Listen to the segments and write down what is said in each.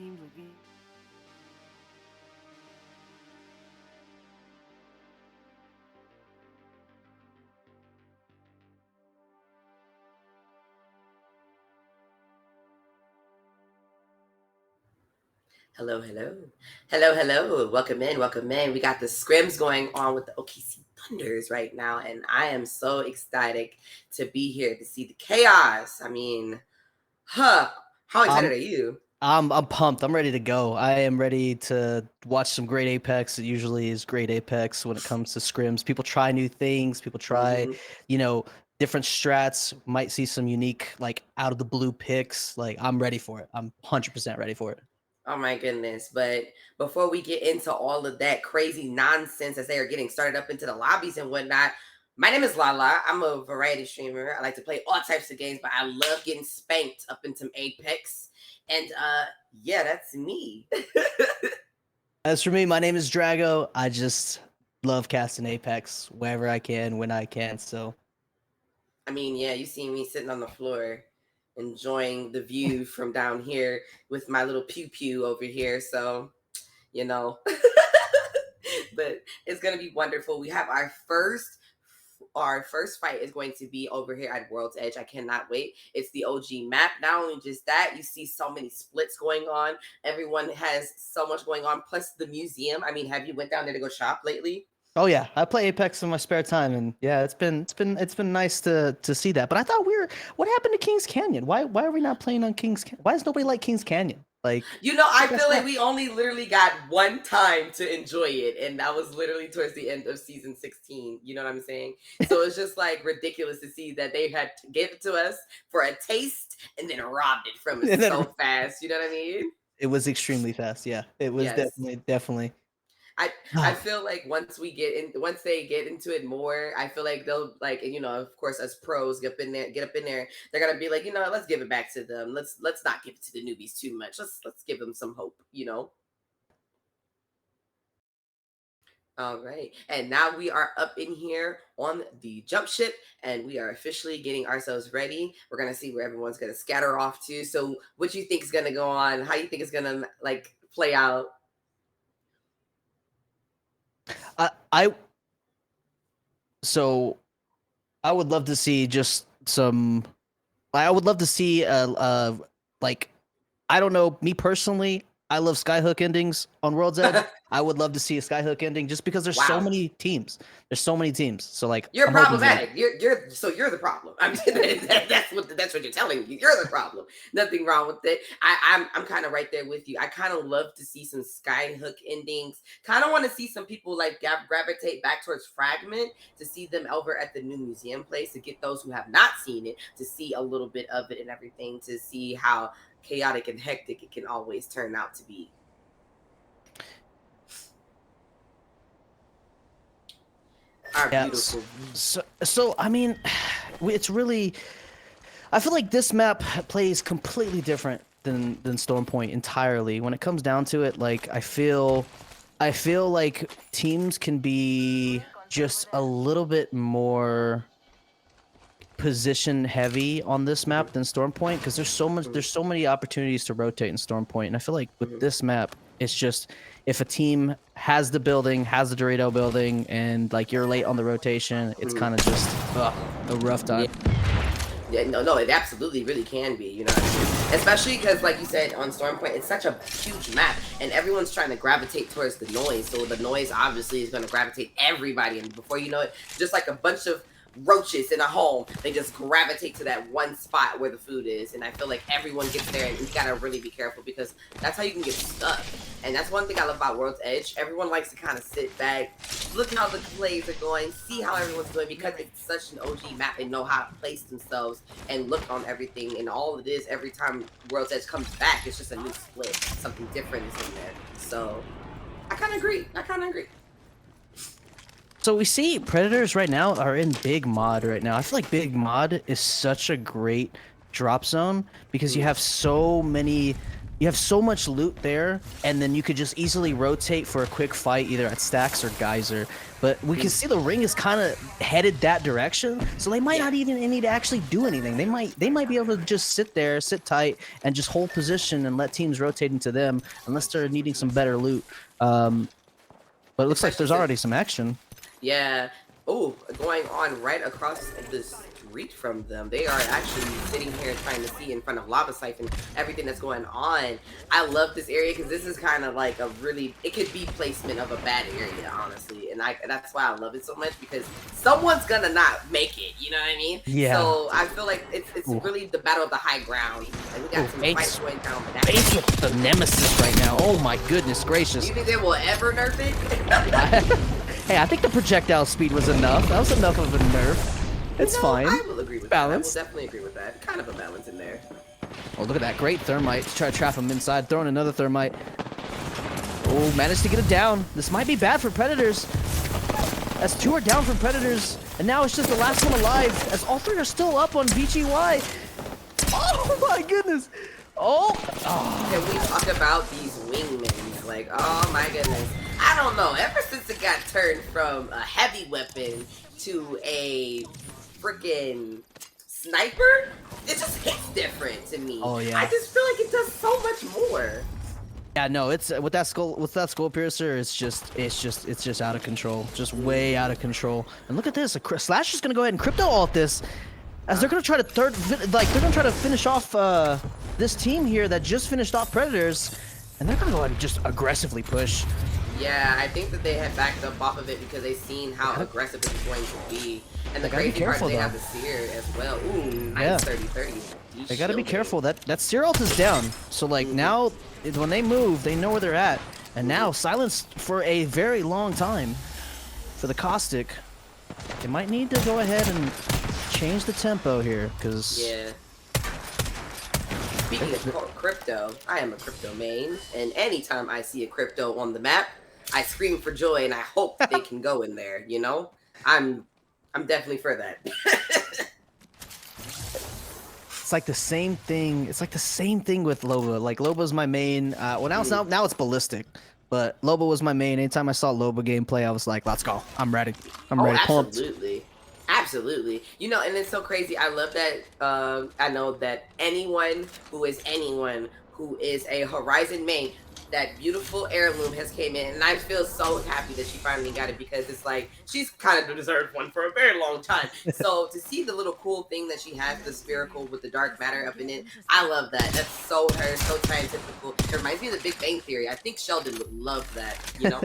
teams like these. Hello, hello. Hello, hello. Welcome in, welcome in. We got the scrims going on with the OKC Thunders right now, and I am so ecstatic to be here to see the chaos. I mean, how excited I'm are you? I'm pumped. I'm ready to go. I am ready to watch some great Apex. It usually is great Apex when it comes to scrims. People try new things. People try, Hmm. you know, different strats. Might see some unique, like out of the blue picks. Like I'm ready for it. I'm 100% ready for it. Oh my goodness. But before we get into all of that crazy nonsense as they are getting started up into the lobbies and whatnot, my name is Lala. I'm a variety streamer. I like to play all types of games, but I love getting spanked up into Apex. And yeah, that's me. As for me, my name is Drago. I just love casting Apex wherever I can, when I can. So I mean, yeah, you see me sitting on the floor enjoying the view from down here with my little pew pew over here. So, you know, but it's gonna be wonderful. We have our first fight is going to be over here at World's Edge. I cannot wait. It's the OG map. Not only just that, you see so many splits going on. Everyone has so much going on. Plus the museum. I mean, have you went down there to go shop lately? oh yeah, I play Apex in my spare time, and yeah, it's been nice to see that. But I thought what happened to Kings Canyon? Why are we not playing on Kings? Why does nobody like Kings Canyon? Like, You know, it's I the best feel like map. we only literally got one time to enjoy it, and that was literally towards the end of season 16. You know what I'm saying? So it's just like ridiculous to see that they had to give it to us for a taste and then robbed it from us And then so fast. You know what I mean? it was extremely fast. Yeah, it was Yes. definitely. I feel like once they get into it more, I feel like they'll like, of course, as pros get up in there, they're gonna be like, let's give it back to them. Let's not give it to the newbies too much. Let's give them some hope. All right. And now we are up in here on the jump ship and we are officially getting ourselves ready. We're going to see where everyone's going to scatter off to. So, what you think is going to go on? How you think it's going to like play out? I so I would love to see just some. I would love to see like I don't know, me personally, I love skyhook endings on World's Edge. I would love to see a skyhook ending just because there's so Wow. many teams. There's so many teams. So like You're I'm hoping for that. problematic. You're the problem. That's what you're telling me. You're the problem. Nothing wrong with it. I'm kind of right there with you. I kind of love to see some skyhook endings. Kind of want to see some people like gravitate back towards Fragment to see them over at the new museum place to get those who have not seen it to see a little bit of it and everything to see how chaotic and hectic it can always turn out to be. Our Yeah. beautiful. So I mean, it's really. I feel like this map plays completely different than Stormpoint entirely. When it comes down to it, like I feel like teams can be just a little bit more position heavy on this Mhm, map than Stormpoint because mhm, there's so many opportunities to rotate in Stormpoint, and I feel like with mhm. this map it's just if a team has the building, has the Dorito building, and like you're late on the rotation, it's Mhm. kind of just a rough Yeah. time. Yeah, no, it absolutely really can be, you know what I mean? Especially because, like you said, on Stormpoint, it's such a huge map, and everyone's trying to gravitate towards the noise. So the noise obviously is going to gravitate everybody, and before you know it, just like a bunch of roaches in a home, they just gravitate to that one spot where the food is. And I feel like everyone gets there, and you gotta really be careful because that's how you can get stuck. And that's one thing I love about World's Edge. Everyone likes to kind of sit back, look how the plays are going, see how everyone's doing because it's such an OG map and know how to place themselves and look on everything. And all it is every time World's Edge comes back, it's just a new split. Something different is in there. So I kind of agree. I kind of agree. So we see Predators right now are in Big Mod right now. I feel like Big Mod is such a great drop zone because you Mm, have so many, you have so much loot there, and then you could just easily rotate for a quick fight either at Stacks or Geyser. But we can see the ring is kind of headed that direction, so they might not even need to actually do anything. They might be able to just sit there, sit tight, and just hold position and let teams rotate into them unless they're needing some better loot. But it looks like there's already some action. Yeah. Oh, going on right across the street from them. They are actually sitting here trying to see in front of Lava Siphon everything that's going on. I love this area because this is kind of like a really, it could be placement of a bad area, honestly. And that's why I love it so much, because someone's gonna not make it, you know what I mean? Yeah. So I feel like it's really the battle of the high ground. And we got some fights going down. Face with the Nemesis right now. Oh my goodness gracious. Do you think they will ever nerf it? Hey, I think the projectile speed was enough. That was enough of a nerf. It's fine. I will agree with balance. that. I will definitely agree with that. Kind of a balance in there. Oh, look at that. Great thermite to try to trap him inside. Throwing another thermite. Oh, managed to get it down. This might be bad for Predators. As 2 are down from Predators. And now it's just the last one alive. As all 3 are still up on VGY. Oh, my goodness. Oh. Can we talk about these wingmen? Like, oh, my goodness. I don't know. Ever since it got turned from a heavy weapon to a freaking sniper, it just hits different to me. Oh yeah. I just feel like it does so much more. Yeah, no, it's with that skull piercer, it's just out of control, just way out of control. And look at this, Slash is gonna go ahead and crypto ult this, as they're gonna try to they're gonna try to finish off this team here that just finished off Predators, and they're gonna go ahead and just aggressively push. Yeah, I think that they had backed up off of it because they've seen how aggressive it's going to be. And the crazy part is they have the Seer as well. Ooh, nice 30-30. They gotta be careful. That Seer ult is down. So like now, when they move, they know where they're at. And now silenced for a very long time for the Caustic. They might need to go ahead and change the tempo here, because speaking of crypto, I am a crypto main, and anytime I see a crypto on the map, I scream for joy, and I hope that they can go in there. You know, I'm definitely for that. It's like the same thing. It's like the same thing with Loba. Like Loba's my main. Well, now it's Ballistic, but Loba was my main. Anytime I saw Loba gameplay, I was like, let's go. I'm ready. I'm ready. Absolutely. Absolutely. You know, and it's so crazy. I love that. I know that anyone who is a Horizon main, that beautiful heirloom has came in, and I feel so happy that she finally got it, because it's like she's kind of deserved one for a very long time. So to see the little cool thing that she has, the spherical with the dark matter up in it, I love that. That's so her, so scientific. It reminds me of the Big Bang Theory. I think Sheldon would love that, you know?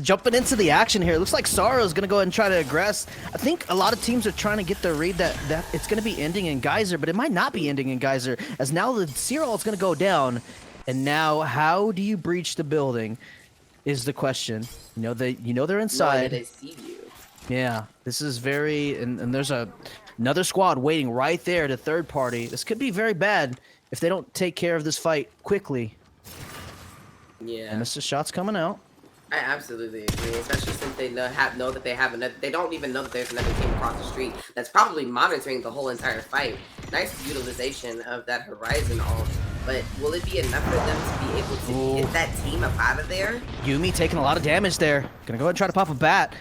Jumping into the action here, it looks like Sorrow's gonna go ahead and try to aggress. I think a lot of teams are trying to get the read that it's gonna be ending in Geyser, but it might not be ending in Geyser, as now the Seer ult's gonna go down. And now, how do you breach the building is the question. You know they're inside. No, they see you. Yeah, this is very, and there's another squad waiting right there to third party. This could be very bad if they don't take care of this fight quickly. Yeah. And this is shots coming out. I absolutely agree, especially since they know that they have another. They don't even know that there's another team across the street that's probably monitoring the whole entire fight. Nice utilization of that Horizon ult, but will it be enough for them to be able to get that team up out of there? Yuumi taking a lot of damage there. Gonna go ahead and try to pop a bat.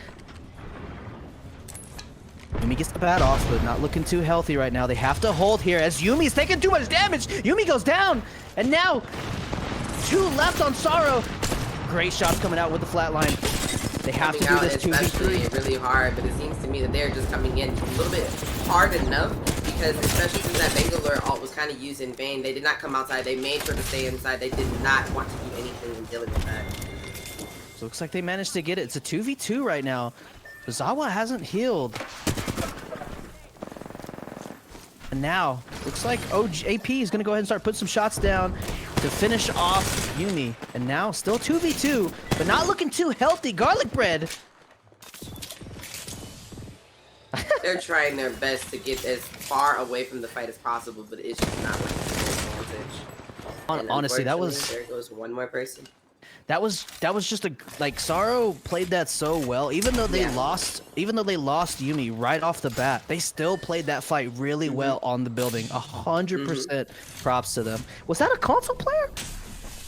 Yuumi gets the bat off, but not looking too healthy right now. They have to hold here as Yumi's taking too much damage. Yuumi goes down, and now 2 left on Sorrow. Great shots coming out with the flatline. They have to do this 2v3. Really hard, but it seems to me that they're just coming in a little bit hard enough, because especially since that Bangalore ult was kind of used in vain, they did not come outside. They made sure to stay inside. They did not want to do anything in dealing with that. So looks like they managed to get it. It's a 2v2 right now. Zawa hasn't healed. And now, looks like AP is going to go ahead and start putting some shots down to finish off Yuumi. And now, still 2v2, but not looking too healthy. Garlic bread. They're trying their best to get as far away from the fight as possible, but it's just not like an advantage. Honestly, that was... There goes one more person. That was just a like Sorrow played that so well. Even though they lost Yumi right off the bat, they still played that fight really well on the building. 100% props to them. Was that a console player?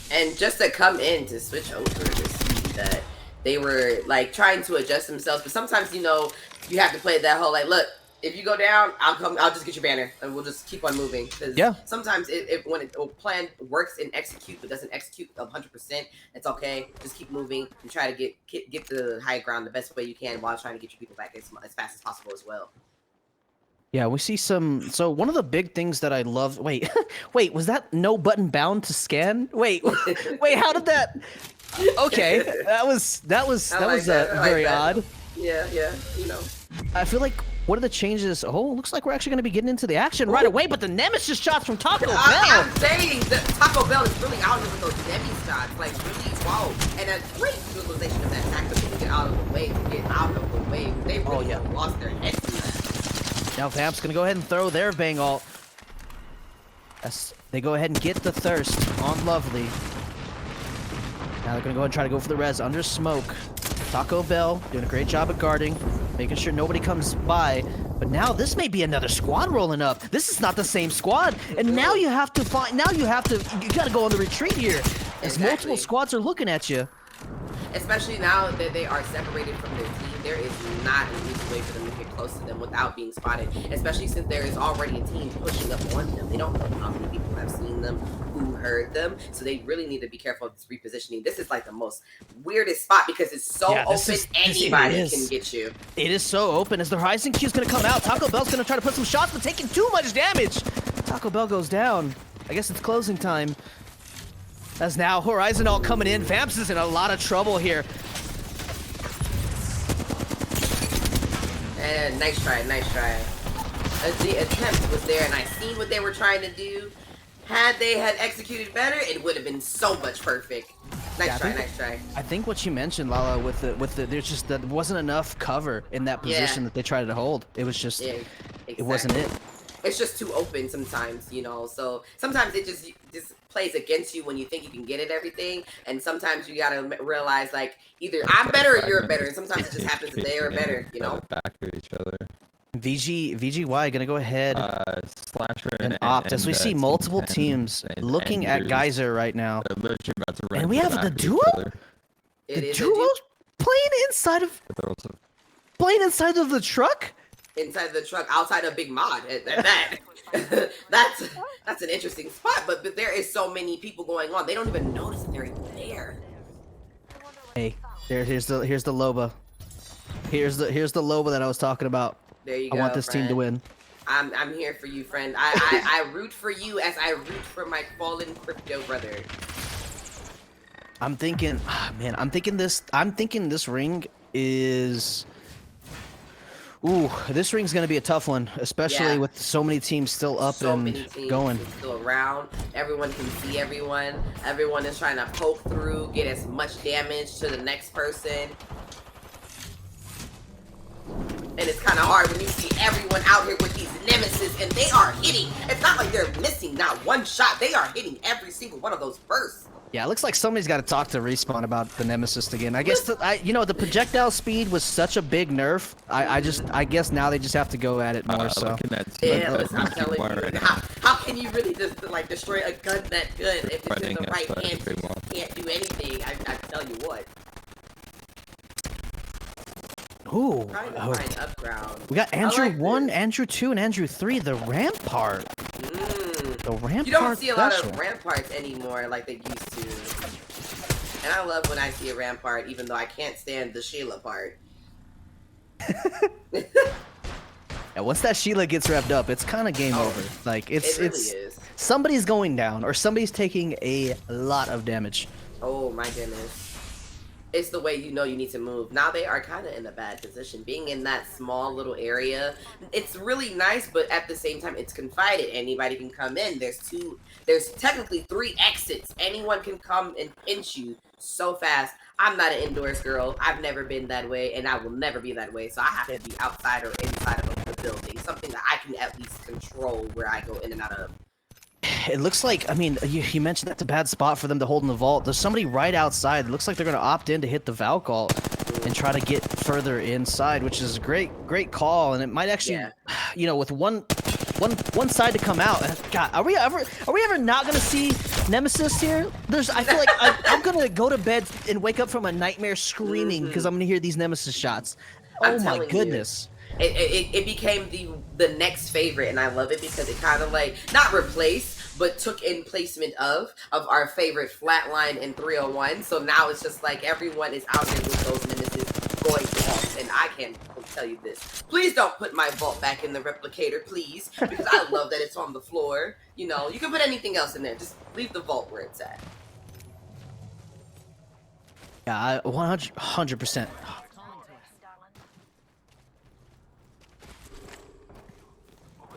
And just to come in to switch over to see that they were like trying to adjust themselves, but sometimes you know you have to play that whole like, look, if you go down, I'll just get your banner, and we'll just keep on moving. Because sometimes when a plan works and execute, but doesn't execute 100%, it's okay. Just keep moving and try to get the high ground the best way you can while trying to get your people back as fast as possible as well. Yeah, we see some. So one of the big things that I love. Wait, wait, was that no button bound to scan? Wait, wait, how did that? Okay, that was very odd. Yeah, you know. I feel like one of the changes. Oh, looks like we're actually going to be getting into the action right away. But the Nemesis shots from Taco Bell. I'm saying that Taco Bell is really out with those Nemesis shots. Like really, wow, and a great utilization of that tactic to get out of the way. They really lost their heads in that. Now Vamp's going to go ahead and throw their Bang ult. As they go ahead and get the thirst on Lovely. Now they're going to go ahead and try to go for the res under smoke. Taco Bell doing a great job at guarding, making sure nobody comes by. But now this may be another squad rolling up. This is not the same squad. And now you have to find, you got to go on the retreat here. As multiple squads are looking at you. Especially now that they are separated from their team, there is not an easy way for them to get close to them without being spotted. Especially since there is already a team pushing up on them. They don't know how many people have seen them, who heard them, so they really need to be careful of this repositioning. This is like the most weirdest spot because it's so open, anybody can get you. It is so open as the Horizon Q is going to come out. Taco Bell's going to try to put some shots, but taking too much damage. Taco Bell goes down. I guess it's closing time. As now Horizon ult coming in. Vamps is in a lot of trouble here. And nice try. The attempt was there, and I seen what they were trying to do. Had they executed better, it would have been so much perfect. Nice try. I think what you mentioned, Lala, with the there's just that wasn't enough cover in that position that they tried to hold. It was just it wasn't it. It's just too open sometimes, you know. So sometimes it just plays against you when you think you can get it everything, and sometimes you gotta realize like either I'm better or you're better, and sometimes it just happens that they are better, you know. Back at each other. VGY gonna go ahead Slasher and opt as we see multiple teams looking at Geyser right now. And we have the duo? The duo's playing inside of the truck? Inside the truck, outside of Big Mod. That's an interesting spot, but there is so many people going on. They don't even notice that they're even there. Hey, here's the Loba. Here's the Loba that I was talking about. There you go. I want this team to win. I'm here for you, friend. I root for you as I root for my fallen crypto brother. I'm thinking, man, I'm thinking this ring is. Ooh, this ring's gonna be a tough one, especially with so many teams still up and going. Still around. Everyone can see everyone. Everyone is trying to poke through, get as much damage to the next person. And it's kind of hard when you see everyone out here with these nemesis, and they are hitting. It's not like they're missing not one shot. They are hitting every single one of those bursts. Yeah, it looks like somebody's got to talk to Respawn about the Nemesis again. I guess the projectile speed was such a big nerf. I guess now they just have to go at it more. So yeah, I'm telling you, how can you really just like destroy a gun that good if it's in the right hand? You can't do anything. I tell you what. Ooh, we got Andrew 1, Andrew 2, and Andrew 3. The Rampart. The Rampart. You don't see a lot of Ramparts anymore like they used to. And I love when I see a Rampart, even though I can't stand the Sheila part. Yeah, once that Sheila gets revved up, it's kind of game over. Like it really is. Somebody's going down, or somebody's taking a lot of damage. Oh my goodness. It's the way you know you need to move. Now they are kind of in a bad position. Being in that small little area, it's really nice, but at the same time, it's confided. Anybody can come in. There's technically 3 exits. Anyone can come and pinch you so fast. I'm not an indoors girl. I've never been that way, and I will never be that way. So I have to be outside or inside of the building. Something that I can at least control where I go in and out of. it looks like, I mean, you mentioned that's a bad spot for them to hold in the vault. There's somebody right outside. It looks like they're going to opt in to hit the Valk ult and try to get further inside, which is a great call. And it might actually, you know, with one side to come out. God, are we ever not going to see Nemesis here? I feel like I'm going to go to bed and wake up from a nightmare screaming because I'm going to hear these Nemesis shots. Oh my goodness. It became the next favorite, and I love it because it kind of like not replaced, but took in placement of our favorite flatline in 301. So now it's just like everyone is out there with those nemesis going for vaults, and I can tell you this: please don't put my vault back in the replicator, please, because I love that it's on the floor. You know, you can put anything else in there, just leave the vault where it's at. Yeah, 100%.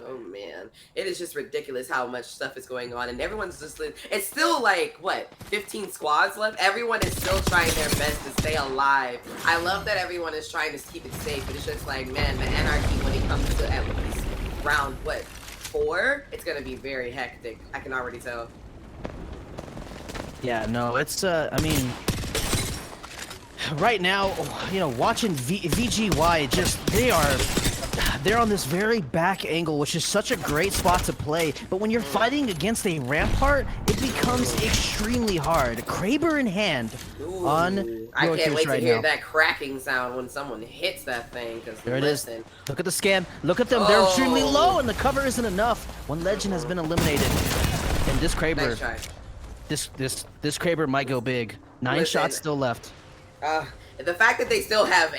Oh man, it is just ridiculous how much stuff is going on, and everyone's just, it's still like, what, 15 squads left? Everyone is still trying their best to stay alive. I love that everyone is trying to keep it safe, but it's just like, man, the anarchy when it comes to at least round, what, 4? It's gonna be very hectic. I can already tell. Yeah, no, it's, I mean, right now, you know, watching VGY, just, they're on this very back angle, which is such a great spot to play. But when you're fighting against a rampart, it becomes extremely hard. Kraber in hand on I can't wait to hear now. that cracking sound when someone hits that thing. Because There it is. Look at the scan. Look at them. They're extremely low, and the cover isn't enough. One legend has been eliminated, and this Kraber, Nice try. this Kraber might go big. 9 shots still left. The fact that they still have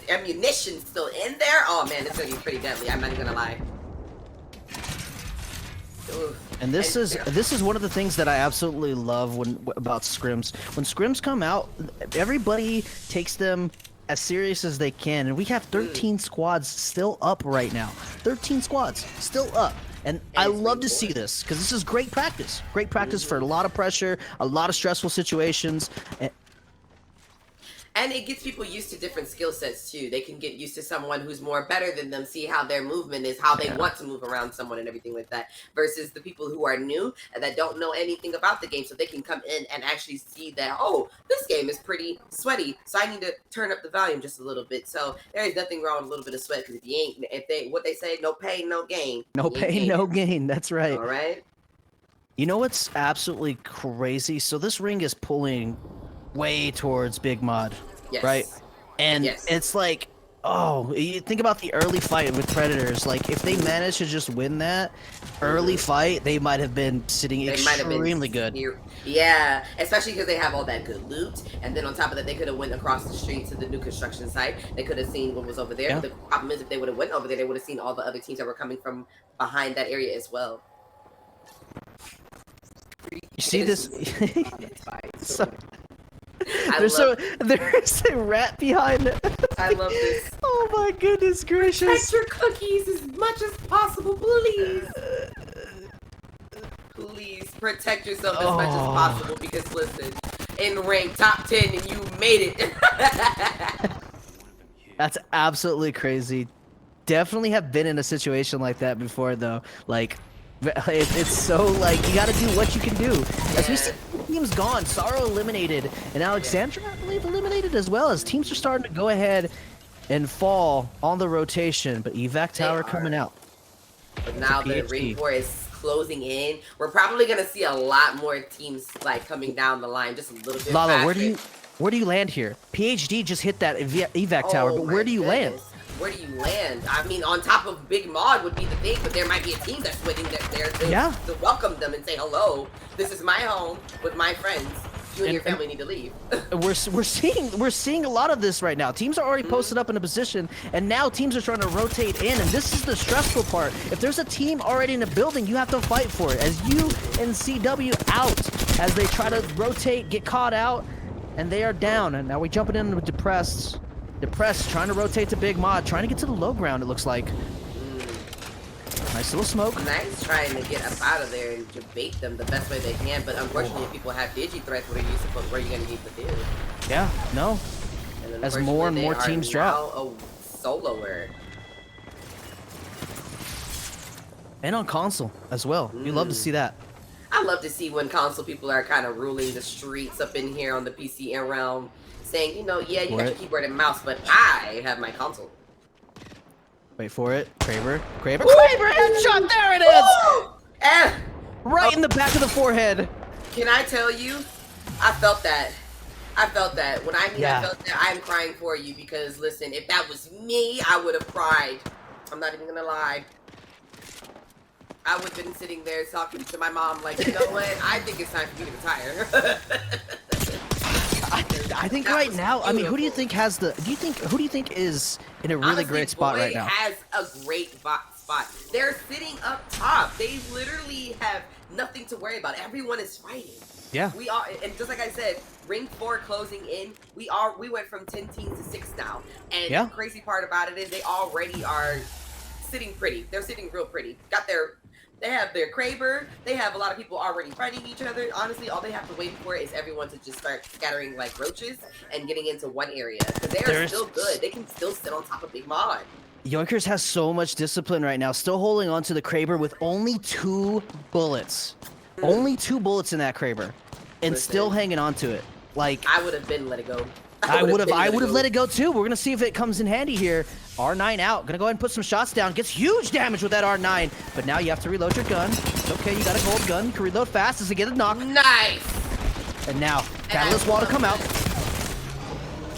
ammunition still in there, oh man, it's gonna be pretty deadly. I'm not even gonna lie. Oof. And this is one of the things that I absolutely love about scrims. When scrims come out, everybody takes them as serious as they can, and we have 13 squads still up right now. 13 squads still up. And I love to see this because this is great practice. Great practice for a lot of pressure, a lot of stressful situations. And it gets people used to different skill sets too. They can get used to someone who's more better than them, see how their movement is, how they want to move around someone and everything like that, versus the people who are new and that don't know anything about the game, so they can come in and actually see that, oh, this game is pretty sweaty, so I need to turn up the volume just a little bit. So there is nothing wrong with a little bit of sweat, because what they say, no pain, no gain. No pain, no gain. That's right. All right. You know what's absolutely crazy? So this ring is pulling way towards Big Mod, right? And it's like, oh, you think about the early fight with Predators. Like, if they managed to just win that early fight, they might have been sitting extremely good. Yeah, especially because they have all that good loot, and then on top of that, they could have went across the street to the new construction site. They could have seen what was over there. The problem is, if they would have went over there, they would have seen all the other teams that were coming from behind that area as well. You see this? There's a rat behind it. I love this. Oh my goodness gracious. Protect your cookies as much as possible, please. Please protect yourself as much as possible, because listen, in rank top 10 and you made it. That's absolutely crazy. Definitely have been in a situation like that before though. Like, it's so, like, you gotta do what you can do. As we see teams gone, Sorrow eliminated, and Alexandra, I believe, eliminated as well, as teams are starting to go ahead and fall on the rotation, but evac tower coming out. But now the ring 4 is closing in. We're probably gonna see a lot more teams like coming down the line just a little bit Lala, faster. where do you land here? PhD just hit that evac tower, but where do you land? Where do you land? I mean, on top of Big Mod would be the thing, but there might be a team that's waiting there to welcome them and say, hello, this is my home with my friends. You and your family need to leave. we're seeing a lot of this right now. Teams are already posted up in a position, and now teams are trying to rotate in, and this is the stressful part. If there's a team already in a building, you have to fight for it. As you and CW out, as they try to rotate, get caught out, and they are down. And now we're jumping in with Depressed. Depressed, trying to rotate to Big Mod, trying to get to the low ground, it looks like. Nice little smoke. Nice trying to get up out of there and debate them the best way they can, but unfortunately, if people have digi threats, where are you going to keep the dude? Yeah, no. As more and more teams drop. A soloer. And on console as well. You love to see that. I love to see when console people are kind of ruling the streets up in here on the PC and realm, saying, you know, yeah, you got your keyboard and mouse, but I have my console. Wait for it. Kraber. Headshot! There it is! Right in the back of the forehead. Can I tell you? I felt that. I felt that. When I mean I felt that, I'm crying for you because, listen, if that was me, I would have cried. I'm not even gonna lie. I would have been sitting there talking to my mom like, you know what? I think it's time for me to retire. I think right now, I mean, who do you think has the? Who do you think is in a really Honestly, great spot right now? has a great spot. They're sitting up top. They literally have nothing to worry about. Everyone is fighting. Yeah. We are, and just like I said, ring 4 closing in. We went from 10 teams to 6 now. And the crazy part about it is they already are sitting pretty. They're sitting real pretty. They have their Kraber. They have a lot of people already fighting each other. Honestly, all they have to wait for is everyone to just start scattering like roaches and getting into one area. Because they are still good. They can still sit on top of Big Mod. Winkkzz has so much discipline right now, still holding on to the Kraber with only 2 bullets. Only 2 bullets in that Kraber. And still hanging on to it. Like, I would have been let it go. I would have let it go too. We're gonna see if it comes in handy here. R9 out. Gonna go ahead and put some shots down. Gets huge damage with that R9. But now you have to reload your gun. It's okay, you got a gold gun. You can reload fast as it get a knock. Nice! And now, Catalyst wall to come out.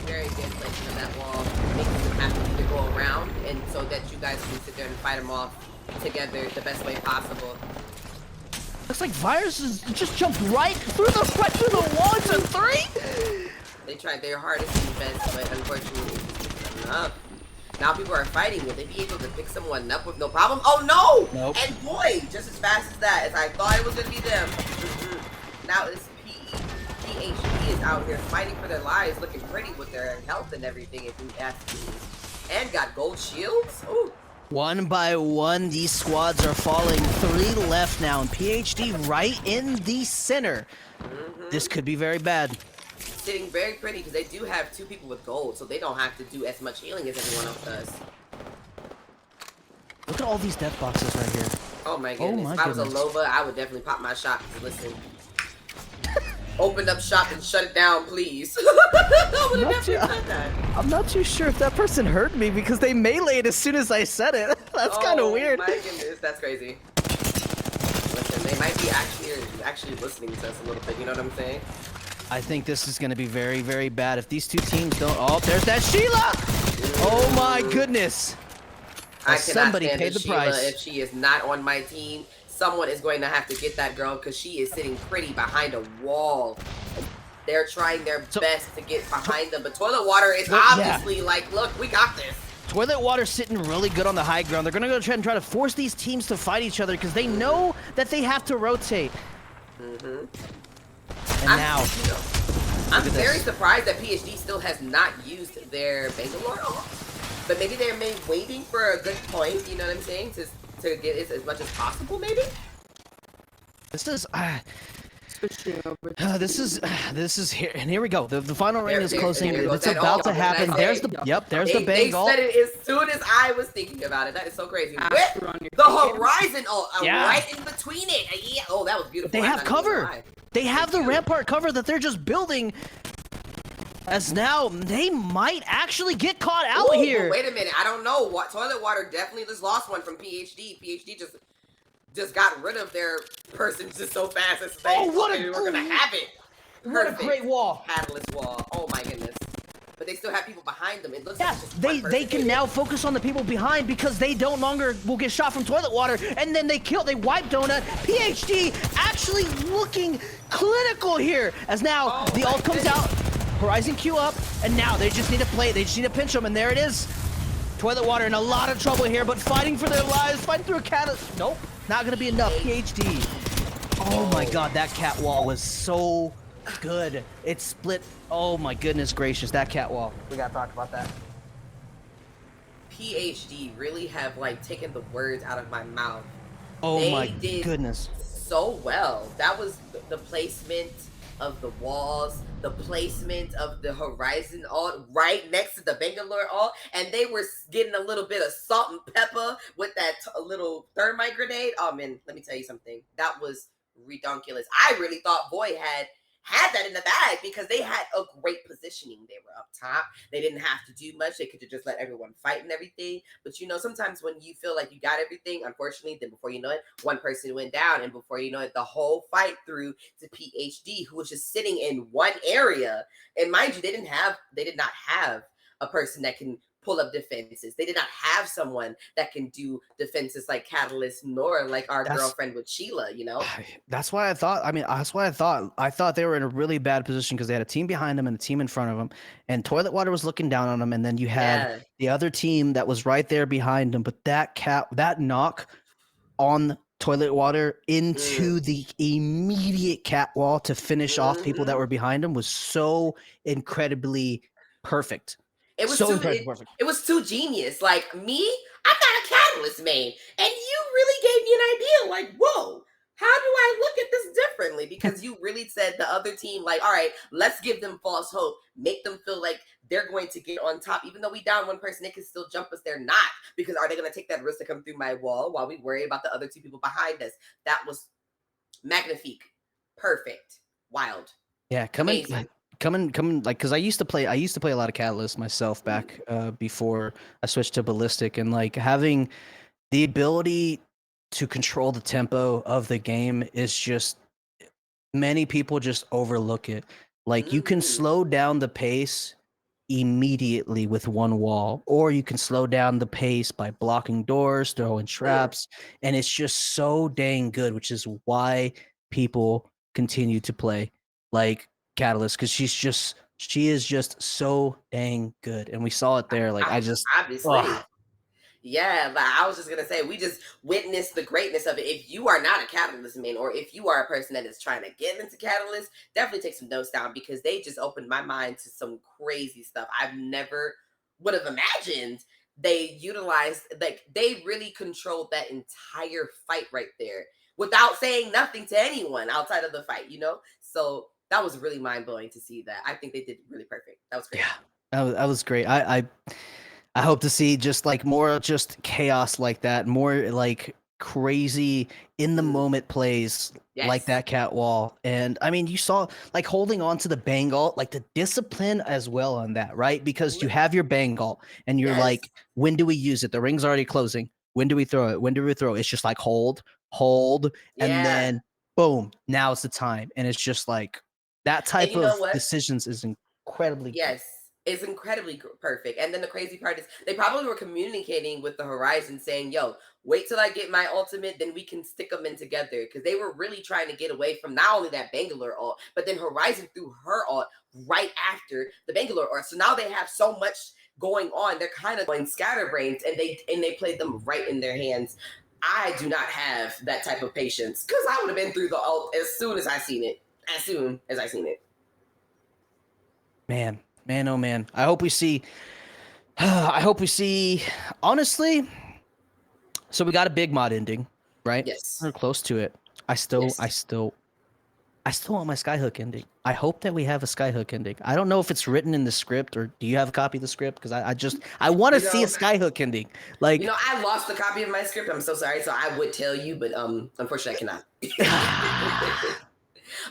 Very good placement of that wall. Making them have to either go around and so that you guys can sit there and fight them off together the best way possible. Looks like Virus just jumped right through the wall to 3. They tried their hardest defense, but unfortunately, it's just not enough. Now people are fighting. Will they be able to pick someone up with no problem? Oh no! Nope. And boy, just as fast as that, as I thought it was gonna be them. Now it's PhD is out here fighting for their lives, looking pretty with their health and everything. If you ask me, and got gold shields. Ooh. One by one, these squads are falling. 3 left now, and PhD right in the center. This could be very bad. Sitting very pretty because they do have 2 people with gold, so they don't have to do as much healing as everyone else does. Look at all these death boxes right here. Oh my goodness. If I was a Lova, I would definitely pop my shot. Listen. Open up shop and shut it down, please. I'm not too sure if that person heard me because they meleeed as soon as I said it. That's kind of weird. Oh my goodness, that's crazy. Listen, they might be actually listening to us a little bit, you know what I'm saying? I think this is going to be very, very bad if these 2 teams don't... Oh, there's that Sheila! Oh my goodness. Somebody paid the price. If she is not on my team, someone is going to have to get that girl because she is sitting pretty behind a wall. They're trying their best to get behind them, but Toilet Water is obviously like, look, we got this. Toilet Water's sitting really good on the high ground. They're going to go try to force these teams to fight each other because they know that they have to rotate. And I'm very surprised that PhD still has not used their Bangalore off. But maybe they're waiting for a good point, you know what I'm saying? To get it as much as possible, maybe? This is this is here, and here we go. The final ring is closing. It's about to happen. There's the the Bengal. They said it as soon as I was thinking about it. That is so crazy. With the Horizon right in between it. Yeah. Oh, that was beautiful. They have cover. They have the rampart cover that they're just building. As now, they might actually get caught out here. Wait a minute. I don't know. Toilet Water definitely just lost one from PhD. PhD just got rid of their person just so fast as they we're gonna have it. What a great wall. Catalyst wall. Oh my goodness. But they still have people behind them. It looks like they can now focus on the people behind because they no longer will get shot from Toilet Water, and then they wipe Donut. PhD actually looking clinical here as now the ult comes out. Horizon Q up, and now they just need to play. They just need to pinch them, and there it is. Toilet Water in a lot of trouble here, but fighting for their lives, fighting through a catalyst. Nope, not gonna be enough. PhD. Oh my God, that cat wall was so good. It split. Oh my goodness gracious, that cat wall. We gotta talk about that. PhD really have like taken the words out of my mouth. Oh my goodness. So well. That was the placement. of the walls, the placement of the Horizon ult right next to the Bangalore ult, and they were getting a little bit of salt and pepper with that little thermite grenade. Oh man, let me tell you something. That was redonkulous. I really thought Void had that in the bag because they had a great positioning. They were up top. They didn't have to do much. They could have just let everyone fight and everything. But you know, sometimes when you feel like you got everything, unfortunately, then before you know it, one person went down, and before you know it, the whole fight through to PhD, who was just sitting in one area. And mind you, they did not have a person that can pull up defenses. They did not have someone that can do defenses like Catalyst, nor like our girlfriend with Sheila, you know? That's why I thought, I thought they were in a really bad position because they had a team behind them and a team in front of them, and Toilet Water was looking down on them, and then you had the other team that was right there behind them. But that knock on Toilet Water into the immediate cat wall to finish off people that were behind him was so incredibly perfect. It was it was too genius. Like me, I'm not a Catalyst main, and you really gave me an idea. Like, whoa, how do I look at this differently? Because you really said the other team, like, all right, let's give them false hope, make them feel like they're going to get on top, even though we down one person, they can still jump us. They're not, because are they going to take that risk to come through my wall while we worry about the other two people behind us? That was magnifique, perfect, wild, coming like, because I used to play a lot of Catalyst myself back before I switched to Ballistic, and like having the ability to control the tempo of the game is just, many people just overlook it. Like you can slow down the pace immediately with one wall, or you can slow down the pace by blocking doors, throwing traps, and it's just so dang good, which is why people continue to play like Catalyst, because she is just so dang good, and we saw it there. Like obviously. Yeah, but I was just gonna say, we just witnessed the greatness of it. If you are not a Catalyst main, or if you are a person that is trying to get into Catalyst, definitely take some notes down, because they just opened my mind to some crazy stuff I've never would have imagined. They utilized, like, they really controlled that entire fight right there without saying nothing to anyone outside of the fight, you know? So that was really mind-blowing to see that. I think they did really perfect. That was great. Yeah, that was great. I hope to see just like more just chaos like that, more like crazy in the moment plays like that cat wall. And I mean, you saw like holding on to the bang ult, like the discipline as well on that, right? Because you have your bang ult and you're like, when do we use it? The ring's already closing. When do we throw it? When do we throw it? It's just like hold, and then boom, now it's the time. And it's just like that type of decisions is incredibly good. It's incredibly perfect. And then the crazy part is they probably were communicating with the Horizon saying, yo, wait till I get my ultimate, then we can stick them in together. Because they were really trying to get away from not only that Bangalore ult, but then Horizon threw her ult right after the Bangalore ult. So now they have so much going on. They're kind of going scatterbrains, and they played them right in their hands. I do not have that type of patience, because I would have been through the ult as soon as I seen it. Man, oh man. I hope we see honestly. So we got a big mod ending, right? Yes. We're close to it. I still want my Skyhook ending. I hope that we have a Skyhook ending. I don't know if it's written in the script, or do you have a copy of the script? Because I want to see a Skyhook ending. Like, you know, I lost a copy of my script. I'm so sorry. So I would tell you, but unfortunately I cannot.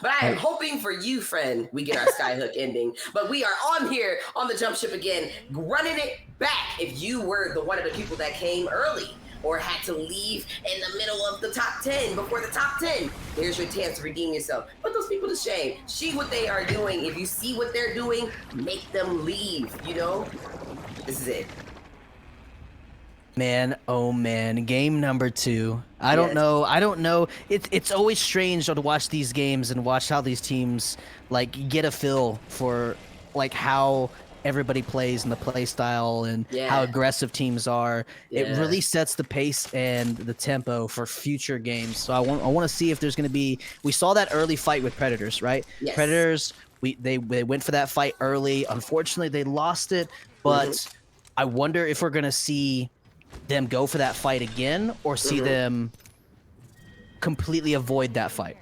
But I am hoping for you, friend, we get our Skyhook ending. But we are on here on the jump ship again, running it back. If you were one of the people that came early or had to leave in the middle of the top 10, before the top 10, here's your chance to redeem yourself. Put those people to shame. See what they are doing. If you see what they're doing, make them leave, you know? This is it. Man, oh man, game number 2. I don't know. It's always strange to watch these games and watch how these teams like get a feel for like how everybody plays and the play style and how aggressive teams are. It really sets the pace and the tempo for future games. So I want to see if there's going to be. We saw that early fight with Predators, right? Yes. Predators. They went for that fight early. Unfortunately, they lost it. But I wonder if we're going to see them go for that fight again, or see them completely avoid that fight.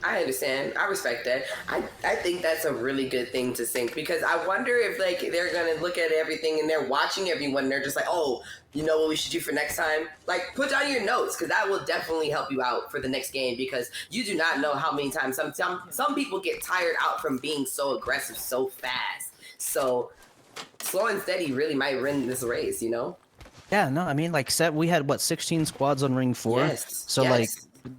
I understand. I respect that. I think that's a really good thing to think because I wonder if like they're gonna look at everything and they're watching everyone and they're just like, oh, you know what we should do for next time? Like put down your notes because that will definitely help you out for the next game because you do not know how many times some people get tired out from being so aggressive so fast. So slow and steady really might win this race, you know? Yeah, no, I mean, like, we had, what, 16 squads on Ring 4? Yes, So, yes. like,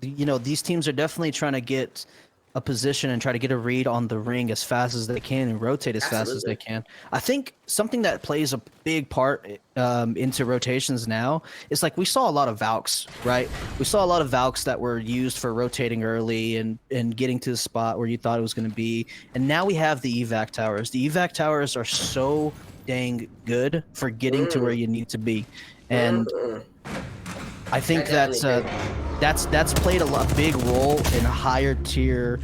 you know, these teams are definitely trying to get a position and try to get a read on the ring as fast as they can and rotate as fast as they can. I think something that plays a big part into rotations now is, like, we saw a lot of Valks, right? We saw a lot of Valks that were used for rotating early and getting to the spot where you thought it was going to be. And now we have the evac towers. The evac towers are so dang good for getting to where you need to be, and I think that's played a big role in higher tier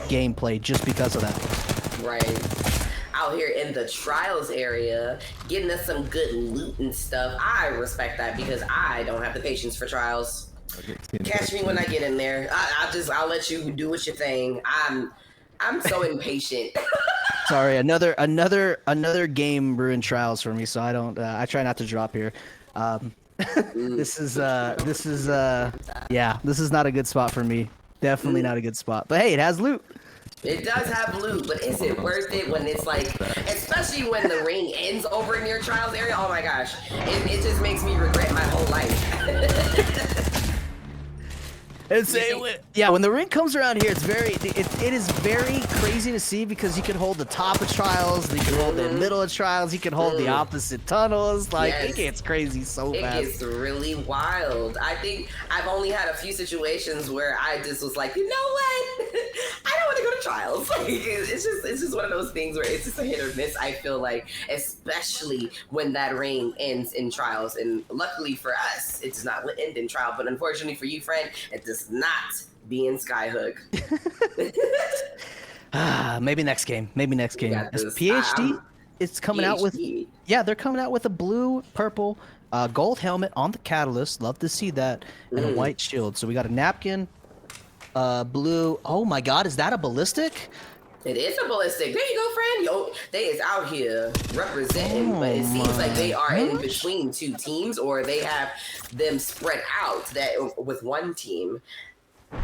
gameplay just because of that. Right. Out here in the trials area, getting us some good loot and stuff. I respect that because I don't have the patience for trials. Catch me when I get in there. I'll let you do what your thing. I'm so impatient. Sorry, another game ruined trials for me, so I don't. I try not to drop here. This is not a good spot for me. Definitely not a good spot. But hey, it has loot. It does have loot, but is it worth it when it's like, especially when the ring ends over in your trials area? Oh my gosh, it just makes me regret my whole life. When the ring comes around here, it is very crazy to see because you can hold the top of trials, you can hold the middle of trials, you can hold the opposite tunnels. Like it gets crazy so fast. It gets really wild. I think I've only had a few situations where I just was like, you know what? I don't want to go to trials. Like it's just one of those things where it's just a hit or miss. I feel like, especially when that ring ends in trials, and luckily for us, it does not end in trial. But unfortunately for you, friend, it does not be in Skyhook. Maybe next game. PhD is coming out with they're coming out with a blue, purple, gold helmet on the catalyst. Love to see that, and a white shield. So we got a napkin, blue. Oh my God, is that a ballistic? It is a ballistic. There you go, friend. Yo, they is out here representing, but it seems like they are in between two teams, or they have them spread out that with one team.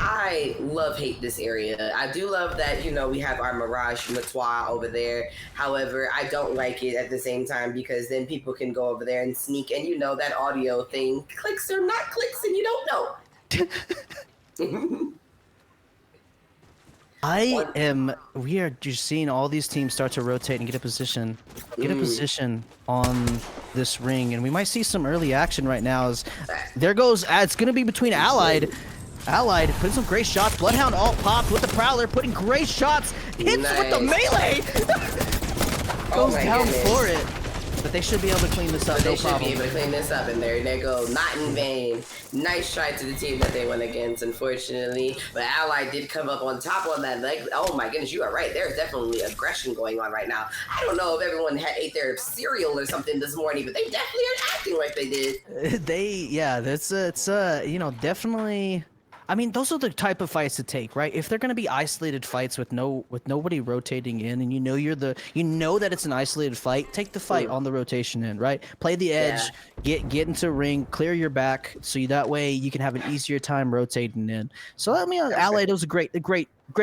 I hate this area. I do love that, you know, we have our Mirage Matois over there. However, I don't like it at the same time because then people can go over there and sneak, and you know that audio thing, clicks or not clicks, and you don't know. We are just seeing all these teams start to rotate and get a position on this ring, and we might see some early action right now. As there goes, it's going to be between Allied putting some great shots. Bloodhound alt popped with the Prowler, putting great shots. Hits with the melee. Goes down for it. But they should be able to clean this up, no problem. They should be able to clean this up, and there they go. Not in vain. Nice try to the team that they went against, unfortunately. But Ally did come up on top on that leg. Oh my goodness, you are right. There's definitely aggression going on right now. I don't know if everyone ate their cereal or something this morning, but they definitely are acting like they did. It's definitely. I mean, those are the type of fights to take, right? If they're going to be isolated fights with nobody rotating in, and you know that it's an isolated fight, take the fight on the rotation in, right? Play the edge, get into ring, clear your back, so that way you can have an easier time rotating in. So I mean, Allied was a great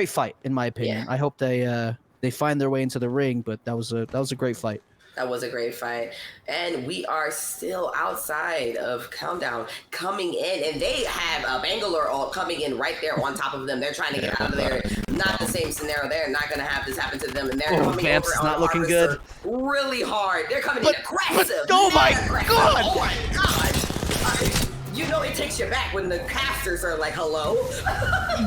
fight in my opinion. I hope they find their way into the ring, but that was a great fight. That was a great fight. And we are still outside of Countdown coming in, and they have a Bangalore ult coming in right there on top of them. They're trying to get out of there. Not the same scenario. They're not going to have this happen to them. And they're coming over on not looking good. Really hard. They're coming in aggressive. Oh my God. Oh my God. You know it takes you back when the casters are like, hello?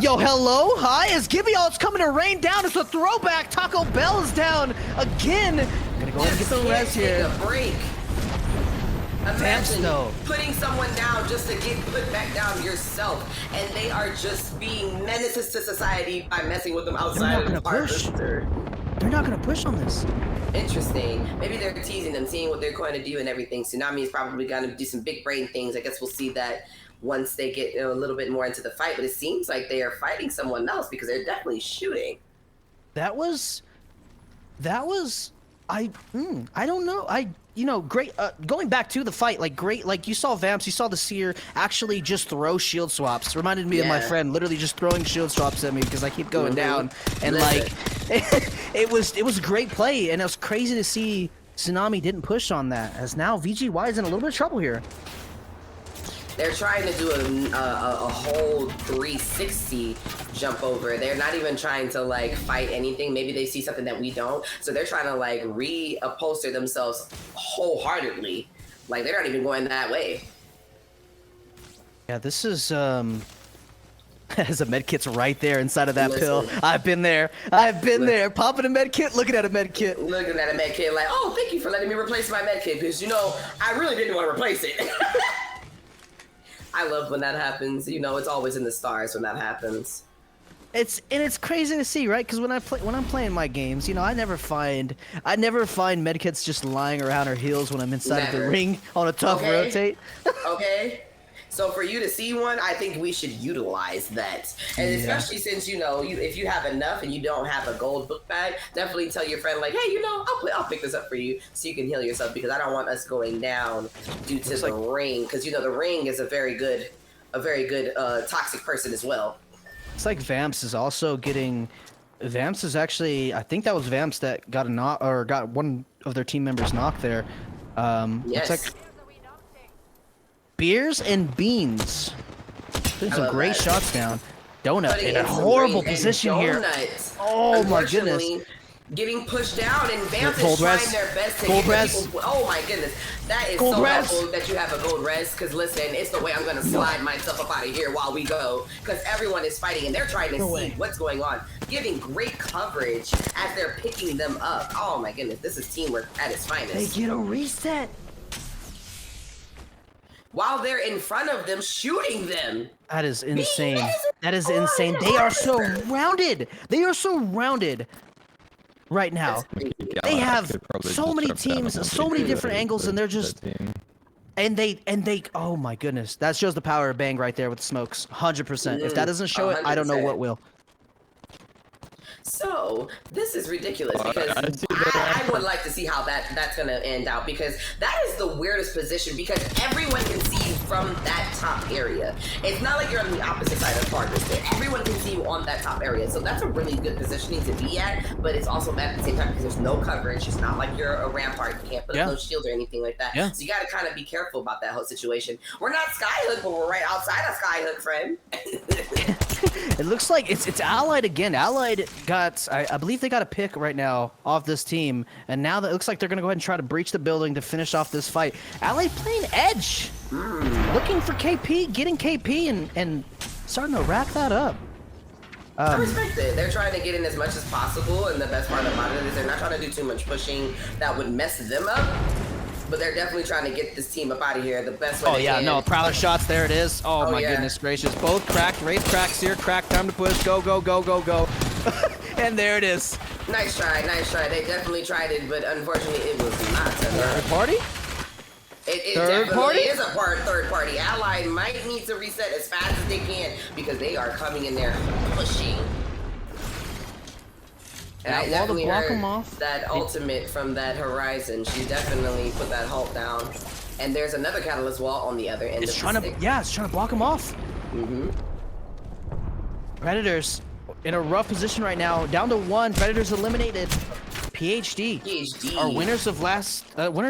Yo, hello? Hi? As Gibby ult's coming to rain down. It's a throwback. Taco Bell is down again. Gonna go ahead and get the res here. Take a break. Imagine putting someone down just to get put back down yourself, and they are just being menaces to society by messing with them outside of the park. They're not gonna push on this. Interesting. Maybe they're teasing them, seeing what they're going to do and everything. Tsunami is probably going to do some big brain things. I guess we'll see that once they get a little bit more into the fight. But it seems like they are fighting someone else because they're definitely shooting. That was I don't know. Great. Going back to the fight, like great. Like you saw Vamps, you saw the Seer actually just throw shield swaps. Reminded me of my friend, literally just throwing shield swaps at me because I keep going down. And like, it was a great play, and it was crazy to see Tsunami didn't push on that. As now VGY is in a little bit of trouble here. They're trying to do a whole 360 jump over. They're not even trying to like fight anything. Maybe they see something that we don't. So they're trying to like reupholster themselves wholeheartedly. Like they're not even going that way. Yeah, this is as a medkit's right there inside of that pill. I've been there. I've been there. Popping a medkit, looking at a medkit. Looking at a medkit like, oh, thank you for letting me replace my medkit because you know I really didn't want to replace it. I love when that happens. You know, it's always in the stars when that happens. It's crazy to see, right? Because when I'm playing my games, you know, I never find medkits just lying around or heals when I'm inside of the ring on a tough rotate. Okay. So for you to see one, I think we should utilize that. And especially since, you know, if you have enough and you don't have a gold book bag, definitely tell your friend like, hey, you know, I'll pick this up for you so you can heal yourself because I don't want us going down due to the ring. Because, you know, the ring is a very good toxic person as well. It's like Vamps is also getting... Vamps is actually... I think that was Vamps that got a knock, or got one of their team members knocked there. Yes. Looks like Beers and Beans. Putting some great shots down. Donut in a horrible position here. Oh my goodness. Getting pushed down and Vamps is trying their best to get people. Oh my goodness. That is so helpful that you have a gold res because listen, it's the way I'm going to slide myself up out of here while we go because everyone is fighting and they're trying to see what's going on. Giving great coverage as they're picking them up. Oh my goodness. This is teamwork at its finest. They get a reset. While they're in front of them, shooting them. That is insane. That is insane. They are surrounded. They are surrounded right now. They have so many teams, so many different angles, and they're just... And they... Oh my goodness. That shows the power of Bang right there with the smokes. 100%. If that doesn't show it, I don't know what will. So, this is ridiculous because I would like to see how that's going to end out because that is the weirdest position because everyone can see you from that top area. It's not like you're on the opposite side of the park. Everyone can see you on that top area. So that's a really good positioning to be at, but it's also bad at the same time because there's no coverage. It's not like you're a rampart. You can't put up no shield or anything like that. So you got to kind of be careful about that whole situation. We're not Skyhook, but we're right outside of Skyhook, friend. It looks like it's Allied again. Allied got, I believe they got a pick right now off this team, and now that it looks like they're going to go ahead and try to breach the building to finish off this fight. Allied playing edge, looking for KP, getting KP, and starting to rack that up. I respect it. They're trying to get in as much as possible, and the best part about it is they're not trying to do too much pushing that would mess them up. But they're definitely trying to get this team up out of here the best way they can. No, Prowler shots, there it is. Oh my goodness gracious. Both cracked, Wraith cracks here, cracked, time to push, go, go, go, go, go. And there it is. Nice try, nice try. They definitely tried it, but unfortunately it was not enough. Third party? It definitely is a third party. Allied might need to reset as fast as they can because they are coming in there pushing. And I definitely heard that ultimate from that Horizon. She definitely put that halt down. And there's another Catalyst wall on the other end of the stick. It's trying to block him off. Predators in a rough position right now. Down to 1. Predators eliminated. PhD are winners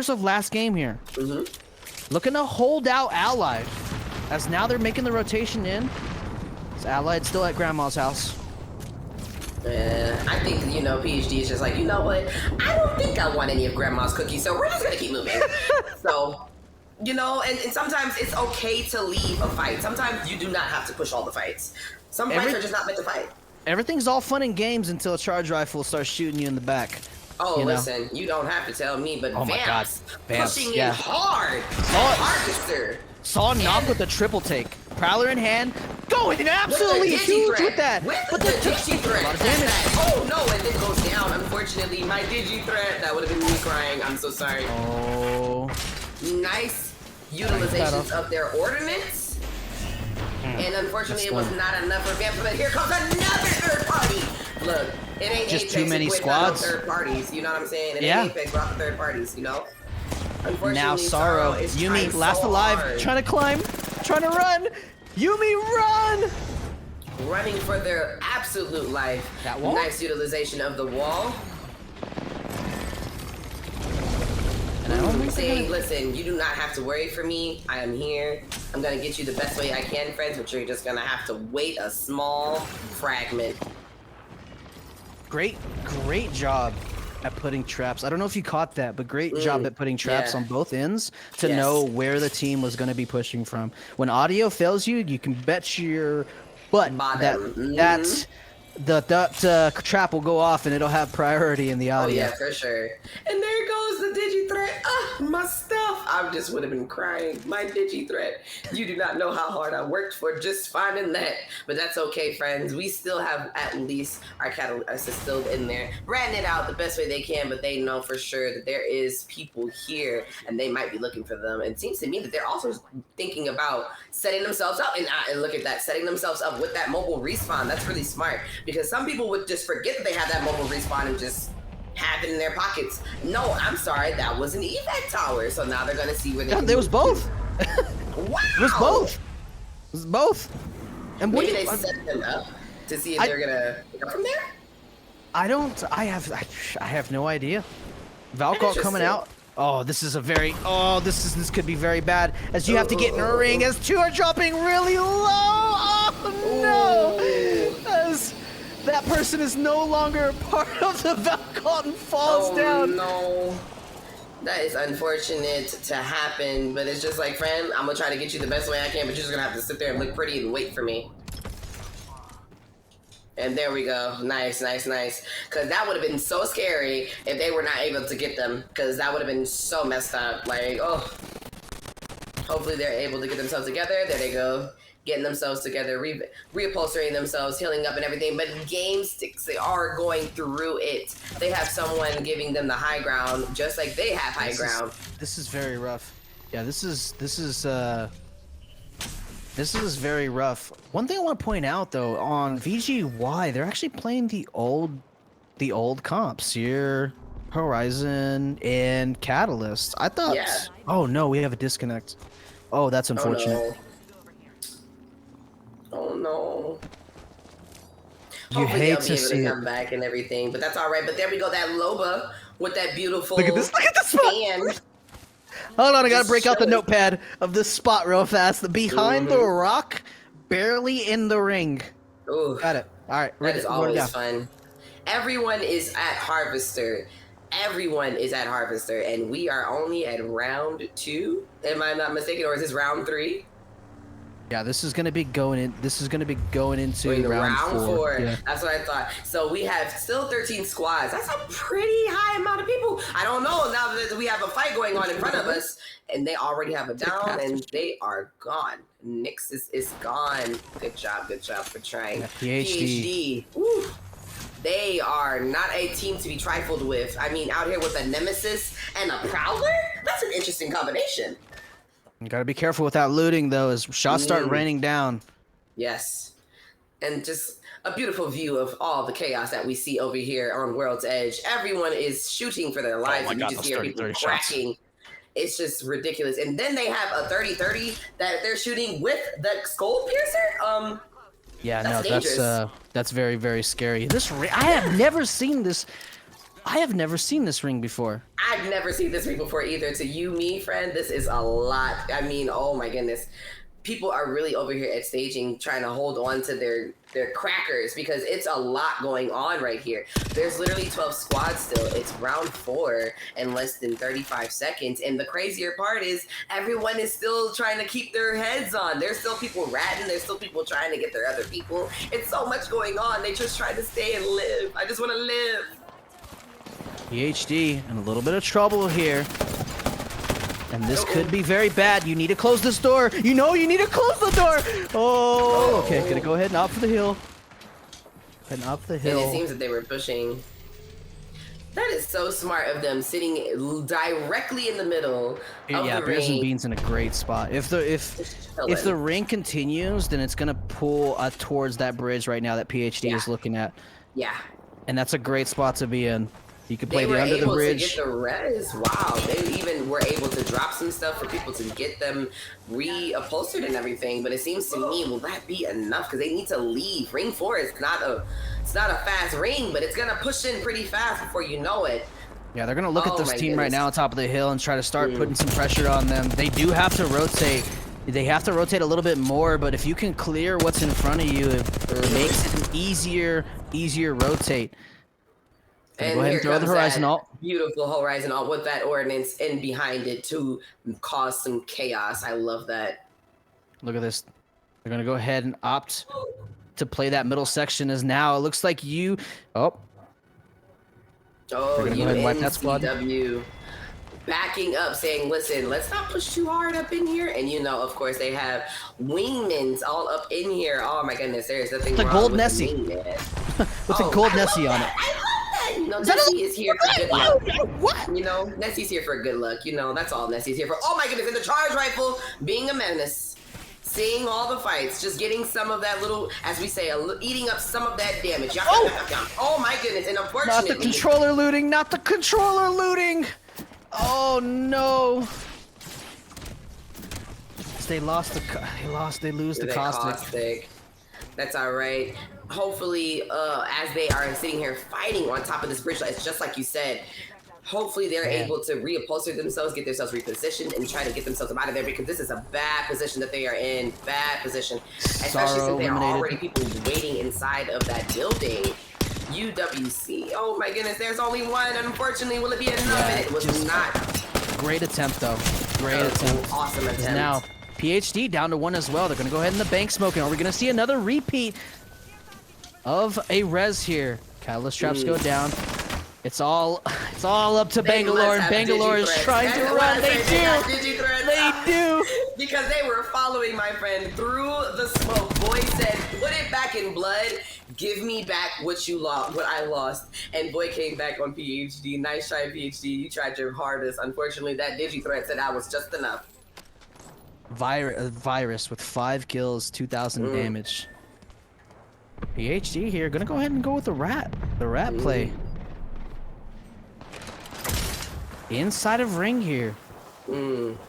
of last game here. Looking to hold out Allied. As now they're making the rotation in. It's Allied still at Grandma's house. I think, you know, PhD is just like, you know what? I don't think I want any of Grandma's cookies, so we're just gonna keep moving. So, you know, and sometimes it's okay to leave a fight. Sometimes you do not have to push all the fights. Some fights are just not meant to fight. Everything's all fun and games until a charge rifle starts shooting you in the back. Oh, listen, you don't have to tell me, but Vamps pushing in hard. Saw knock with the triple take. Prowler in hand, going absolutely huge with that. With the digi threat. A lot of damage. Oh no, and it goes down. Unfortunately, my digi threat. That would have been me crying. I'm so sorry. Oh. Nice utilizations of their ordnance. And unfortunately, it That's was not enough for Vamp, but here comes another third party. Look, it ain't Just Apex too many without no squads. third parties, you know what I'm saying? It Yeah. ain't Apex without the third parties, you know? Unfortunately, Now Sorrow, is Yumi, trying last so alive, hard. trying to climb, trying to run. Yumi, run! Running for their absolute life. That wall? Nice utilization of the wall. And I don't think they're Saying, gonna- listen, you do not have to worry for me. I am here. I'm gonna get you the best way I can, friends, but you're just gonna have to wait a small fragment. Great job at putting traps. I don't know if you caught that, but great job at putting traps yeah. on both ends to Yes. know where the team was going to be pushing from. When audio fails you, you can bet your butt Bottom. that trap will go off and it'll have priority in the Oh audio. yeah, for sure. And there goes the digi-threat. Ah, my stuff. I just would have been crying. My digi-threat. You do not know how hard I worked for just finding that. But that's okay, friends. We still have at least our catalyst is still in there, ratting it out the best way they can, but they know for sure that there is people here and they might be looking for them. And it seems to me that they're also thinking about setting themselves up. And look at that, setting themselves up with that mobile respawn. That's really smart. Because some people would just forget that they have that mobile respawn and just have it in their pockets. No, I'm sorry, that was an evac tower. So now they're gonna see where they. Yeah, can there was move both. Wow. It was both. It was both. And what Maybe do they you- set them up to see if they're gonna go from there. I have no idea. Valcott coming Interesting. out. Oh, this is a very. Oh, this could be very bad. As you have to get in a ring, as two are dropping really low. Oh no! As that person is no longer part of the Valcott and falls down. No. That is unfortunate to happen, but it's just like, friend, I'm gonna try to get you the best way I can, but you're just gonna have to sit there and look pretty and wait for me. And there we go. Nice, nice, nice. Because that would have been so scary if they were not able to get them. Because that would have been so messed up. Like, oh. Hopefully they're able to get themselves together. There they go. Getting themselves together, reupholstering themselves, healing up and everything. But game sticks, they are going through it. They have someone giving them the high ground, just like they have high ground. This is very rough. Yeah, this is very rough. One thing I want to point out though, on VGY, they're actually playing the old comps here, Horizon and Catalyst. I thought. Yeah. Oh no, we have a disconnect. Oh, that's unfortunate. Oh no. You Hopefully hate they'll to be able see to it. come back and everything, but that's all right. But there we go, that Loba with that beautiful Look at this! Look at this spot! hand. Hold on, I gotta Just break out the chilling. notepad of this spot real fast. The behind the rock, barely in the ring. Ooh, Got it. All right, that ready is to go always down. fun. Everyone is at Harvester. Everyone is at Harvester, and we are only at round 2. Am I not mistaken, or is this round 3? Yeah, this is gonna be going in. This is gonna be going into Wait, round 4. Yeah. That's what I thought. So we have still 13 squads. That's a pretty high amount of people. I don't know now that we have a fight going on in front of us, and they already have a down, and they are gone. Winkkzz is gone. Good job for trying. Yeah, PhD. Woo. They are not a team to be trifled with. I mean, out here with a Nemesis and a Prowler? That's an interesting combination. You gotta be careful with that looting though, as shots start raining down. Yes. And just a beautiful view of all the chaos that we see over here on World's Edge. Everyone is shooting for their lives, my and you God, just those hear 30, people 30 shots. cracking. It's just ridiculous. And then they have a 30-30 that they're shooting with the Skull Piercer. Yeah, That's no, dangerous. that's very, very scary. This ring, I have never seen this. I have never seen this ring before. I've never seen this ring before either. To you, me, friend, this is a lot. I mean, oh my goodness. People are really over here at staging trying to hold on to their crackers because it's a lot going on right here. There's literally 12 squads still. It's round 4 in less than 35 seconds. And the crazier part is everyone is still trying to keep their heads on. There's still people ratting. There's still people trying to get their other people. It's so much going on. They just try to stay and live. I just want to live. PhD in a little bit of trouble here. And this could be very bad. You need to close this door. You know you need to close the door. Oh, okay. Gonna go ahead and up for the hill. Heading up the And hill. it seems that they were pushing. That is so smart of them, sitting directly in the middle of Yeah, the Bears and ring. Beans in a great spot. If the ring continues, then it's gonna pull towards that bridge right now that PhD is looking at, Yeah. and that's a great spot to be in. You can play They the were under the able to bridge. get the res. Wow. They even were able to drop some stuff for people to get them reupholstered and everything. But it seems to me, will that be enough? Because they need to leave. Ring 4 is not a fast ring, but it's gonna push in pretty fast before you know it. Yeah, they're gonna look at this my team right goodness. now on top of the hill and try to start putting some pressure on them. They do have to rotate. They have to rotate a little bit more, but if you can clear what's in front of you, it makes it an easier rotate. And go ahead here and throw the comes horizon that alt. beautiful horizon alt with that ordnance in behind it to cause some chaos. I love that. Look at this. They're gonna go ahead and opt to play that middle section as now. It looks like you. Oh, Oh, They're gonna go ahead and wipe that squad. UNCW backing up, saying, "Listen, let's not push too hard up in here." And you know, of course, they have wingmans all up in here. Oh my goodness, there's nothing The wrong gold with Nessie. the wingman. with the gold Nessie on it. I love that. You know, Is that Nessie is here for good luck. What? You know, Nessie's here for good luck. You know, that's all Nessie's here for. Oh my goodness, and the charge rifle being a menace. Seeing all the fights, just getting some of that little, as we say, eating up some of that damage. Oh my goodness, and unfortunately... Not the controller looting, not the controller looting! Oh no! They lost they lose the caustic. That's alright. Hopefully, as they are sitting here fighting on top of this bridge, it's just like you said, hopefully they're able to reupholster themselves, get themselves repositioned, and try to get themselves out of there, because this is a bad position that they are in. Bad position. Especially since there are already people waiting inside of that building. UWC. Oh my goodness, there's only one. Unfortunately, will it be enough? Yeah, And it was not. Great attempt, though. Great attempt. Awesome attempt. Now, PhD down to 1 as well. They're going to go ahead in the bank smoking. Are we going to see another repeat of a res here? Catalyst traps go down. It's all up to Bangalore, and Bangalore is trying to run. They do. Because they were following my friend through the smoke. Boy said, "Put it back in blood. Give me back what you lost, what I lost." And boy came back on PhD. Nice try, PhD. You tried your hardest. Unfortunately, that digi-threat said I was just enough. Virus with 5 kills, 2,000 damage. PhD here, gonna go ahead and go with the rat play. Inside of ring here.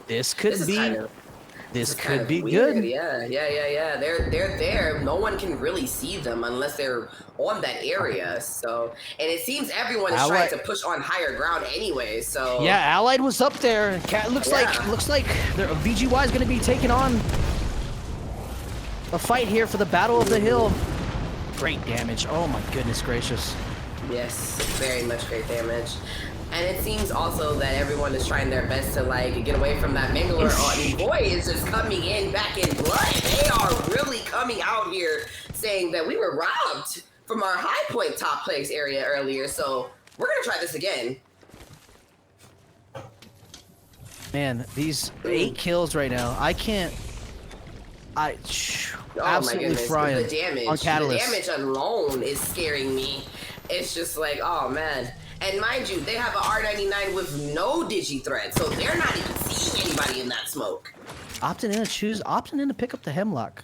This could be good. Yeah. They're there. No one can really see them unless they're on that area. So, and it seems everyone is trying to push on higher ground anyway. So yeah, Allied was up there. Looks like VGY is going to be taking on a fight here for the Battle of the Hill. Great damage. Oh my goodness gracious. Yes, very much great damage. And it seems also that everyone is trying their best to like get away from that Bangalore. And boy is just coming in back in blood. They are really coming out here saying that we were robbed from our high point top place area earlier. So we're gonna try this again. Man, these 8 kills right now. Absolutely frying the damage, on Catalyst. The damage alone is scaring me. It's just like, oh man. And mind you, they have an R99 with no digi-threat, so they're not even seeing anybody in that smoke. Opting in to pick up the Hemlock.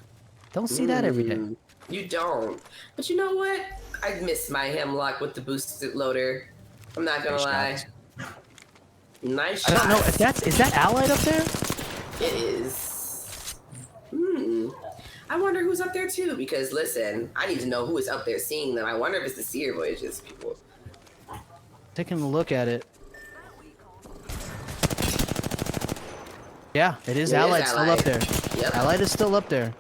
Don't see that every day. You don't. But you know what? I miss my Hemlock with the boosted loader. I'm not gonna lie. Nice shot. I don't know if is that Allied up there? It is. I wonder who's up there too, because listen, I need to know who is up there seeing them. I wonder if it's the Seer Voyages people. Taking a look at it. Yeah, it is Allied still up there. Yep. Allied is still up there.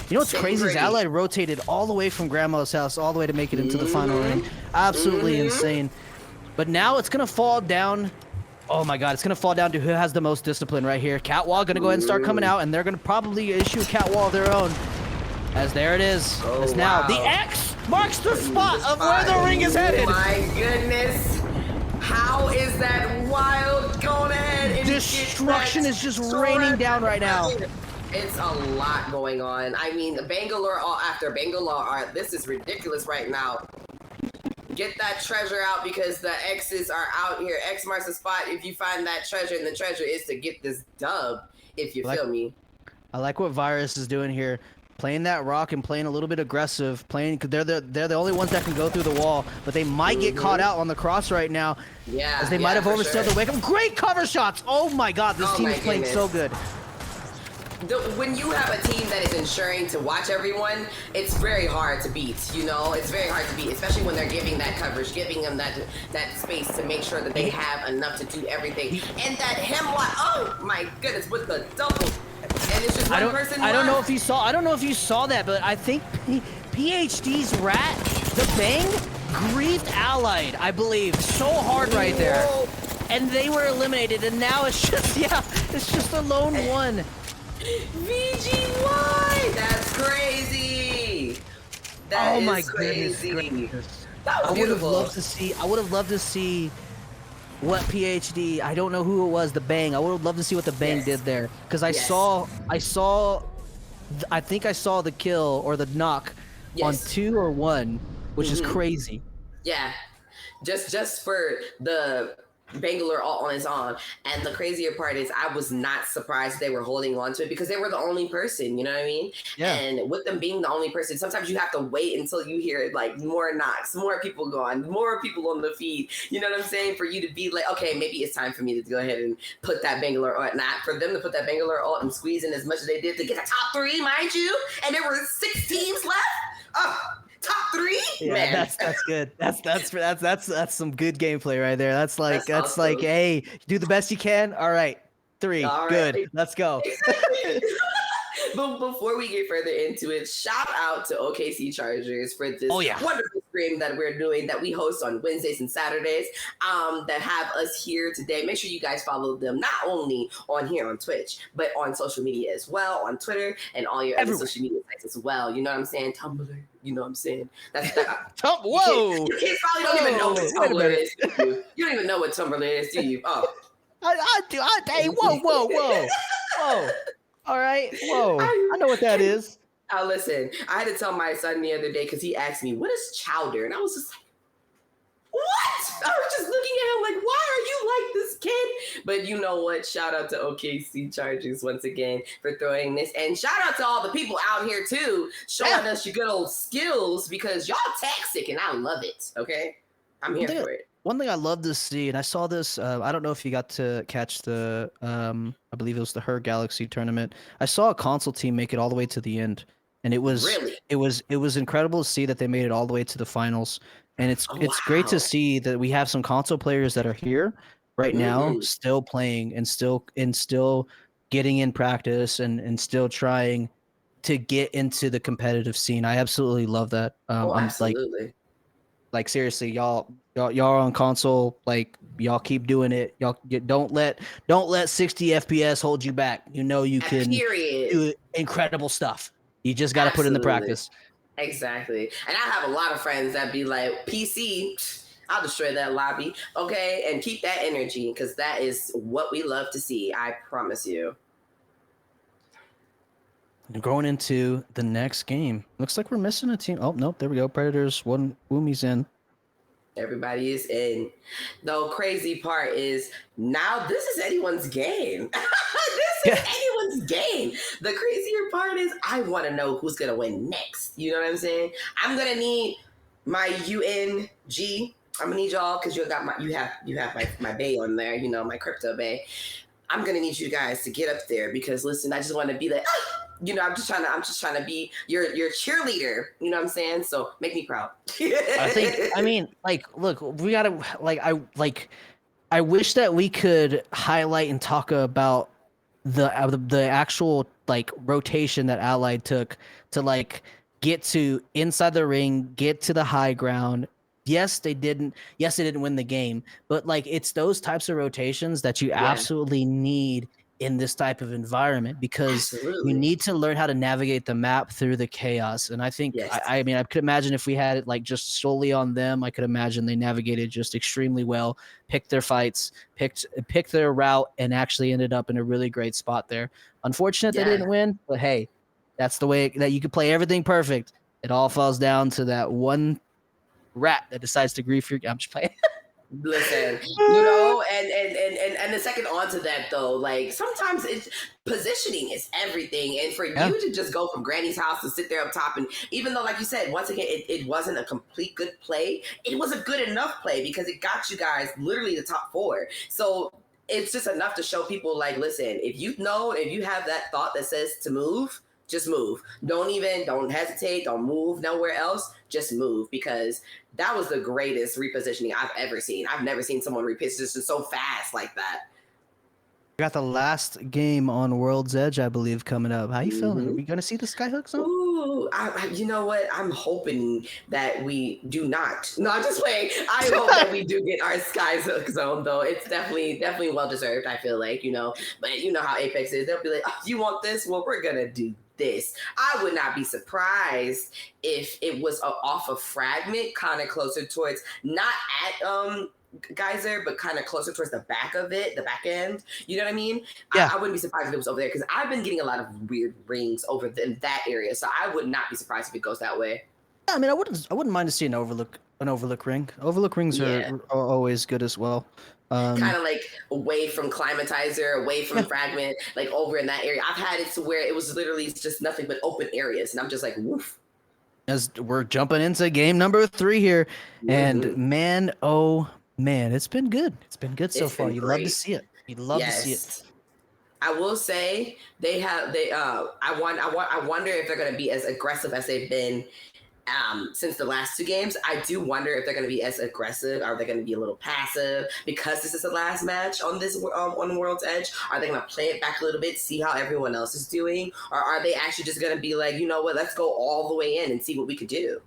You know what's crazy is Allied rotated all the way from Grandma's house all the way to make it into the final ring. Absolutely insane. But now it's going to fall down. Oh my god, it's going to fall down to who has the most discipline right here. Catwall going to go ahead and start coming out, and they're going to probably issue a Catwall of their own. As there it is. As now the X marks the spot of where the ring is headed. Oh my goodness. How is that wild? Going ahead and destruction is just raining down right now. It's a lot going on. I mean, Bangalore all after Bangalore. This is ridiculous right now. Get that treasure out because the X's are out here. X marks the spot if you find that treasure, and the treasure is to get this dub, if you feel me. I like what Virus is doing here. Playing that rock and playing a little bit aggressive, because they're the only ones that can go through the wall, but they might get caught out on the cross right now. Yeah, as they might have overstood the wake up. Great cover shots! Oh my god, this team is playing so good. When you have a team that is ensuring to watch everyone, it's very hard to beat, you know? It's very hard to beat, especially when they're giving that coverage, giving them that space to make sure that they have enough to do everything. And that hemlock, oh my goodness, with the double. And it's just one person I don't know if you saw that, but I think PhD's rat, the bang, grieved Allied, I believe, so hard right there. And they were eliminated, and now it's just a lone one. VGY! That's crazy! That is crazy. Goodness. That was beautiful. I would have loved to see what PhD, I don't know who it was, the bang. I would have loved to see what the bang did there. Because I think I saw the kill or the knock on 2 or 1, which is crazy. Yeah. Just for the Bangalore all on its own. And the crazier part is I was not surprised they were holding on to it because they were the only person, you know what I mean? Yeah. And with them being the only person, sometimes you have to wait until you hear like more knocks, more people gone, more people on the feed, you know what I'm saying? For you to be like, okay, maybe it's time for me to go ahead and put that Bangalore ult, not for them to put that Bangalore ult and squeeze in as much as they did to get the top 3, mind you, and there were 6 teams left. Oh, top 3? Yeah, man. that's good. That's some good gameplay right there. That's awesome. like, hey, do the best you can. All right, 3, good. Right. Let's go. But before we get further into it, shout out to OKC Chargers for this wonderful stream that we're doing that we host on Wednesdays and Saturdays that have us here today. Make sure you guys follow them not only on here on Twitch, but on social media as well, on Twitter and all your other social media sites as well. You know what I'm saying? Tumblr. You know what I'm saying? That's whoa! You kids probably don't even know what Tumblr is. Do you? You don't even know what Tumblr is, do you? Oh. I do. Hey, whoa. All right, whoa. I know what that is. Listen, I had to tell my son the other day because he asked me, what is chowder? And I was just like, what? I was just looking at him like, why are you like this kid? But you know what? Shout out to OKC Chargers once again for throwing this. And shout out to all the people out here too, showing us your good old skills because y'all toxic and I love it, okay? I'm here for it. One thing I love to see, and I saw this, I don't know if you got to catch the, I believe it was the Her Galaxy tournament. I saw a console team make it all the way to the end, and it was incredible to see that they made it all the way to the finals. And it's great to see that we have some console players that are here right now, still playing and still getting in practice and still trying to get into the competitive scene. I absolutely love that. Absolutely. Like seriously, y'all on console, like y'all keep doing it. Y'all don't let 60 FPS hold you back. You know you can do incredible stuff. You just got to put in the practice. Exactly. And I have a lot of friends that be like, PC, I'll destroy that lobby, okay? And keep that energy because that is what we love to see. I promise you. Going into the next game. Looks like we're missing a team. Oh, nope. There we go. Predators. One Woomy's in. Everybody is in. The crazy part is now this is anyone's game. This is anyone's game. The crazier part is I want to know who's going to win next. You know what I'm saying? I'm going to need my UNG. I'm going to need y'all because you have my bay on there, you know, my crypto bay. I'm going to need you guys to get up there because listen, I just want to be like, you know, I'm just trying to be your cheerleader. You know what I'm saying? So make me proud. Look, we gotta I wish that we could highlight and talk about the actual like rotation that Allied took to like get to inside the ring, get to the high ground. Yes, they didn't win the game, but like it's those types of rotations that you absolutely need in this type of environment because you need to learn how to navigate the map through the chaos. And I think, I mean, I could imagine if we had it like just solely on them, I could imagine they navigated just extremely well, picked their fights, picked their route, and actually ended up in a really great spot there. Unfortunate they didn't win, but hey, that's the way that you could play everything perfect. It all falls down to that one rat that decides to grief your. I'm just playing. Listen, you know, and the second on to that though, like sometimes it's positioning is everything, and for you to just go from Granny's house to sit there up top, and even though, like you said, once again, it wasn't a complete good play, it was a good enough play because it got you guys literally the top 4. So it's just enough to show people, like, listen, if you have that thought that says to move, just move. Don't hesitate. Don't move nowhere else. Just move, because that was the greatest repositioning I've ever seen. I've never seen someone reposition so fast like that. We got the last game on World's Edge, I believe, coming up. How you feeling? Are we going to see the Skyhook zone? Ooh, you know what? I'm hoping that we do not. No, I'm just playing. I hope that we do get our Skyhook zone, though. It's definitely well deserved, I feel like, you know. But you know how Apex is. They'll be like, oh, you want this? Well, we're going to do this. I would not be surprised if it was off a fragment, kind of closer towards, not at Geyser, but kind of closer towards the back of it, the back end. You know what I mean? Yeah. I wouldn't be surprised if it was over there, because I've been getting a lot of weird rings over in that area, so I would not be surprised if it goes that way. Yeah, I mean, I wouldn't mind to see an overlook ring. Overlook rings are always good as well. Kind of like away from Climatizer, away from Fragment, like over in that area. I've had it to where it was literally just nothing but open areas, and I'm just like, woof. As we're jumping into game number 3 here, and man, oh man, it's been good. It's been good so far. You love to see it. You love to see it. I will say I wonder if they're going to be as aggressive as they've been since the last 2 games. I do wonder if they're going to be as aggressive. Are they going to be a little passive because this is the last match on this on World's Edge? Are they going to play it back a little bit, see how everyone else is doing, or are they actually just going to be like, you know what, let's go all the way in and see what we could do?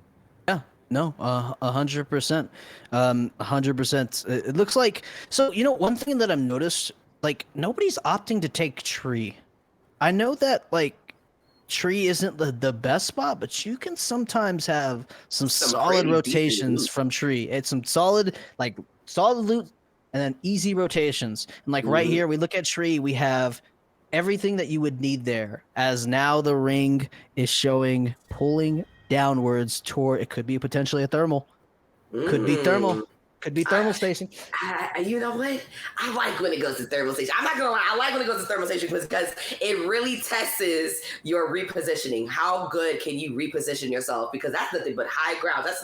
Yeah, no, 100%, 100%. It looks like, so you know, one thing that I've noticed, like nobody's opting to take tree. I know that like tree isn't the best spot, but you can sometimes have some solid rotations from tree. It's some solid loot and then easy rotations. And like right here, we look at tree, we have everything that you would need there, as now the ring is showing pulling downwards toward, it could be potentially a thermal. Could be thermal. Could be thermal station. You know what? I like when it goes to thermal station. I'm not gonna lie. I like when it goes to thermal station because it really tests your repositioning. How good can you reposition yourself? Because that's nothing but high ground. That's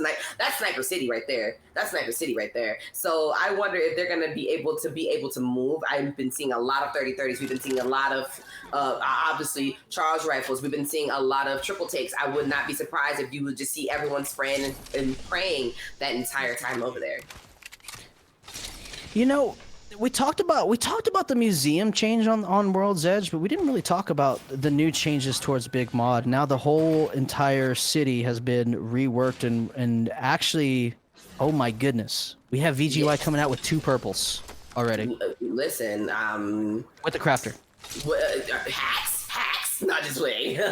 Sniper City right there. That's Sniper City right there. So I wonder if they're gonna be able to move. I've been seeing a lot of 30-30s. We've been seeing a lot of obviously charge rifles. We've been seeing a lot of triple takes. I would not be surprised if you would just see everyone spraying and praying that entire time over there. You know, we talked about the museum change on World's Edge, but we didn't really talk about the new changes towards Big Mod. Now the whole entire city has been reworked and actually, oh my goodness, we have VGY coming out with 2 purples already. Listen, with the crafter. Hacks, not just playing. 2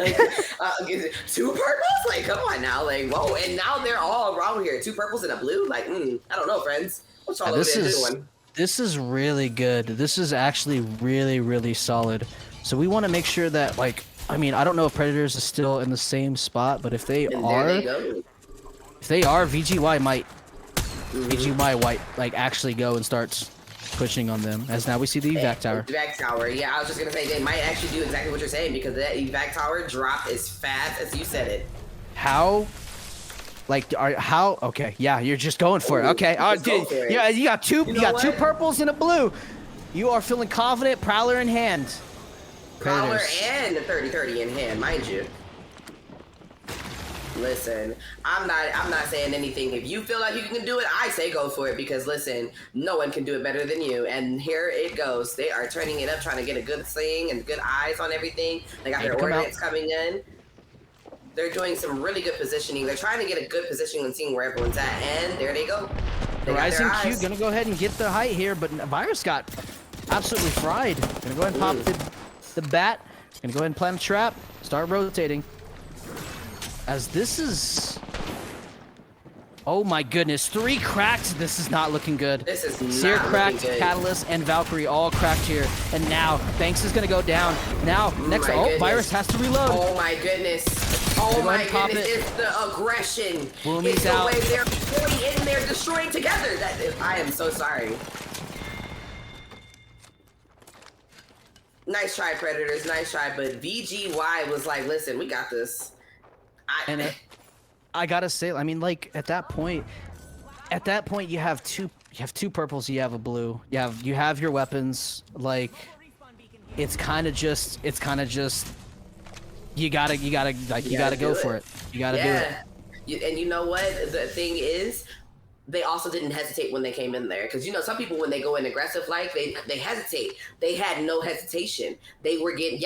purples? Like, come on now, like, whoa! And now they're all around here. 2 purples and a blue. Like, I don't know, friends. What's all over there doing? This is really good. This is actually really, really solid. So we want to make sure that, like, I mean, I don't know if Predators is still in the same spot, but if they are, VGY might like actually go and start pushing on them. As now we see the evac tower. Evac tower, yeah. I was just gonna say they might actually do exactly what you're saying, because that evac tower drop as fast as you said it. How? Like, okay, yeah, you're just going for it. Okay, yeah, you got two purples and a blue. You are feeling confident, Prowler in hand. Prowler and the 30-30 in hand, mind you. Listen, I'm not saying anything. If you feel like you can do it, I say go for it, because listen, no one can do it better than you. And here it goes. They are turning it up, trying to get a good thing and good eyes on everything. They got their ordnance coming in. They're doing some really good positioning. They're trying to get a good positioning and seeing where everyone's at, and there they go. Rising Q gonna go ahead and get the height here, but Virus got absolutely fried. Gonna go ahead and pop the bat. Gonna go ahead and plant a trap. Start rotating. As this is Oh my goodness, 3 cracks. This is not looking good. This is not Seer cracked, looking good. Catalyst, and Valkyrie all cracked here. And now Banks is gonna go down. Now next, Virus has to reload. Oh my goodness. Oh my Pop goodness. it. It's the aggression. Boomy's It's the out. way they're fully in there, destroying together. I am so sorry. Nice try, Predators. Nice try. But VGY was like, listen, we got this. I gotta say, I mean, like at that point, you have two purples, you have a blue, you have your weapons. Like, it's kind of just, you gotta go for it. You gotta do it. And you know what? The thing is, they also didn't hesitate when they came in there, because some people, when they go in aggressive, like they hesitate. They had no hesitation. They were getting.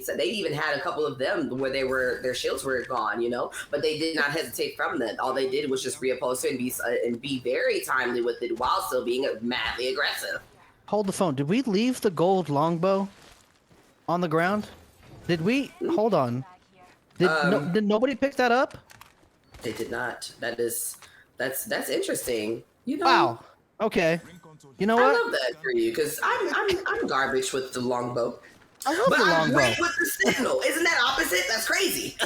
So they even had a couple of them where their shields were gone, but they did not hesitate from that. All they did was just reoppose and be very timely with it while still being madly aggressive. Hold the phone. Did we leave the gold longbow on the ground? Did we? Hold on. Did nobody pick that up? They did not. That's interesting. Wow. Okay. You know what? I love that for you, because I'm garbage with the longbow. I love the longbow. But I'm great with the Sentinel. Isn't that opposite? That's crazy.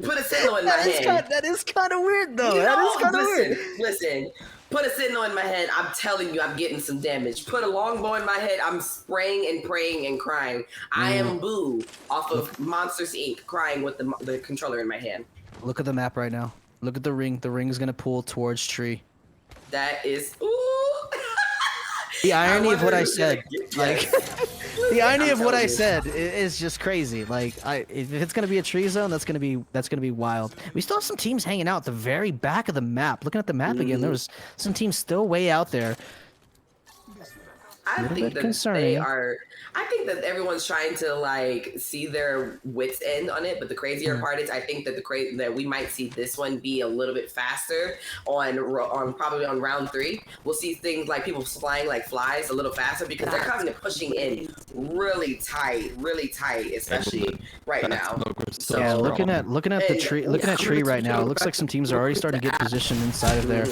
Put a Sentinel in my hand. That is kind of weird, though. That is kind of weird. Listen. Put a Sentinel in my head. I'm telling you, I'm getting some damage. Put a longbow in my head. I'm spraying and praying and crying. I am Boo off of Monsters Inc. crying with the controller in my hand. Look at the map right now. Look at the ring. The ring is gonna pull towards tree. That is ooh. The irony of what I said, like, the irony of what I said is just crazy. Like, if it's gonna be a tree zone, that's gonna be wild. We still have some teams hanging out at the very back of the map. Looking at the map again, there was some teams still way out there. I think that everyone's trying to like see their wits end on it, but the crazier part is I think that that we might see this one be a little bit faster on probably on round 3. We'll see things like people flying like flies a little faster because they're coming and pushing in really tight, especially right now. So yeah, looking at the tree right now, it looks like some teams are already starting to get positioned inside of there.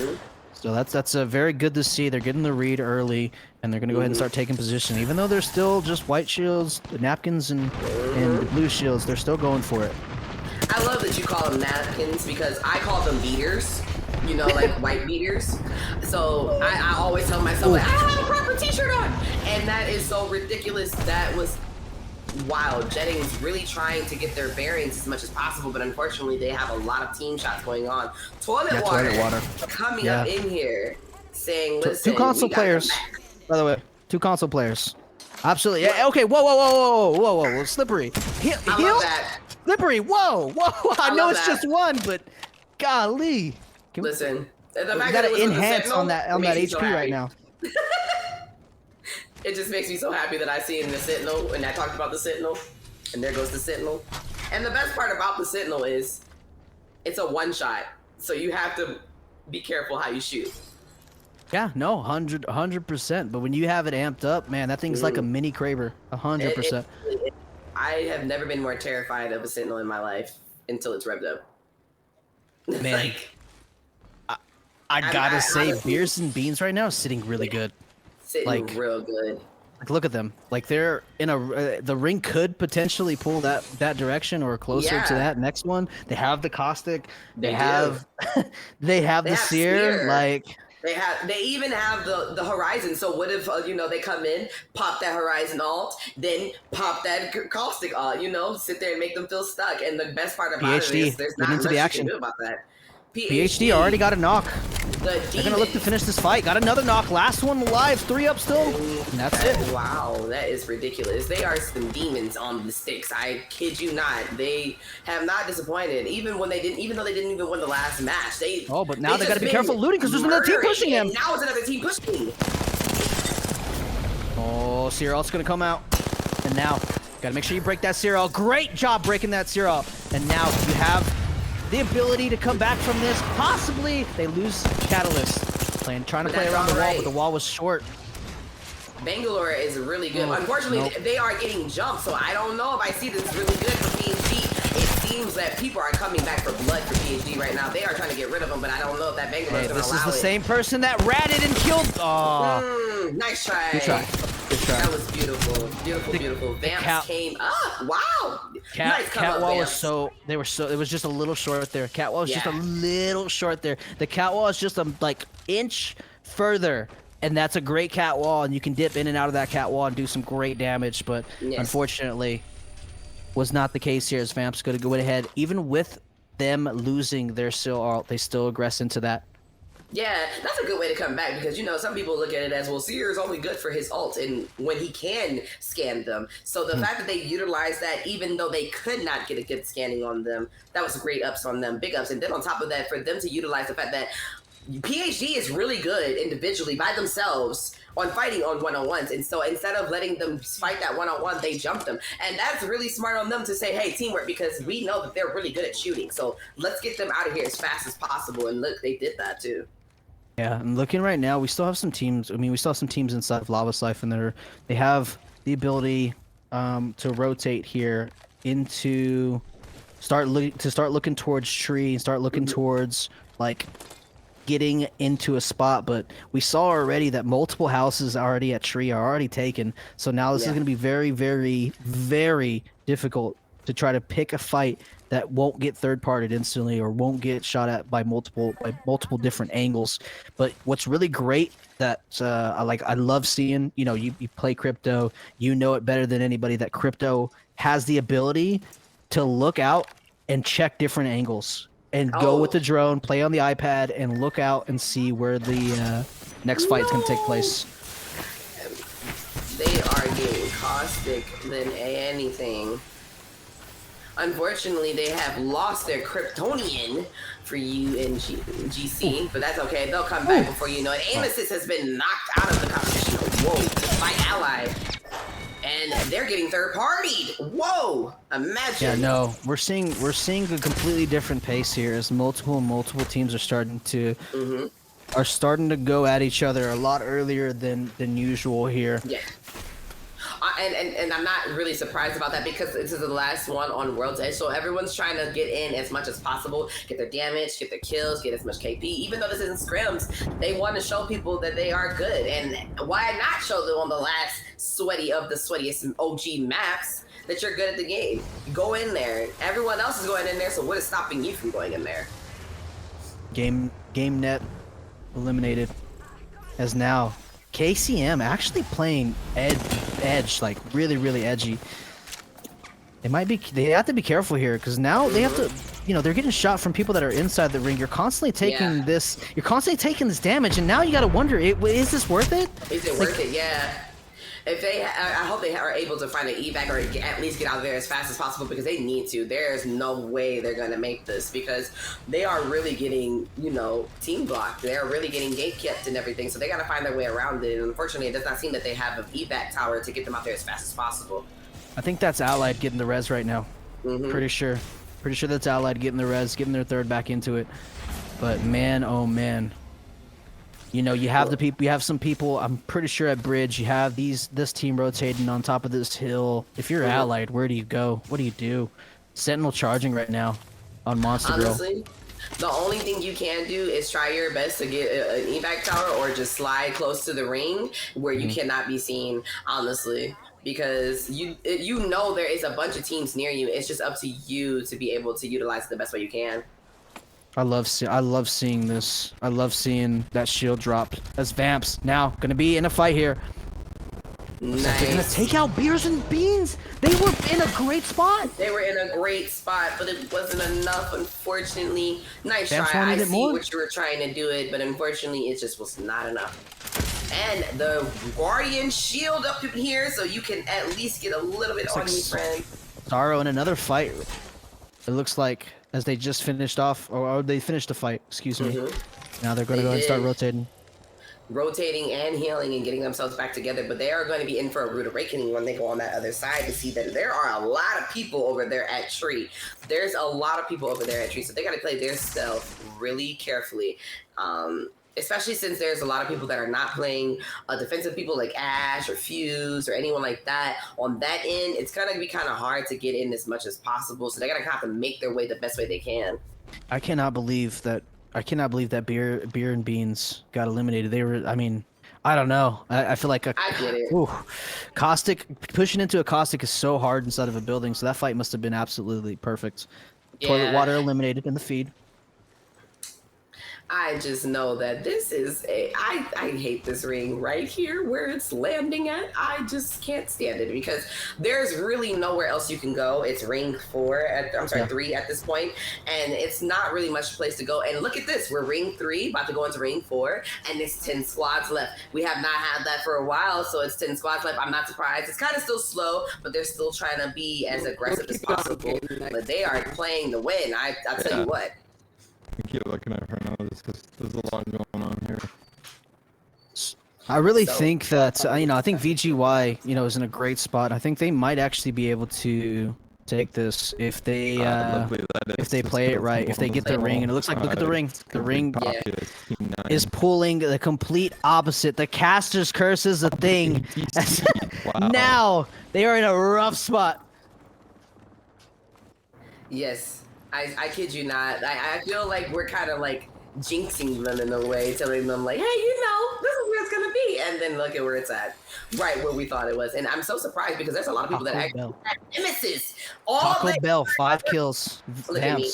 So that's very good to see. They're getting the read early, and they're going to go ahead and start taking position. Even though they're still just white shields, the napkins, and the blue shields, they're still going for it. I love that you call them napkins because I call them beaters. Like white beaters. So I always tell myself, like, I don't have a proper t-shirt on. And that is so ridiculous. That was wild. Jennings really trying to get their bearings as much as possible, but unfortunately they have a lot of team shots going on. Toilet water coming up in here saying, listen, 2 console players, by the way. 2 console players. Absolutely. Yeah, okay, whoa. Slippery. Heal? That. Slippery, whoa. I know it's just 1, but golly. Listen, we gotta enhance on that HP right now. It just makes me so happy that I see in the Sentinel, and I talked about the Sentinel, and there goes the Sentinel. And the best part about the Sentinel is it's a one-shot, so you have to be careful how you shoot. Yeah, no, 100%. But when you have it amped up, man, that thing's like a mini Kraber, 100%. I have never been more terrified of a Sentinel in my life until it's revved up. Man, I gotta say, Beers and Beans right now is sitting really good. Sitting real good. Like, look at them. Like, they're in the ring could potentially pull that direction or closer to that next one. They have the caustic. They have the seer. Like, they even have the horizon. So what if they come in, pop that horizon alt, then pop that caustic alt? Sit there and make them feel stuck. And the best part about it is there's not much you can do about that. PhD already got a knock. They're gonna look to finish this fight. Got another knock. Last one alive. 3 up still. And that's it. Wow, that is ridiculous. They are some demons on the sticks. I kid you not. They have not disappointed. Even though they didn't even win the last match. But now they gotta be careful looting because there's another team pushing him. Now it's another team pushing. Oh, Cyril's gonna come out. And now, gotta make sure you break that Cyril. Great job breaking that Cyril. And now you have the ability to come back from this. Possibly they lose Catalyst. Trying to play around the wall, but the wall was short. Bangalore is really good. Unfortunately, they are getting jumped, so I don't know if I see this really good for PhD. It seems that people are coming back for blood for PhD right now. They are trying to get rid of him, but I don't know if that Bangalore is Hey, going to allow it. this is the same person that ratted and killed. Oh, Nice try. good try. Good try. That was beautiful. Beautiful. Vamps came up. Wow. Nice Catwall was it was just a little short there. Catwall was just a little short there. The catwall is just a like inch further. And that's a great catwall, and you can dip in and out of that catwall and do some great damage, but unfortunately was not the case here as Vamp's going to go ahead. Even with them losing their ult, they still aggress into that. Yeah, that's a good way to come back because, you know, some people look at it as, well, Seer is only good for his ult and when he can scan them. So the fact that they utilized that, even though they could not get a good scanning on them, that was great ups on them, big ups. And then on top of that, for them to utilize the fact that PhD is really good individually by themselves on fighting on one-on-ones, and so instead of letting them fight that one-on-one, they jumped them, and that's really smart on them to say, hey, teamwork, because we know that they're really good at shooting, so let's get them out of here as fast as possible. And look, they did that too. Yeah, I'm looking right now. We still have some teams. I mean, we still have some teams inside of Lava Slice, and they have the ability to rotate here into start looking towards tree and start looking towards like getting into a spot, but we saw already that multiple houses already at tree are already taken, so now this is going to be very, very, very difficult to try to pick a fight that won't get third-partied instantly or won't get shot at by multiple different angles. But what's really great that I love seeing, you know, you play crypto, you know it better than anybody, that crypto has the ability to look out and check different angles and go with the drone, play on the iPad, and look out and see where the next fight's going to take place. They are getting caustic than anything. Unfortunately, they have lost their Kryptonian for you in GC, but that's okay. They'll come back before you know it. Aim assist has been knocked out of the competition. Whoa, by ally. And they're getting third-partied. Whoa! Imagine. Yeah, no, we're seeing a completely different pace here as multiple teams are starting to go at each other a lot earlier than usual here. Yeah. And I'm not really surprised about that because this is the last one on World's Edge, so everyone's trying to get in as much as possible, get their damage, get their kills, get as much KP. Even though this isn't Scrims, they want to show people that they are good. And why not show them on the last sweaty of the sweatiest OG maps that you're good at the game? Go in there. Everyone else is going in there, so what is stopping you from going in there? Game net eliminated, as now KCM actually playing edge like really edgy. They have to be careful here because now they have to, you know, they're getting shot from people that are inside the ring. You're constantly taking this damage, and now you got to wonder, is this worth it? Is it worth it? Yeah. If they, I hope they are able to find an evac or at least get out of there as fast as possible because they need to. There's no way they're going to make this because they are really getting, you know, team blocked. They're really getting gate kept and everything, so they got to find their way around it. And unfortunately, it does not seem that they have an evac tower to get them out there as fast as possible. I think that's Allied getting the res right now. Pretty sure that's Allied getting the res, getting their third back into it. But man, oh man. You know, you have some people, I'm pretty sure at bridge, you have this team rotating on top of this hill. If you're Allied, where do you go? What do you do? Sentinel charging right now on Monster Girl. Honestly, the only thing you can do is try your best to get an evac tower or just slide close to the ring where you cannot be seen, honestly. Because you know there is a bunch of teams near you. It's just up to you to be able to utilize it the best way you can. I love seeing this. I love seeing that shield drop. As Vamps now gonna be in a fight here. Nice. They're gonna take out Beers and Beans. They were in a great spot. They were in a great spot, but it wasn't enough, unfortunately. Nice Vamps try. I see more. what you were trying to do it, but unfortunately it just was not enough. And the Guardian shield up in here, so you can at least get a little bit on me, friend. Sorrow in another fight. It looks like as they just finished off, or they finished the fight, excuse me. Now they're going to go and start rotating. Rotating and healing and getting themselves back together, but they are going to be in for a rude awakening when they go on that other side to see that there are a lot of people over there at tree. There's a lot of people over there at tree, so they got to play their stealth really carefully. especially since there's a lot of people that are not playing defensive people like Ash or Fuse or anyone like that. On that end, it's gonna be kind of hard to get in as much as possible. So they're gonna have to make their way the best way they can. I cannot believe that. Beer and Beans got eliminated. They were. I mean, I don't know. I feel like I get it. Ooh, Caustic pushing into a Caustic is so hard inside of a building. So that fight must have been absolutely perfect. Yeah. Toilet water eliminated in the feed. I just know that this is I hate this ring right here where it's landing at. I just can't stand it because there's really nowhere else you can go. It's ring 3 at this point, and it's not really much place to go. And look at this, we're ring 3, about to go into ring 4, and there's 10 squads left. We have not had that for a while, so it's 10 squads left. I'm not surprised. It's kind of still slow, but they're still trying to be as aggressive as possible. But they are playing to win. I'll tell you what. Keep looking at her now. There's a lot going on here. I really think that I think VGY is in a great spot. I think they might actually be able to take this if they play it right. If they get the ring, and it looks like look at the ring. The ring is pulling the complete opposite. The caster's curse is a thing. Wow. Now they are in a rough spot. Yes. I kid you not. I feel like we're kind of like jinxing them in a way, telling them like, hey, this is where it's gonna be, and then look at where it's at, right where we thought it was. And I'm so surprised because there's a lot of people that actually have nemesis. Taco Bell, 5 kills. Look at me,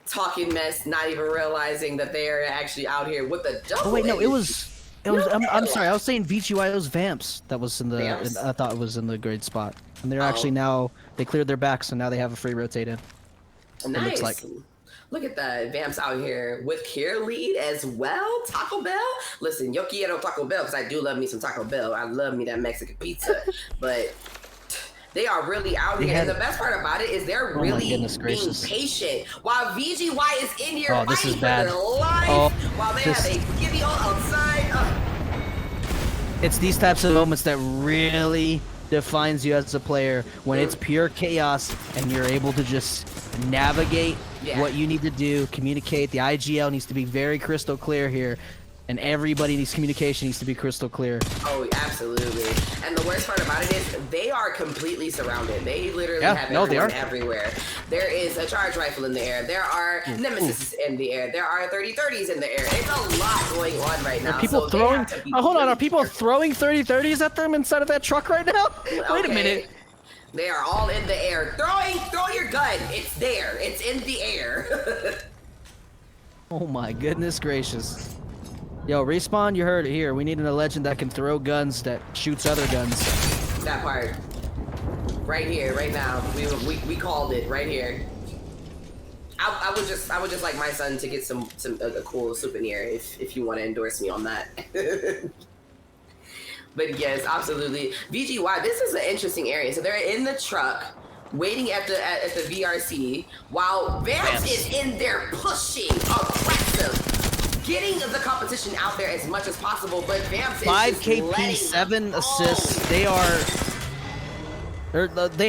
talking mess, not even realizing that they are actually out here with the double. Oh wait, no, it was. I'm sorry, I was saying VGY. It was Vamps that was in the. I thought it was in the great spot, and they're actually now they cleared their back, so now they have a free rotate in. Nice. Looks like. Look at that. Vamps out here with Kier lead as well. Taco Bell. Listen, yo quiero Taco Bell because I do love me some Taco Bell. I love me that Mexican pizza. But they are really out here. And the best part about it is they're really being patient. While VGY is in here fighting for their life. While they have a gibby outside. It's these types of moments that really defines you as a player, when it's pure chaos and you're able to just navigate what you need to do, communicate. The IGL needs to be very crystal clear here, and everybody's communication needs to be crystal clear. Oh, absolutely. And the worst part about it is they are completely surrounded. They literally have everyone everywhere. There is a charge rifle in the air. There are nemesis in the air. There are 30-30s in the air. It's a lot going on right now. Are people throwing? Hold on. Are people throwing 30-30s at them inside of that truck right now? Wait a minute. They are all in the air. Throw your gun. It's there. It's in the air. Oh my goodness gracious. Yo, Respawn, you heard it here. We need a legend that can throw guns that shoots other guns. That part. Right here, right now. We called it right here. I would just like my son to get a cool souvenir if you want to endorse me on that. But yes, absolutely. VGY, this is an interesting area. So they're in the truck waiting at the VRC while Vamps is in there pushing aggressive, getting the competition out there as much as possible. But Vamps is 5 KP, 7 assists. They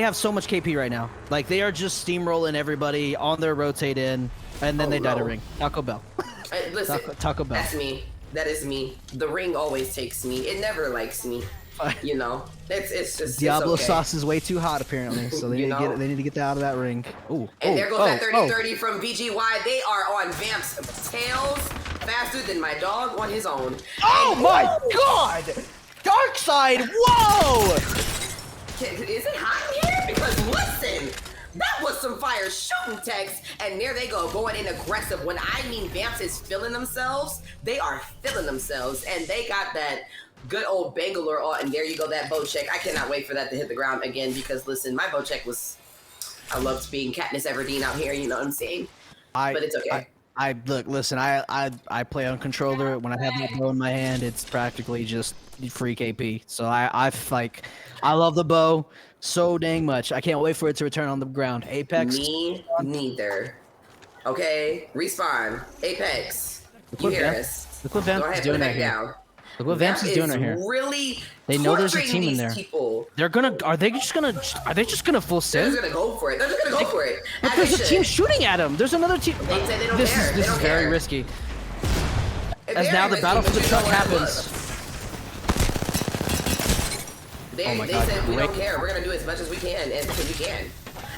have so much KP right now. Like, they are just steamrolling everybody on their rotate in, and then they die to ring. Taco Bell. Listen, Taco Bell. That's me. That is me. The ring always takes me. It never likes me. It's just Diablo it's okay. sauce is way too hot apparently, so they need to get that out of that ring. Ooh. And there goes that 30-30 from VGY. They are on Vamp's tails faster than my dog on his own. Oh my god! Dark side, whoa! Is it hot in here? Because listen, that was some fire shooting text, and there they go, going in aggressive. When I mean Vamps is feeling themselves, they are feeling themselves, and they got that good old Bangalore on, and there you go, that bow check. I cannot wait for that to hit the ground again, because listen, my bow check was, I loved being Katniss Everdeen out here, you know what I'm saying? But it's okay. Listen, I play on controller. When I have that bow in my hand, it's practically just free KP. So I love the bow so dang much. I can't wait for it to return on the ground. Apex. Me neither. Okay, Respawn. Apex. You hear us? Look what Vamps is doing right here. Look what Vamps is doing right here. Really, they know there's a team in there. They're gonna. Are they just gonna full send? They're just gonna go for it. They're just gonna go for it. But there's a team shooting at them. There's another team. They say they don't This is very risky. as now the battle for the truck happens. They said we don't care. We're gonna do as much as we can, as much as we can.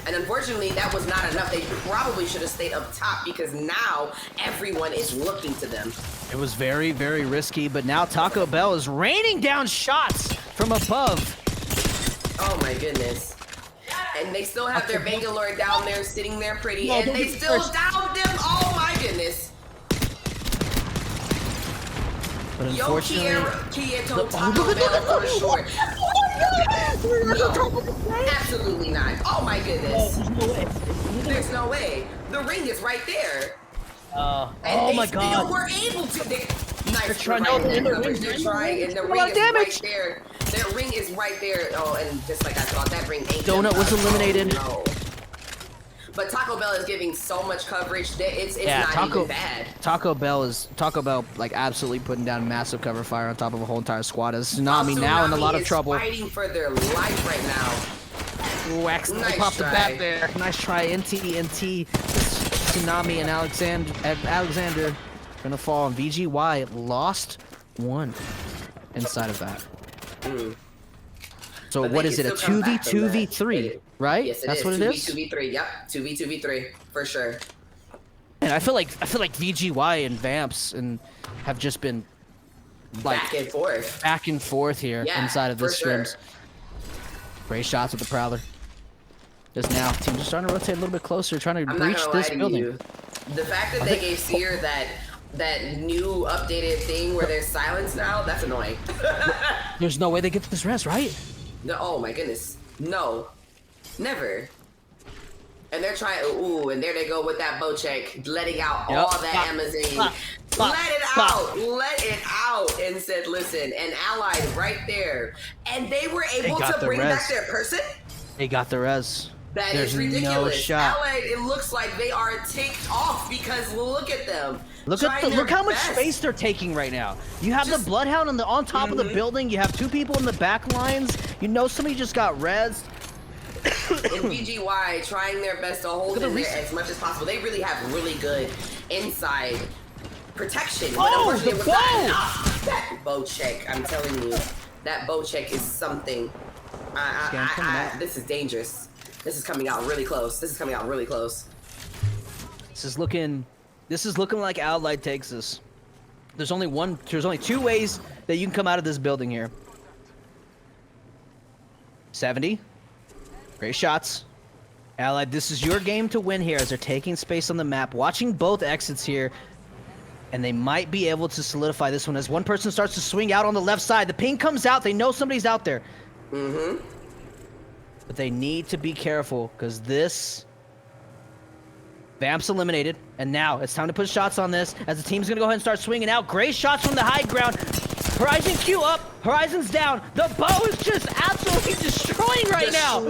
And unfortunately, that was not enough. They probably should have stayed up top because now everyone is looking to them. It was very, very risky, but now Taco Bell is raining down shots from above. Oh my goodness. And they still have their Bangalore down there, sitting there pretty, and they still downed them. Oh my goodness. But unfortunately, Kia told Taco Bell for short. No, absolutely not. Oh my goodness. There's no way. The ring is right there. oh my god. They still were able to. Nice. They're trying to They're trying, and the ring is right there. Their ring is right there. Oh, and just like I thought, that ring ain't. Donut was eliminated. No. But Taco Bell is giving so much coverage that it's not even bad. Taco Bell like absolutely putting down massive cover fire on top of a whole entire squad. As Tsunami now in a lot of trouble. Fighting for their life right now. Ooh, accidentally popped the bat there. Nice try, NT. Tsunami and Alexander gonna fall, and VGY lost one inside of that. So what is it? A 2v2v3, right? Yes, That's what it is. 2v2v3. Yep, 2v2v3 for sure. And I feel like VGY and Vamps and have just been like back and forth here inside of this Scrims. Sure. Great shots with the Prowler. Just now, teams are starting to rotate a little bit closer, trying to breach this building. The fact that they gave Seer that new updated thing where there's silence now, that's annoying. There's no way they get this res, right? No, oh my goodness. No. Never. And they're trying, ooh, and there they go with that bow check, letting out all that Amazon. Let it out, and said, listen, and allied right there. And they were able to bring back their person? They got the res. That is ridiculous. No shot. Allied, it looks like they are ticked off because look at them. Look how much space they're taking right now. You have the Bloodhound on top of the building. You have two people in the back lines. You know somebody just got rezzed. And VGY trying their best to hold in there as much as possible. They really have really good inside protection. But unfortunately, it was not enough. That bow check, I'm telling you, that bow check is something. This is dangerous. This is coming out really close. This is looking like Allied takes this. There's only two ways that you can come out of this building here. 70. Great shots. Allied, this is your game to win here as they're taking space on the map, watching both exits here. And they might be able to solidify this one as one person starts to swing out on the left side. The ping comes out. They know somebody's out there. But they need to be careful because this... Vamps eliminated, and now it's time to put shots on this as the team's gonna go ahead and start swinging out. Great shots from the high ground. Horizon Q up, Horizon's down. The bow is just absolutely destroying right now.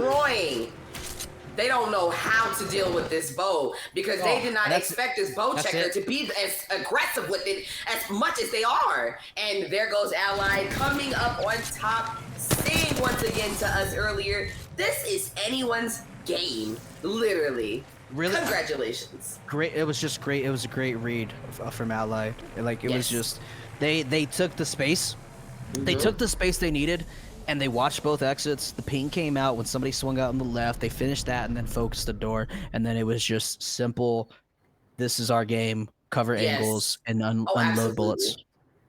They don't know how to deal with this bow because they did not expect this bow checker to be as aggressive with it as much as they are. And there goes Allied coming up on top, saying once again to us earlier, this is anyone's game, literally. Really? Congratulations. Great. It was just great. It was a great read from Allied. Like, it was just, they took the space. They took the space they needed, and they watched both exits. The ping came out when somebody swung out on the left. They finished that and then focused the door. And then it was just simple, this is our game, cover angles, and unload bullets.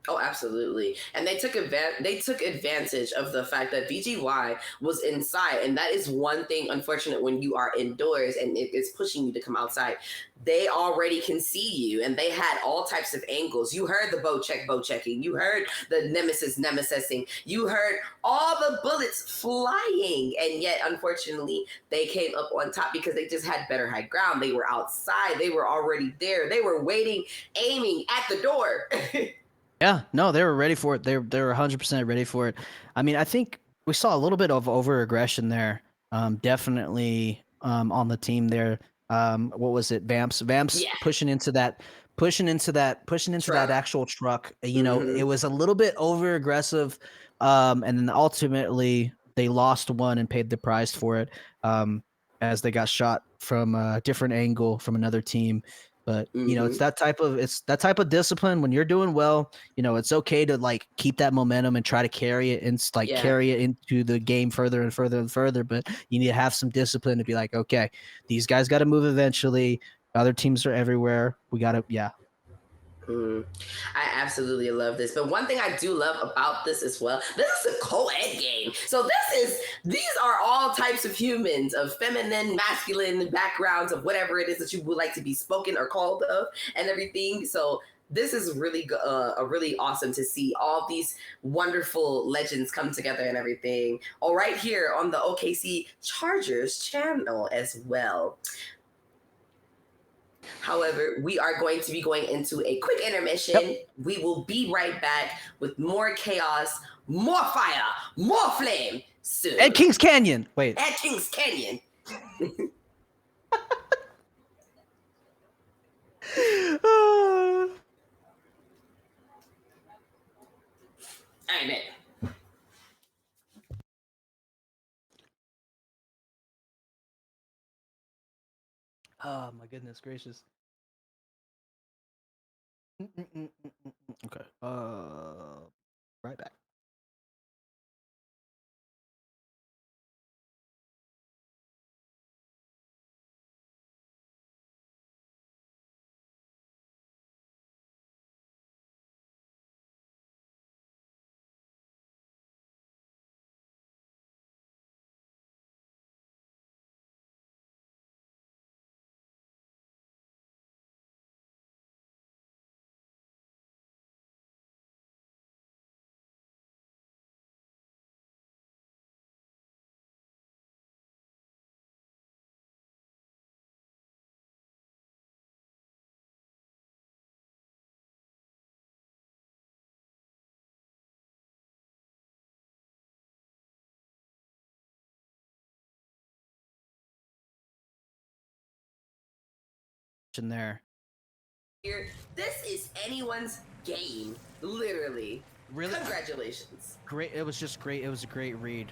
Oh, absolutely. And they took advantage of the fact that VGY was inside. And that is one thing, unfortunate, when you are indoors and it is pushing you to come outside. They already can see you, and they had all types of angles. You heard the bow checking. You heard the nemesising. You heard all the bullets flying. And yet, unfortunately, they came up on top because they just had better high ground. They were outside. They were already there. They were waiting, aiming at the door. Yeah, no, they were ready for it. They were 100% ready for it. I mean, I think we saw a little bit of over-aggression there. Definitely on the team there. What was it? Vamps pushing into that actual truck. You know, it was a little bit over-aggressive. And then ultimately they lost one and paid the price for it. As they got shot from a different angle from another team. But Mhm. it's that type of discipline. When you're doing well, it's okay to like keep that momentum and try to carry it and like Yeah. carry it into the game further and further and further. But you need to have some discipline to be like, okay, these guys got to move eventually. Other teams are everywhere. We got to, yeah. I absolutely love this. But one thing I do love about this as well, this is a co-ed game. So these are all types of humans of feminine, masculine backgrounds of whatever it is that you would like to be spoken or called of and everything. So this is really really awesome to see all these wonderful legends come together and everything. All right, here on the OKC Chargers channel as well. However, we are going to be going into a quick intermission. Yep. We will be right back with more chaos, more fire, more flame soon. And Kings Canyon. Wait. At Kings Canyon. Amen. Oh my goodness gracious. Okay. Right back. In there. Here, this is anyone's game, literally. Really? Congratulations. Great. It was just great. It was a great read.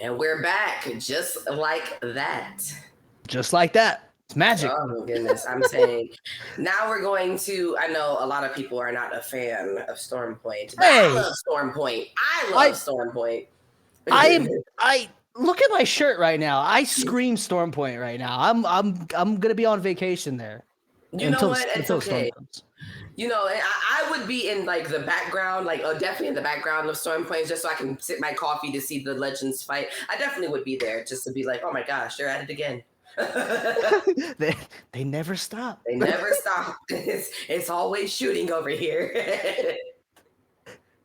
And we're back, just like that. Just like that. It's magic. Oh my goodness, I'm saying. Now we're going to. I know a lot of people are not a fan of Stormpoint, but Hey. I love Stormpoint. I love Stormpoint. I look at my shirt right now. I scream Stormpoint right now. I'm gonna be on vacation there. You know what? It's okay. You know, I would be in like the background, like definitely in the background of Stormpoint, just so I can sip my coffee to see the legends fight. I definitely would be there just to be like, oh my gosh, they're at it again. they never stop. They never stop. It's always shooting over here.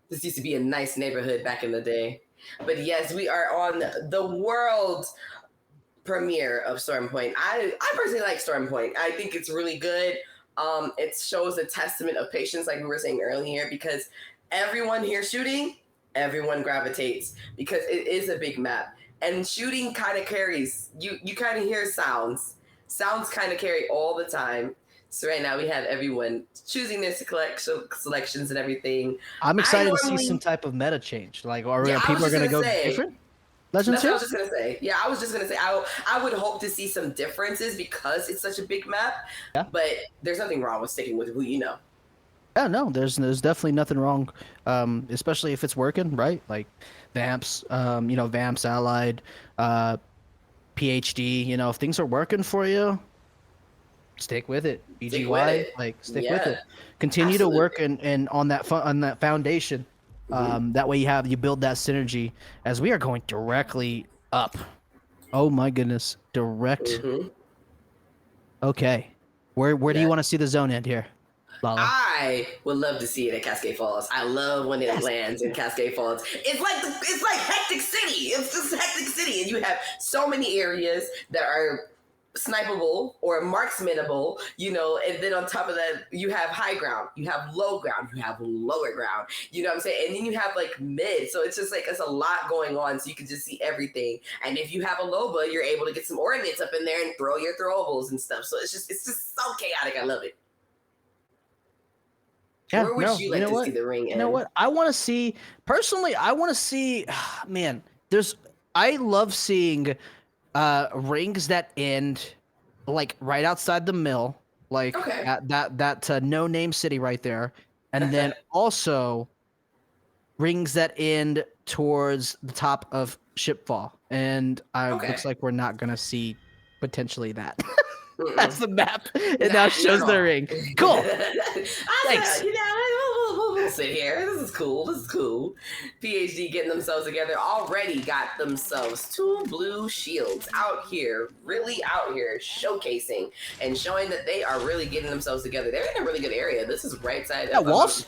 This used to be a nice neighborhood back in the day. But yes, we are on the world premiere of Stormpoint. I personally like Stormpoint. I think it's really good. It shows a testament of patience, like we were saying earlier, because everyone here shooting, everyone gravitates because it is a big map. And shooting kind of carries. You kind of hear sounds. Sounds kind of carry all the time. So right now we have everyone choosing their selections and everything. I'm excited to see some type of meta change. Like, people are going to go different? Legends. That's what I was just gonna say. Yeah, I was just gonna say I would hope to see some differences because it's such a big map. Yeah. But there's nothing wrong with sticking with who you know. Yeah, no, there's definitely nothing wrong, especially if it's working right. Like Vamps, Vamps Allied, PhD. If things are working for you, stick with it. BGY, stick with it. Continue to work and on that foundation. That way you build that synergy as we are going directly up. Oh my goodness. Direct. Okay. Where do you want to see the zone end here, Lala? I would love to see it at Cascade Falls. I love when it lands in Cascade Falls. It's like Hectic City. It's just Hectic City. And you have so many areas that are snipeable or marksmanable, and then on top of that, you have high ground, you have low ground, you have lower ground, you know what I'm saying? And then you have like mid. So it's just like, it's a lot going on. So you can just see everything. And if you have a Loba, you're able to get some ordnance up in there and throw your throwables and stuff. So it's just so chaotic. I love it. Yeah, where would you like to see the ring end? You know what? I want to see, man, I love seeing rings that end like right outside the mill, like at that no name city right there, and then also rings that end towards the top of Shipfall. And looks like we're not gonna see potentially that. That's the map. It now shows the ring. Cool. Thanks. We'll sit here. This is cool. PhD getting themselves together. Already got themselves 2 blue shields out here, really out here, showcasing and showing that they are really getting themselves together. They're in a really good area. This is right side. Yeah, Wall's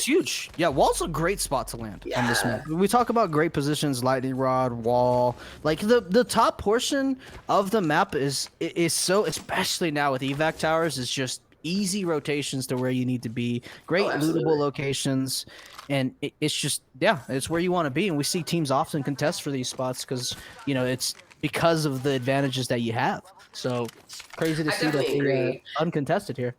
huge. Yeah, Wall's a great spot to land on this map. We talk about great positions, lightning rod, Wall. Like the top portion of the map is so, especially now with evac towers, is just easy rotations to where you need to be. Great lootable locations, and it's just it's where you want to be. And we see teams often contest for these spots because it's because of the advantages that you have. So crazy to see that they uncontested here.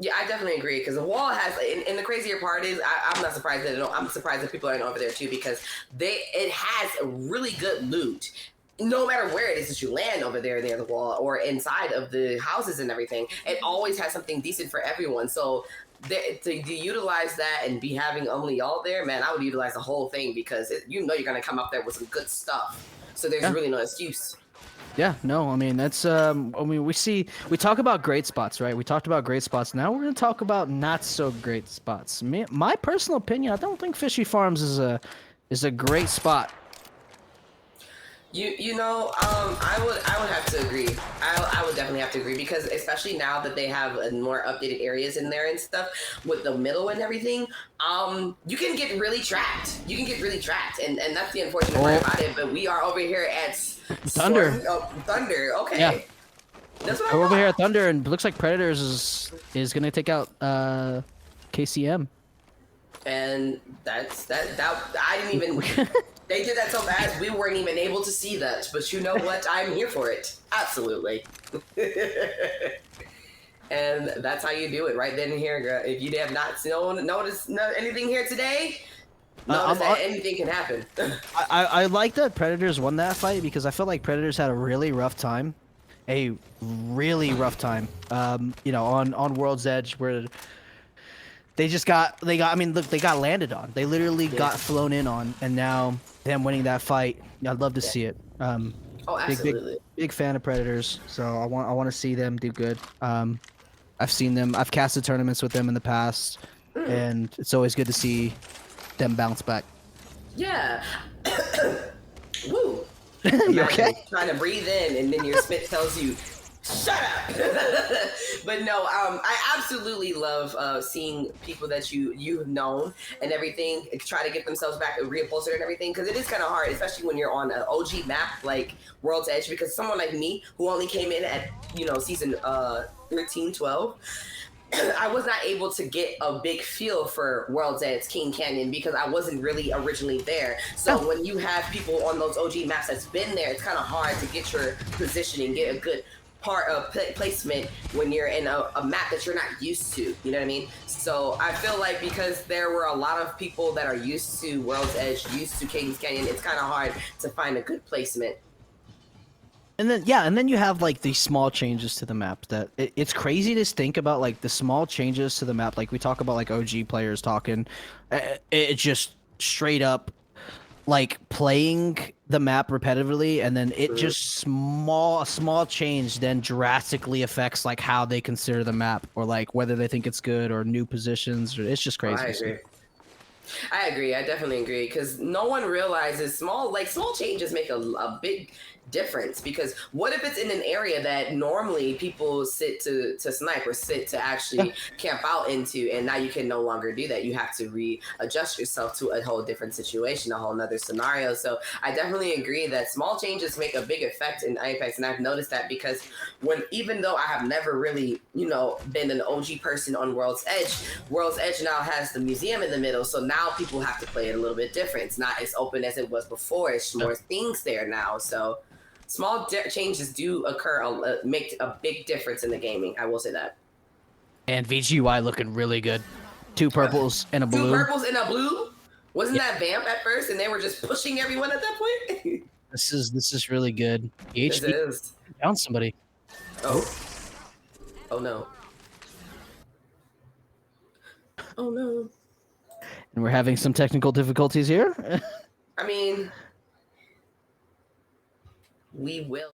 Yeah, I definitely agree because the Wall has, and the crazier part is, I'm not surprised I'm surprised that people aren't over there too, because it has a really good loot. No matter where it is that you land over there near the Wall or inside of the houses and everything, it always has something decent for everyone. So to utilize that and be having only y'all there, man, I would utilize the whole thing because you're going to come up there with some good stuff. So there's really no excuse. Yeah, no, I mean, that's, we talk about great spots, right? We talked about great spots. Now we're going to talk about not so great spots. My personal opinion, I don't think Fishy Farms is a great spot. I would have to agree. I would definitely have to agree because especially now that they have more updated areas in there and stuff with the middle and everything, you can get really trapped. And that's the unfortunate part about it. But we are over here at Thunder. Thunder. Okay. Yeah. That's what we're over here at Thunder, and looks like Predators is gonna take out KCM. And that I didn't even. They did that so fast, we weren't even able to see that. But you know what? I'm here for it. Absolutely. And that's how you do it right then and here, girl. If you have not noticed anything here today, Notice that anything can happen. I like that Predators won that fight because I feel like Predators had a really rough time. A really rough time. You know, on World's Edge where they got I mean, look, they got landed on. They literally got flown in on, and now them winning that fight, I'd love to see it. Oh, absolutely. Big fan of Predators, so I want to see them do good. I've seen them. I've casted tournaments with them in the past, and it's always good to see them bounce back. Yeah. Woo. You okay? Trying to breathe in, and then your spit tells you, "Shut up." But no, I absolutely love seeing people that you've known and everything try to get themselves back reupholstered and everything, because it is kind of hard, especially when you're on an OG map like World's Edge. Because someone like me who only came in at season 13, 12. I was not able to get a big feel for World's Edge King Canyon because I wasn't really originally there. So when you have people on those OG maps that's been there, it's kind of hard to get your positioning, get a good part of placement when you're in a map that you're not used to. You know what I mean? So I feel like because there were a lot of people that are used to World's Edge, used to King's Canyon, it's kind of hard to find a good placement. And then you have like these small changes to the map that it's crazy to think about, like the small changes to the map. Like we talk about like OG players talking, it just straight up like playing the map repetitively, and then it just a small change then drastically affects like how they consider the map, or like whether they think it's good or new positions. Or it's just crazy. I agree. I definitely agree, because no one realizes small changes make a big difference. Because what if it's in an area that normally people sit to snipe or sit to actually camp out into, and now you can no longer do that. You have to readjust yourself to a whole different situation, a whole nother scenario. So I definitely agree that small changes make a big effect in Apex, and I've noticed that because even though I have never really been an OG person on World's Edge now has the museum in the middle, so now people have to play it a little bit different. It's not as open as it was before. It's more things there now, so small changes do occur, make a big difference in the gaming. I will say that. And VGY looking really good. 2 purples and a blue. 2 purples and a blue? Wasn't that Vamp at first, and they were just pushing everyone at that point? This is really good. This is. Down somebody. Oh. Oh no. Oh no. And we're having some technical difficulties here. I mean, we will.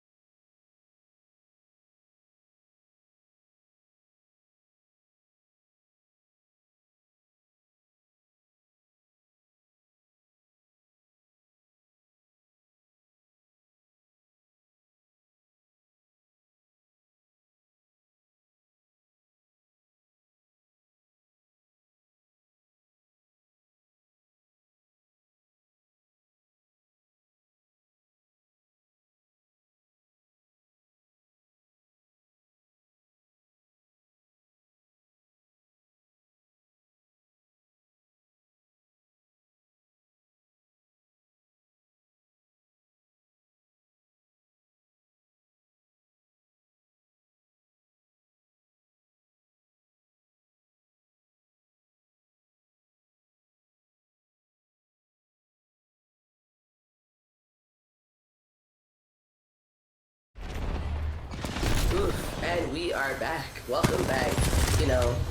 And we are back. Welcome back.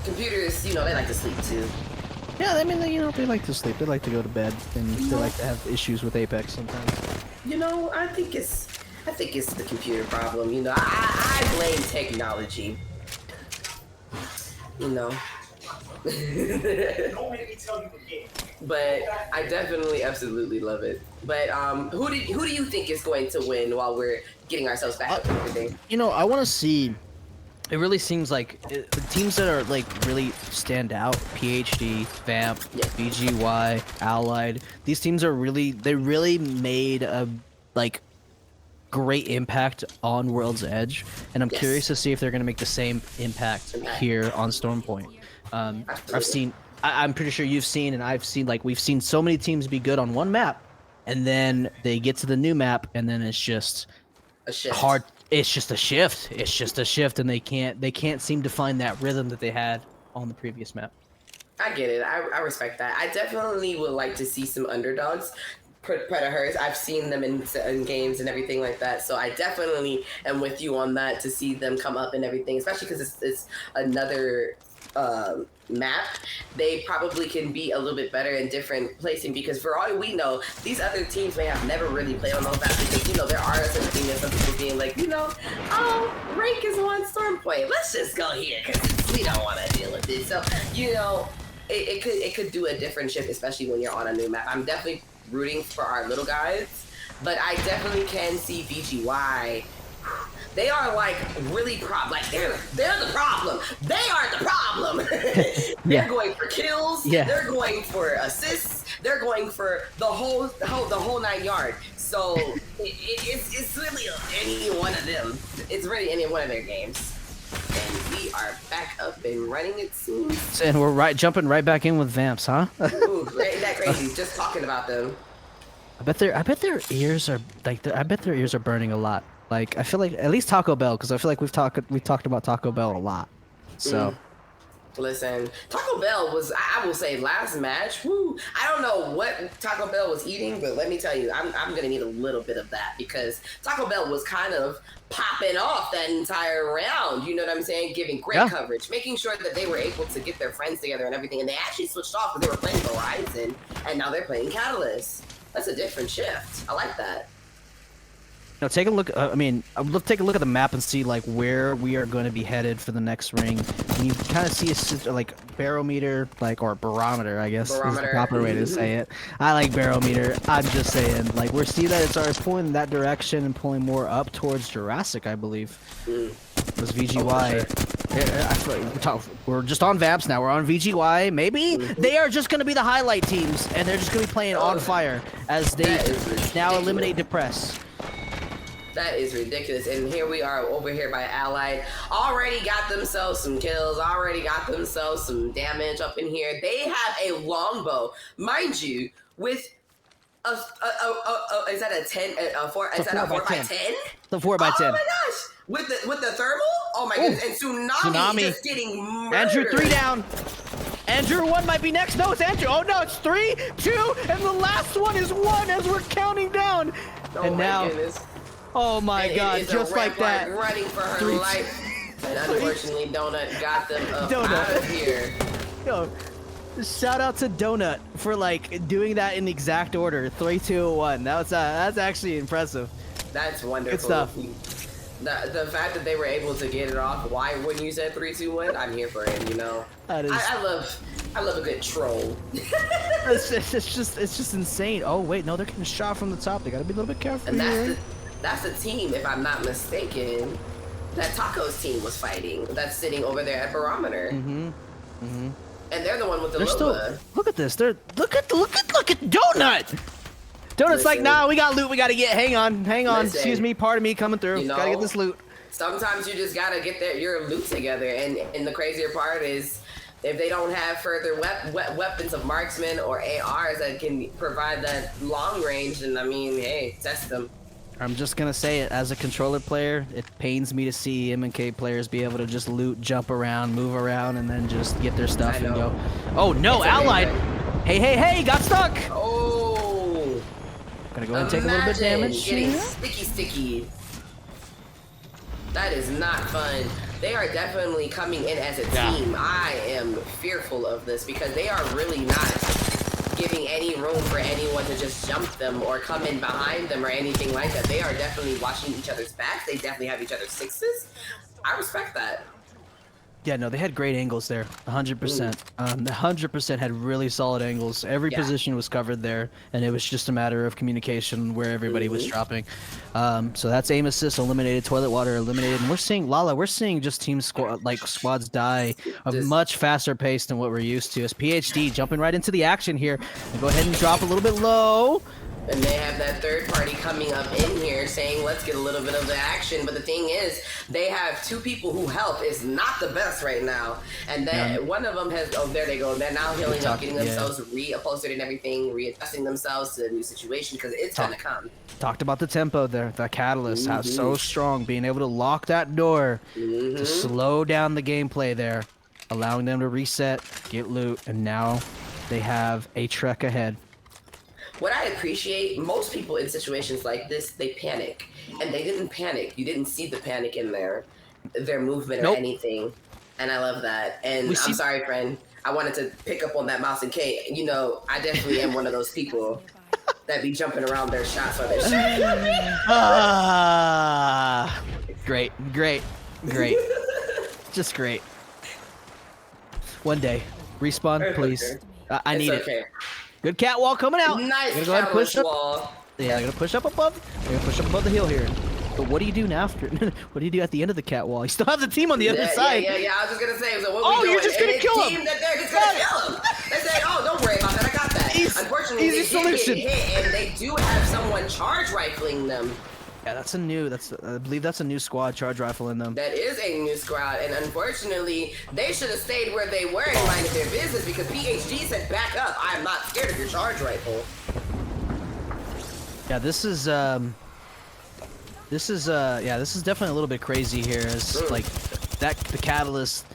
Computers, they like to sleep too. Yeah, I mean, they like to sleep. They like to go to bed, and they like to have issues with Apex sometimes. I think it's the computer problem. I blame technology. But I definitely absolutely love it. But who do you think is going to win while we're getting ourselves back up and everything? I want to see. It really seems like the teams that are like really stand out: PhD, Vamp, BGY, Allied. These teams are really made a great impact on World's Edge, and I'm curious to see if they're going to make the same impact here on Stormpoint. I'm pretty sure you've seen, and I've seen, we've seen so many teams be good on one map, and then they get to the new map, and then it's just a shift. Hard. It's just a shift. It's just a shift, and they can't seem to find that rhythm that they had on the previous map. I get it. I respect that. I definitely would like to see some underdogs. Predators. I've seen them in games and everything like that. So I definitely am with you on that to see them come up and everything, especially because it's another map. They probably can be a little bit better in different placing because for all we know, these other teams may have never really played on those maps because, you know, there are such a thing as some people being like, you know, oh, rank is on Storm Point. Let's just go here because we don't want to deal with this. So, you know, it could do a different shift, especially when you're on a new map. I'm definitely rooting for our little guys, but I definitely can see VGY. They are like really they're the problem. They are the problem. They're going for kills. Yeah. They're going for assists. They're going for the whole 9 yards. So it's really any one of them. It's really any one of their games. And we are back up and running, it seems. And we're jumping right back in with Vamps, huh? Ooh, ain't that crazy? Just talking about them. I bet their ears are burning a lot. Like I feel like at least Taco Bell, because I feel like we've talked about Taco Bell a lot. So. Listen, Taco Bell was, I will say, last match, whoo, I don't know what Taco Bell was eating, but let me tell you, I'm going to need a little bit of that because Taco Bell was kind of popping off that entire round, you know what I'm saying? Giving great coverage, making sure that they were able to get their friends together and everything, and they actually switched off because they were playing Horizon, and now they're playing Catalyst. That's a different shift. I like that. Now take a look. Let's take a look at the map and see like where we are going to be headed for the next ring. And you kind of see a like barometer, or barometer, I guess is the proper way to say it. I like barometer. I'm just saying, like we're seeing that it's already pulling in that direction and pulling more up towards Jurassic, I believe. It was VGY. We're just on Vamps now. We're on VGY. Maybe they are just going to be the highlight teams, and they're just going to be playing on fire as they now eliminate Depress. That is ridiculous. And here we are over here by Allied. Already got themselves some kills. Already got themselves some damage up in here. They have a longbow, mind you, with is that a 10? A 4? Is that a 4x10? The 4x10. Oh my gosh! With the thermal? Oh my goodness! And Tsunami just getting murdered. Andrew 3 down. Andrew 1 might be next. No, it's Andrew. Oh no, it's 3, 2, and the last one is 1 as we're counting down. Oh and my now. Goodness. Oh my God! Just like that. Running for her life. And unfortunately, Donut got them up out of here. Yo, shout out to Donut for like doing that in exact order. 3, 2, 1. That's actually impressive. That's wonderful. Good stuff. The fact that they were able to get it off. Why when you said 3, 2, 1? I'm here for it. You know. That is... I love a good troll. it's just insane. Oh wait, no, they're getting shot from the top. They gotta be a little bit careful. And that's the team, if I'm not mistaken, that Taco's team was fighting. That's sitting over there at Barometer. And they're the one with the Loba. Look at this. Look at Donut. Donut's like, nah, we got loot. We gotta get. Hang on. Listen, excuse me. Pardon me. Coming through. You know, gotta get this loot. Sometimes you just gotta get your loot together. And the crazier part is, if they don't have further weapons of marksman or ARs that can provide that long range, then I mean, hey, test them. I'm just gonna say it, as a controller player, it pains me to see M&K players be able to just loot, jump around, move around, and then just get their stuff and go. Oh no, Allied! Hey, got stuck! Oh! Gonna go ahead and take a little bit of damage. Getting sticky. That is not fun. They are definitely coming in as a team. I am fearful of this because they are really not giving any room for anyone to just jump them or come in behind them or anything like that. They are definitely watching each other's backs. They definitely have each other's sixes. I respect that. Yeah, no, they had great angles there, 100%. 100% had really solid angles. Every position was covered there, and it was just a matter of communication where everybody was dropping. So that's aim assist, eliminated, toilet water, eliminated. And we're seeing just squads die at a much faster pace than what we're used to. As PhD jumping right into the action here. And go ahead and drop a little bit low. And they have that third party coming up in here saying, let's get a little bit of the action. But the thing is, they have 2 people who help is not the best right now. And then one of them has, there they go. They're now healing up, getting themselves reupholstered and everything, readjusting themselves to the new situation because it's going to come. Talked about the tempo there, the catalyst, how so strong, being able to lock that door to slow down the gameplay there. allowing them to reset, get loot, and now they have a trek ahead. What I appreciate, most people in situations like this, they panic. And they didn't panic. You didn't see the panic in their movement or anything. And I love that. And I'm sorry, friend. I wanted to pick up on that mouse and K. You know, I definitely am one of those people that be jumping around their shots while they're Great. Just great. One day. Respawn, please. I need it. Good catwall coming out. Nice. Gonna go ahead and push up. Yeah, I'm gonna push up above. I'm gonna push up above the hill here. But what do you do now after? What do you do at the end of the catwall? You still have the team on the other side. Yeah. I was just gonna say. So what you're just gonna kill him. They're just gonna kill him. They say, "Oh, don't worry about that. I got that." Unfortunately, easy solution. They get hit, and they do have someone charge rifling them. Yeah, I believe that's a new squad, charge rifle in them. That is a new squad, and unfortunately, they should have stayed where they were and minded their business because PhD said, "Back up! I am not scared of your charge rifle." Yeah, this is definitely a little bit crazy here. It's like the catalyst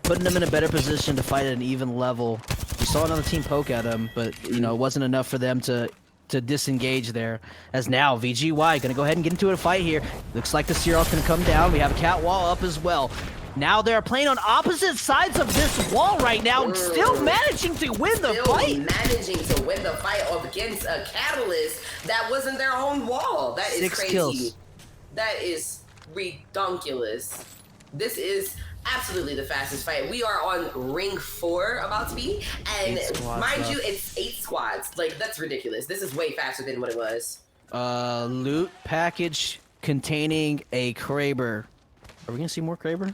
putting them in a better position to fight at an even level. We saw another team poke at them, but you know, it wasn't enough for them to disengage there. As now VGY gonna go ahead and get into a fight here. Looks like the Searl's gonna come down. We have a cat wall up as well. Now they're playing on opposite sides of this wall right now, still managing to win the fight. Managing to win the fight against a catalyst that wasn't their own wall. That is 6 crazy. kills. That is redonkulous. This is absolutely the fastest fight. We are on ring 4 about to be, and mind you, it's 8 squads. Like, that's ridiculous. This is way faster than what it was. Loot package containing a Kraber. Are we gonna see more Kraber?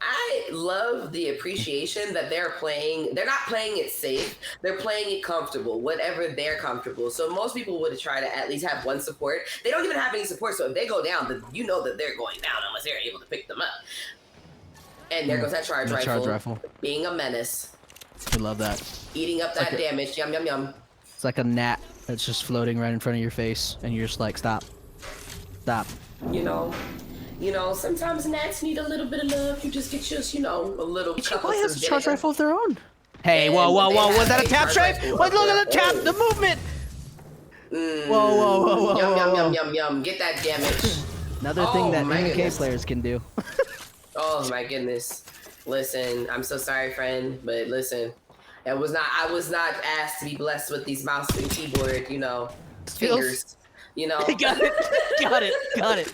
I love the appreciation that they're playing. They're not playing it safe. They're playing it comfortable, whatever they're comfortable. So most people would try to at least have one support. They don't even have any support. So if they go down, then you know that they're going down unless they're able to pick them up. And there goes that charge rifle. Being a menace. We love that. Eating up that damage. Yum, yum, yum. It's like a gnat that's just floating right in front of your face. And you're just like, stop. Stop. You know, sometimes gnats need a little bit of love. You just get just, a little cup of has a charge rifle of their own. Hey, whoa. Was that a tap strafe? Wait, look at the tap, the movement. Whoa. Yum. Get that damage. Another thing that MK players can do. Oh my goodness. Listen, I'm so sorry, friend, but listen. I was not asked to be blessed with these mouse and keyboard, fingers. Got it.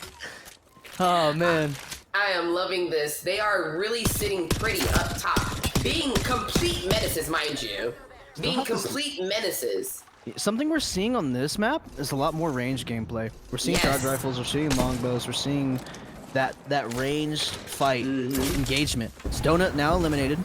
Oh man. I am loving this. They are really sitting pretty up top. Being complete menaces, mind you. Being complete menaces. Something we're seeing on this map is a lot more range gameplay. We're seeing charge rifles, we're seeing longbows, we're seeing that ranged fight engagement. It's Donut now eliminated.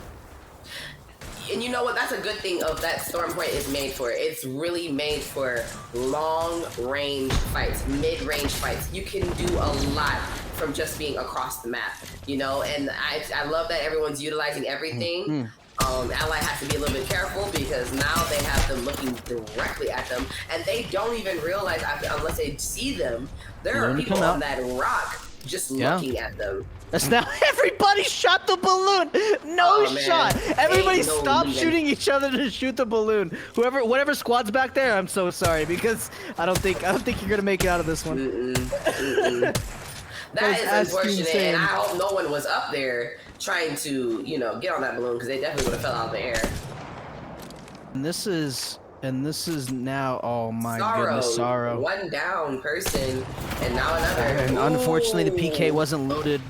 And you know what? That's a good thing of that Storm Point is made for. It's really made for long-range fights, mid-range fights. You can do a lot from just being across the map, and I love that everyone's utilizing everything. Ally has to be a little bit careful because now they have them looking directly at them, and they don't even realize, unless they see them, there are people on that rock just looking at them. That's now everybody shot the balloon. No shot. Everybody stop shooting each other to shoot the balloon. Whatever squad's back there, I'm so sorry because I don't think you're gonna make it out of this one. That is unfortunate, and I hope no one was up there trying to, get on that balloon because they definitely would have fell out of the air. And this is now, oh my goodness, Sorrow. One down person, and now another. And unfortunately, the PK wasn't loaded.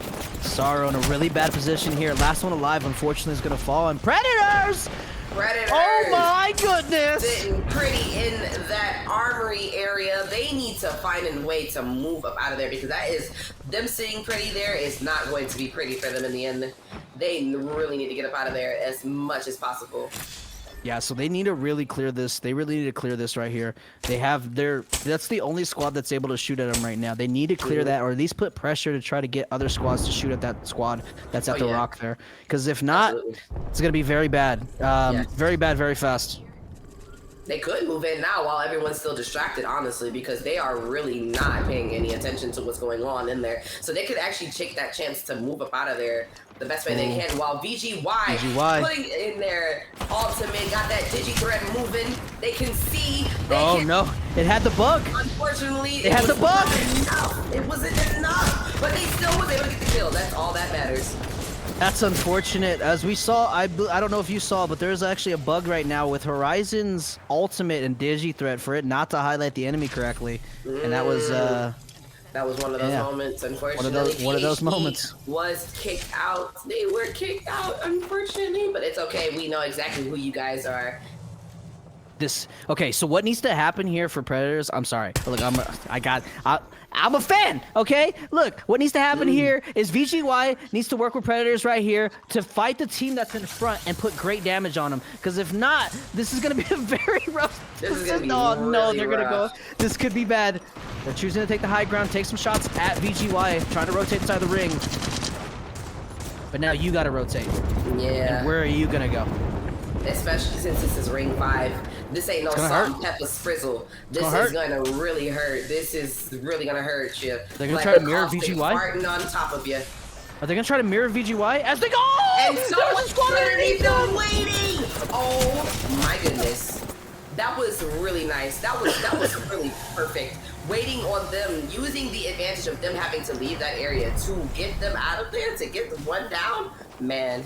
Sorrow in a really bad position here. Last one alive, unfortunately, is going to fall. And Predators! Oh my goodness! Sitting pretty in that armory area. They need to find a way to move up out of there because them sitting pretty there is not going to be pretty for them in the end. They really need to get up out of there as much as possible. Yeah, so they need to really clear this. They really need to clear this right here. That's the only squad that's able to shoot at them right now. They need to clear that, or at least put pressure to try to get other squads to shoot at that squad that's at the rock there. Because if not, it's going to be very bad. Very bad, very fast. They could move in now while everyone's still distracted, honestly, because they are really not paying any attention to what's going on in there. So they could actually take that chance to move up out of there the best way they can, while VGY putting in their ultimate, got that digi threat moving. They can see. No, it had the bug. Unfortunately, it had the bug. It wasn't enough, but they still was able to get the kill. That's all that matters. That's unfortunate. As we saw, I don't know if you saw, but there's actually a bug right now with Horizon's ultimate and digi threat for it not to highlight the enemy correctly, and that was one of those moments. Unfortunately, one of those moments was kicked out. They were kicked out, unfortunately, but it's okay. We know exactly who you guys are. Okay, so what needs to happen here for Predators? I'm sorry. Look, I'm a fan, okay? Look, what needs to happen here is VGY needs to work with Predators right here to fight the team that's in front and put great damage on them. Because if not, this is going to be a very rough... This could be bad. They're choosing to take the high ground, take some shots at VGY, trying to rotate inside the ring. But now you got to rotate. Yeah. And where are you going to go? Especially since this is ring 5. This ain't no salt and pepper sprizzle. This is gonna really hurt. This is really gonna hurt you. They're gonna try to mirror VGY? Farting on top of you. Are they gonna try to mirror VGY as they go? And someone's underneath them waiting! Oh my goodness. That was really nice. That was really perfect. Waiting on them, using the advantage of them having to leave that area to get them out of there, to get the one down. Man.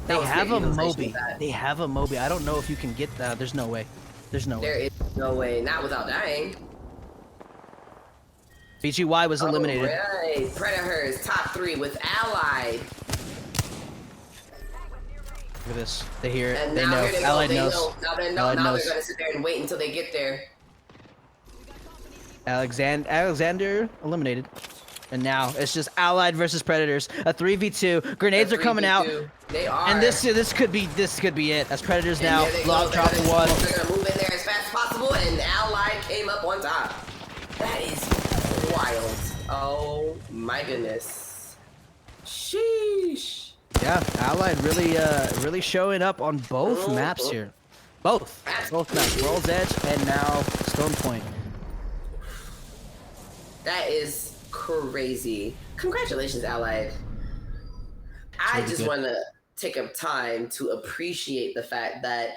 They have a Moby. They have a Moby. I don't know if you can get that. There's no way. There's no way. There is no way. Not without dying. VGY was eliminated. Right. Predators, top 3 with Allied. Look at this. They hear it. And they know. Allied knows. Now they're going to sit there and wait until they get there. Alexander eliminated. And now it's just Allied versus Predators. A 3v2. Grenades are coming out. They are. And this could be it. As Predators and now drop the one. They're gonna move in there as fast as possible, and Allied came up on top. That is wild. Oh my goodness. Sheesh. Yeah, Allied really showing up on both maps here. Both maps. World's Edge and now Storm Point. That is crazy. Congratulations, Allied. I just want to take up time to appreciate the fact that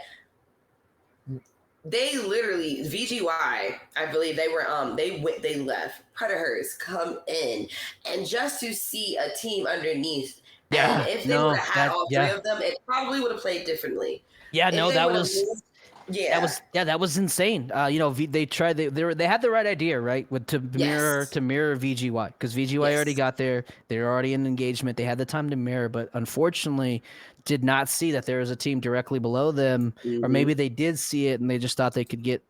they literally, VGY, I believe they were they left. Predators come in, and just to see a team underneath. Yeah. And if they would have had all 3 of them, it probably would have played differently. Yeah, no, that was Yeah, that was insane. You know, they tried. They had the right idea, right? To mirror VGY, because VGY already got there. They're already in engagement. They had the time to mirror, but unfortunately, did not see that there was a team directly below them, or maybe they did see it and they just thought they could get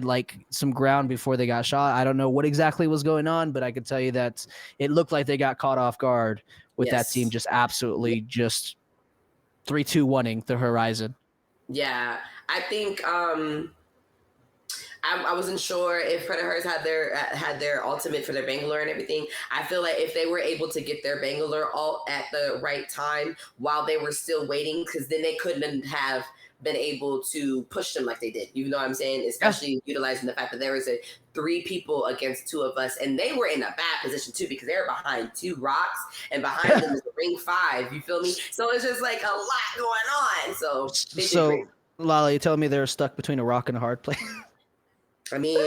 like some ground before they got shot. I don't know what exactly was going on, but I could tell you that it looked like they got caught off guard with that team just absolutely just 3-2-1ing the Horizon. Yeah, I think I wasn't sure if Predators had their ultimate for their Bangalore and everything. I feel like if they were able to get their Bangalore all at the right time while they were still waiting, because then they couldn't have been able to push them like they did. You know what I'm saying? Especially utilizing the fact that there was 3 people against 2 of us, and they were in a bad position too because they were behind 2 rocks, and behind them is the ring 5. You feel me? So it's just like a lot going on. So Lala, you telling me they're stuck between a rock and a hard place? I mean,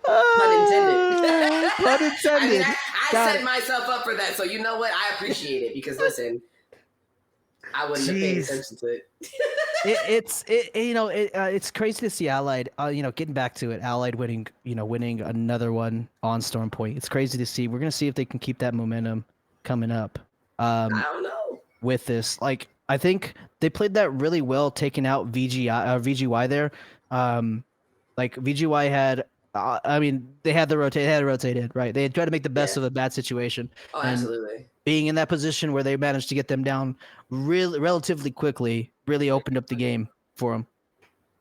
pun intended. Pun intended. I set myself up for that, so you know what? I appreciate it because listen, I wouldn't have paid attention to it. It's crazy to see Allied. Getting back to it, Allied winning another one on Storm Point. It's crazy to see. We're gonna see if they can keep that momentum coming up. I don't know. With this, I think they played that really well, taking out VGY there. VGY had, they had rotated, right? They had tried to make the best of a bad situation. Oh, absolutely. Being in that position where they managed to get them down relatively quickly really opened up the game for them.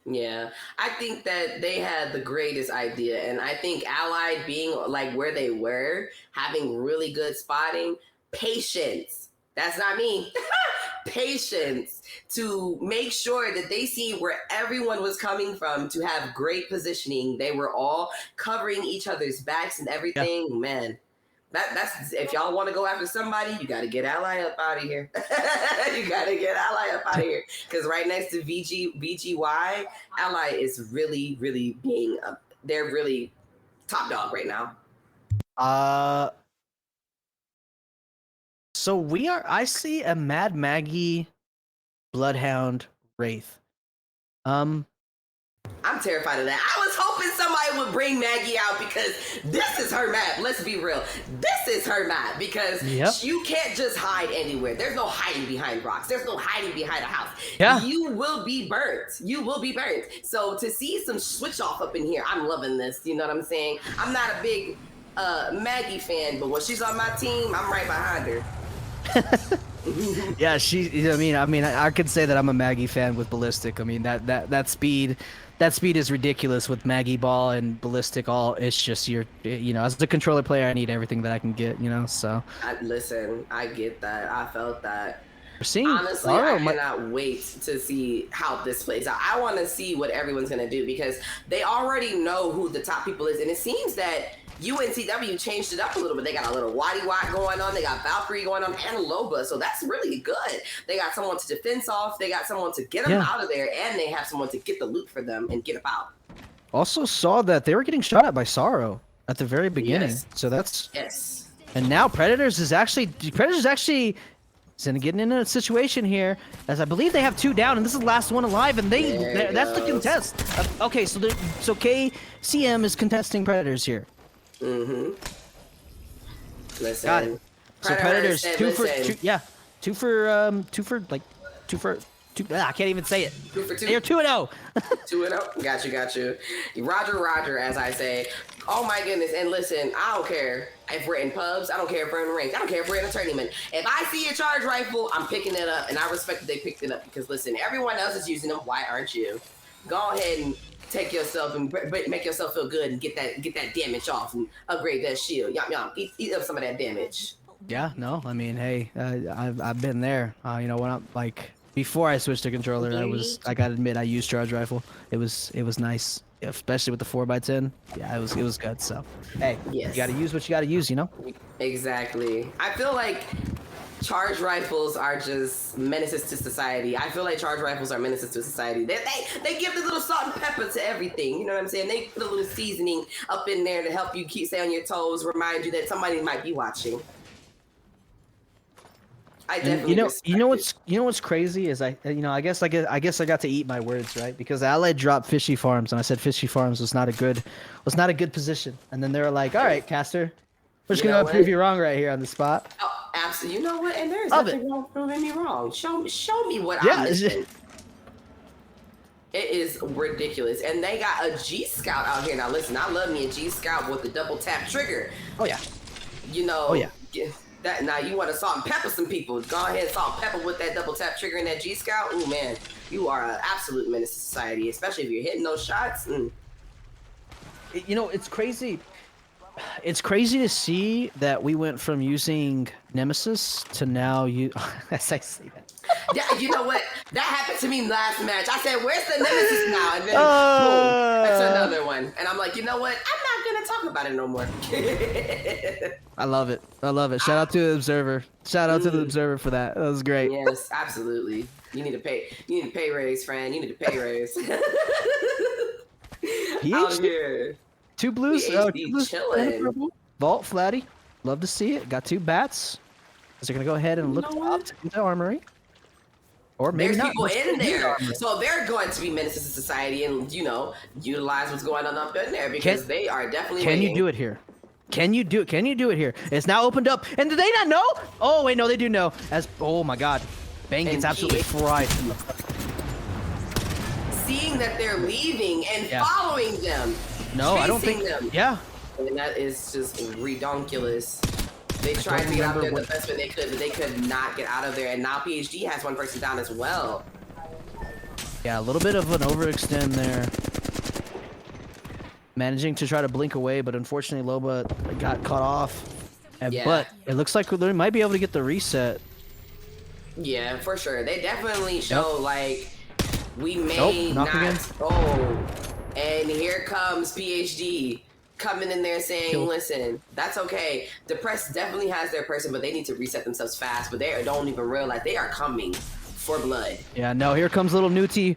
Yeah, I think that they had the greatest idea, and I think Allied being like where they were, having really good spotting, patience. That's not me. patience to make sure that they see where everyone was coming from to have great positioning. They were all covering each other's backs and everything. Yeah. Man, that's if y'all want to go after somebody, you got to get Ally up out of here. You got to get Ally up out of here, because right next to VGY, Ally is really, really being they're really top dog right now. So I see a Mad Maggie, Bloodhound, Wraith. I'm terrified of that. I was hoping somebody would bring Maggie out, because this is her map. Let's be real. This is her map, because you can't just hide anywhere. There's no hiding behind rocks. There's no hiding behind a house. Yeah. You will be burnt. You will be burnt. So to see some switch off up in here, I'm loving this. You know what I'm saying? I'm not a big Maggie fan, but when she's on my team, I'm right behind her. Yeah, I mean, I could say that I'm a Maggie fan with Ballistic. I mean, that speed is ridiculous with Maggie Ball and Ballistic. All it's just as the controller player, I need everything that I can get. So. Listen, I get that. I felt that. Honestly, I cannot wait to see how this plays out. I want to see what everyone's gonna do, because they already know who the top people is, and it seems that UNCW changed it up a little bit. They got a little Waddy Watt going on. They got Valkyrie going on, and Loba. So that's really good. They got someone to defense off. They got someone to get them out of there, and they have someone to get the loot for them and get them out. Also saw that they were getting shot at by Sorrow at the very beginning. So that's And now Predators is actually getting in a situation here, as I believe they have 2 down, and this is the last one alive, and that's the contest. Okay, so KCM is contesting Predators here. Mm-hmm. Listen. Got it. So Predators, two for I can't even say it. 2 for 2. They're 2-0. 2-0. Got you. Roger, as I say. Oh my goodness. And listen, I don't care if we're in pubs. I don't care if we're in ranks. I don't care if we're in a tournament. If I see a charge rifle, I'm picking it up, and I respect that they picked it up, because listen, everyone else is using them. Why aren't you? Go ahead and take yourself and make yourself feel good and get that damage off and upgrade that shield. Yum. Eat up some of that damage. Yeah, no, I mean, hey, I've been there. When I'm like, before I switched to controller, I gotta admit, I used charge rifle. It was nice, especially with the 4x10. Yeah, it was good. So, hey, you gotta use what you gotta use, Exactly. I feel like charge rifles are just menaces to society. I feel like charge rifles are menaces to society. They give the little salt and pepper to everything. You know what I'm saying? They put a little seasoning up in there to help you stay on your toes, remind you that somebody might be watching. I definitely you know what's crazy is I guess I got to eat my words, right? Because Allied dropped Fishy Farms, and I said Fishy Farms was not a good position, and then they were like, all right, Caster, we're just gonna prove you wrong right here on the spot. Oh, absolutely. You know what? And there's nothing wrong proving me wrong. Show me what I'm missing. It is ridiculous. And they got a G Scout out here. Now listen, I love me a G Scout with the double tap trigger. Oh yeah. Oh yeah. That now you want to salt and pepper some people. Go ahead and salt and pepper with that double tap trigger and that G Scout. Ooh man, you are an absolute menace to society, especially if you're hitting those shots. It's crazy. It's crazy to see that we went from using Nemesis to now as I say that. Yeah, you know what? That happened to me last match. I said, "Where's the Nemesis now?" And then boom, that's another one. And I'm like, you know what? I'm not gonna talk about it no more. I love it. Shout out to the Observer. Shout out to the Observer for that. That was great. Yes, absolutely. You need a pay raise, friend. You need a pay raise. Out here. 2 blues. Chilling. Vault, Flatty. Love to see it. Got 2 bats. Is they're gonna go ahead and look up to the armory. Or maybe there's people in there, so they're going to be menaces to society and utilize what's going on up in there, because they are definitely. Can you do it here? Can you do it here? It's now opened up, and do they not know? Oh wait, no, they do know. Oh my God, Bang gets absolutely fried. Seeing that they're leaving and following them. No, I don't think. Them. Yeah. And that is just redonkulous. They tried to get out there the best way they could, but they could not get out of there. And now PhD has 1 person down as well. Yeah, a little bit of an overextend there. Managing to try to blink away, but unfortunately Loba got caught off. But it looks like they might be able to get the reset. Yeah, for sure. They definitely show like we may Nope, not. again. Oh, and here comes PhD coming in there saying, Kill. "Listen, that's okay. Depressed definitely has their person, but they need to reset themselves fast. But they don't even realize they are coming for blood." Yeah, no, here comes little Newty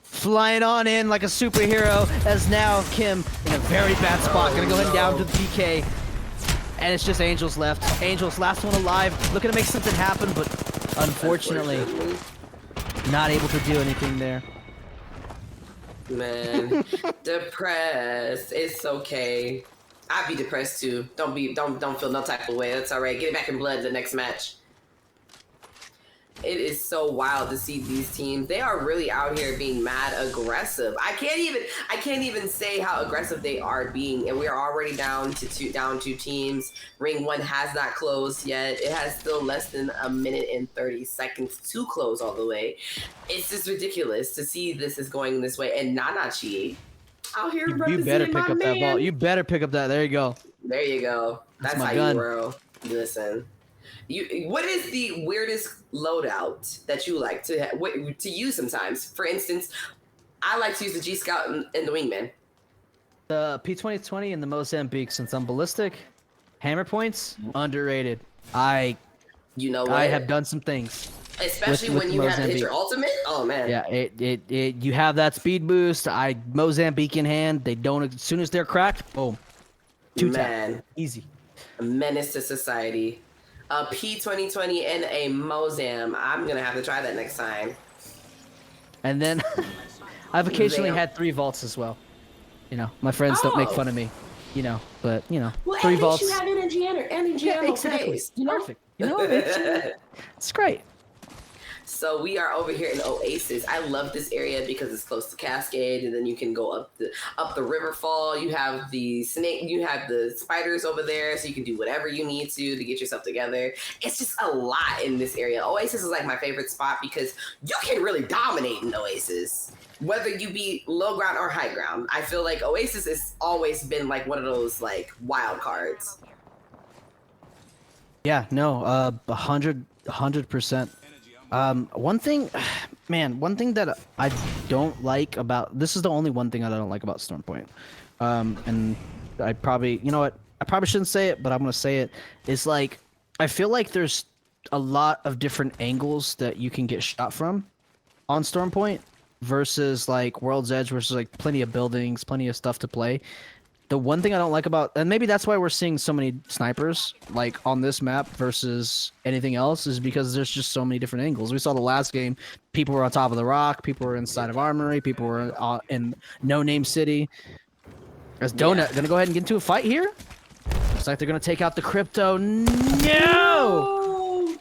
flying on in like a superhero as now Kim in a very bad spot. Gonna go ahead and down to the PK. And it's just Angel's left. Angel's last one alive. Looking to make something happen, but unfortunately, not able to do anything there. Man, depressed. It's okay. I'd be depressed too. Don't feel no type of way. That's all right. Get it back in blood the next match. It is so wild to see these teams. They are really out here being mad aggressive. I can't even say how aggressive they are being, and we are already down two teams. Ring 1 has not closed yet. It has still less than a minute and 30 seconds to close all the way. It's just ridiculous to see this is going this way. And Nanachi out here You better pick up that ball. You better pick up that. There you go. There you go. That's my how gun. you roll. Listen. What is the weirdest loadout that you like to use sometimes? For instance, I like to use the G Scout and the Wingman. The P2020 and the Mozambique, since I'm ballistic, hammer points underrated. I have done some things. Especially with when you have to hit Mozambique. your ultimate. Oh man. Yeah, you have that speed boost. Mozambique in hand. They don't as soon as they're cracked. Boom. Two tap. Easy. A menace to society. A P2020 and a Mozam. I'm gonna have to try that next time. And then I've occasionally had 3 vaults as well. You know, my friends don't make fun of me. You know, but you know, well, 3 at vaults. least you have energy ammo exactly. phase, you know? Perfect. You know, it's great. So we are over here in Oasis. I love this area because it's close to Cascade, and then you can go up the river fall. You have the snake, you have the spiders over there, so you can do whatever you need to get yourself together. It's just a lot in this area. Oasis is like my favorite spot because you can really dominate in Oasis, whether you be low ground or high ground. I feel like Oasis has always been like one of those like wild cards. Yeah, no, 100%. One thing that I don't like about this is the only one thing I don't like about Stormpoint. And I probably, you know what? I probably shouldn't say it, but I'm gonna say it. Is like I feel like there's a lot of different angles that you can get shot from on Stormpoint versus like World's Edge, versus like plenty of buildings, plenty of stuff to play. The one thing I don't like about, and maybe that's why we're seeing so many snipers like on this map versus anything else, is because there's just so many different angles. We saw the last game, people were on top of the rock, people were inside of Armory, people were in No Name City. As Donut gonna go ahead and get into a fight here. Looks like they're gonna take out the Crypto. No!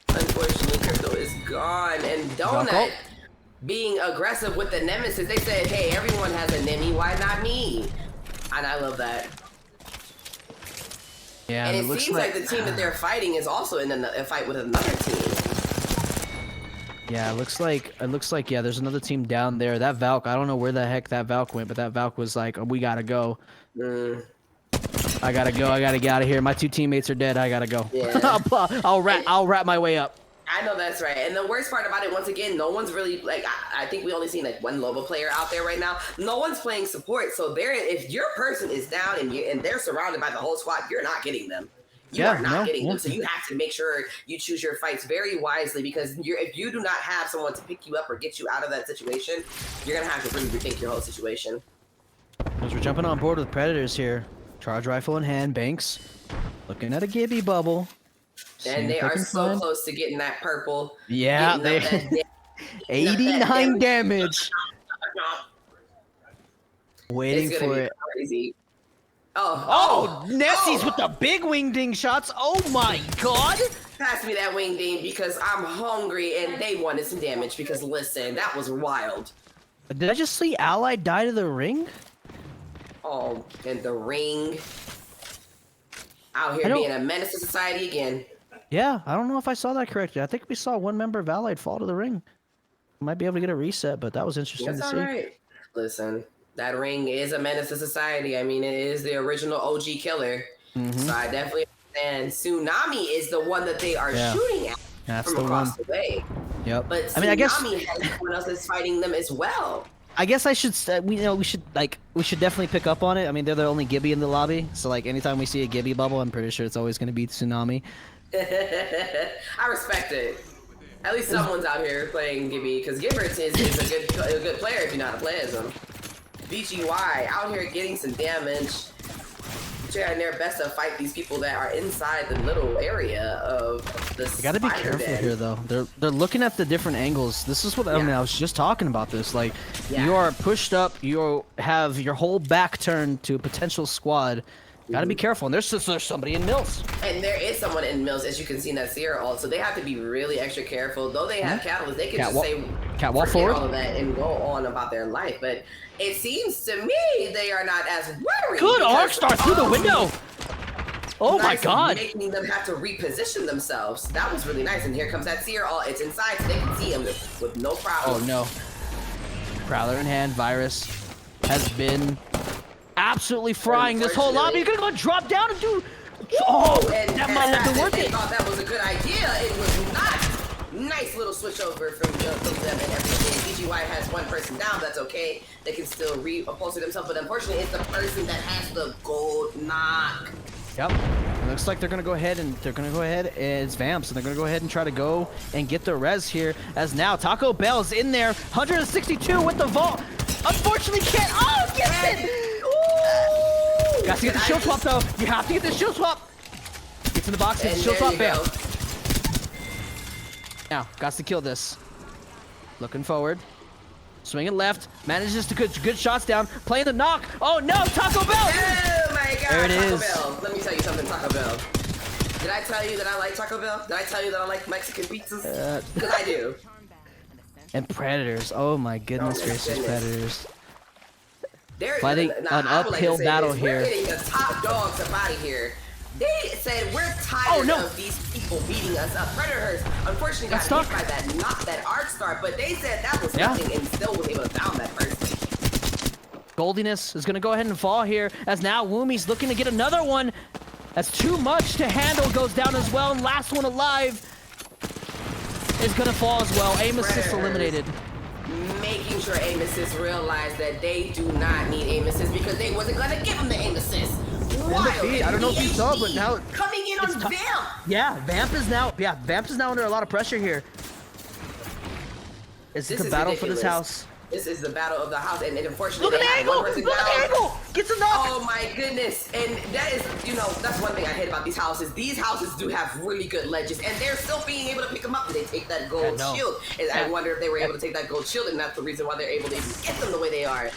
Unfortunately, Crypto is gone, and Donut being aggressive with the Nemesis. They said, "Hey, everyone has a Nemi. Why not me?" And I love that. Yeah, and it seems like the team that they're fighting is also in a fight with another team. Yeah, it looks like yeah, there's another team down there. That Valk, I don't know where the heck that Valk went, but that Valk was like, oh, we gotta go. I gotta go. I gotta get out of here. My 2 teammates are dead. I gotta go. Yeah. I'll wrap my way up. I know that's right. And the worst part about it, once again, no one's really like. I think we only seen like one Loba player out there right now. No one's playing support. So if your person is down and they're surrounded by the whole squad, you're not getting them. You are not getting them. So you have to make sure you choose your fights very wisely, because if you do not have someone to pick you up or get you out of that situation, you're gonna have to really rethink your whole situation. As we're jumping on board with Predators here, charge rifle in hand, Banks looking at a Gibby bubble. And they are so close to getting that purple. Yeah, they 89 damage. Waiting for it. Crazy. Nessie's with the big wingding shots. Oh my god. Pass me that wingding because I'm hungry and they wanted some damage, because listen, that was wild. Did I just see Ally die to the ring? Oh, and the ring. Out here being a menace to society again. Yeah, I don't know if I saw that correctly. I think we saw one member of Allied fall to the ring. Might be able to get a reset, but that was interesting to see. That's all right. Listen, that ring is a menace to society. I mean, it is the original OG killer. So I definitely understand. Tsunami is the one that they are shooting at. That's from the across one. the way. Yep. But I mean, I guess Tsunami has someone else that's fighting them as well. I guess I should we should definitely pick up on it. I mean, they're the only Gibby in the lobby, so like anytime we see a Gibby bubble, I'm pretty sure it's always going to be Tsunami. I respect it. At least someone's out here playing Gibby, because Gibbert is a good player if you know how to play as him. BGY out here getting some damage, trying their best to fight these people that are inside the little area of the. You gotta be careful here, though. They're looking at the different angles. This is what I mean. I was just talking about this. Like, you are pushed up. You have your whole back turned to a potential squad. Gotta be careful. And there's somebody in Mills. And there is someone in Mills, as you can see in that Sierra ult. So they have to be really extra careful. Though they have Catalyst, they can just say catwalk forward all of that and go on about their life. But it seems to me they are not as worried. Good arc star through the window. Oh my god! Making them have to reposition themselves. That was really nice. And here comes that Seer ult. It's inside, so they can see him with no problem. Oh no! Prowler in hand. Virus has been absolutely frying this whole lobby. You're gonna go drop down and do. Oh, and that might have been worth it. They thought that was a good idea. It was not. Nice little switch over from them and everything. BGY has one person down. That's okay. They can still upholster themselves, but unfortunately, it's the person that has the gold knock. Yep. It looks like they're gonna go ahead and it's Vamps, and they're gonna go ahead and try to go and get the res here. As now Taco Bell's in there, 162 with the vault. Unfortunately, can't. Oh, yes! Ooh! Got to get the shield swap though. You have to get the shield swap. Gets in the box, gets the shield swap. Bam. Now, got to kill this. Looking forward. Swinging left, manages to get good shots down, playing the knock. Oh no, Taco Bell! Oh my god, there it Taco is. Bell. Let me tell you something, Taco Bell. Did I tell you that I like Taco Bell? Did I tell you that I like Mexican pizzas? Because I do. And Predators. Oh my goodness gracious, Predators. They're fighting an uphill battle here. We're getting the top dogs up out of here. They said we're tired of these people beating us up. Predators, unfortunately, got hit by that arc star, but they said that was nothing and still was able to down that person. Goldiness is going to go ahead and fall here, as now Woomy's looking to get another one. That's too much to handle, goes down as well, and last one alive is going to fall as well. Aim assist eliminated. Making sure aim assist realized that they do not need aim assist because they wasn't going to give them the aim assist. I don't know if you saw, but now coming in on Vamp. Yeah, Vamp is now under a lot of pressure here. This is the battle for this house. This is the battle of the house, and unfortunately, look at the angle! Look at the angle! Gets a knock! Oh my goodness! And that is, that's one thing I hate about these houses. These houses do have really good ledges, and they're still being able to pick them up. And they take that gold shield, and I wonder if they were able to take that gold shield, and that's the reason why they're able to even get them the way they are.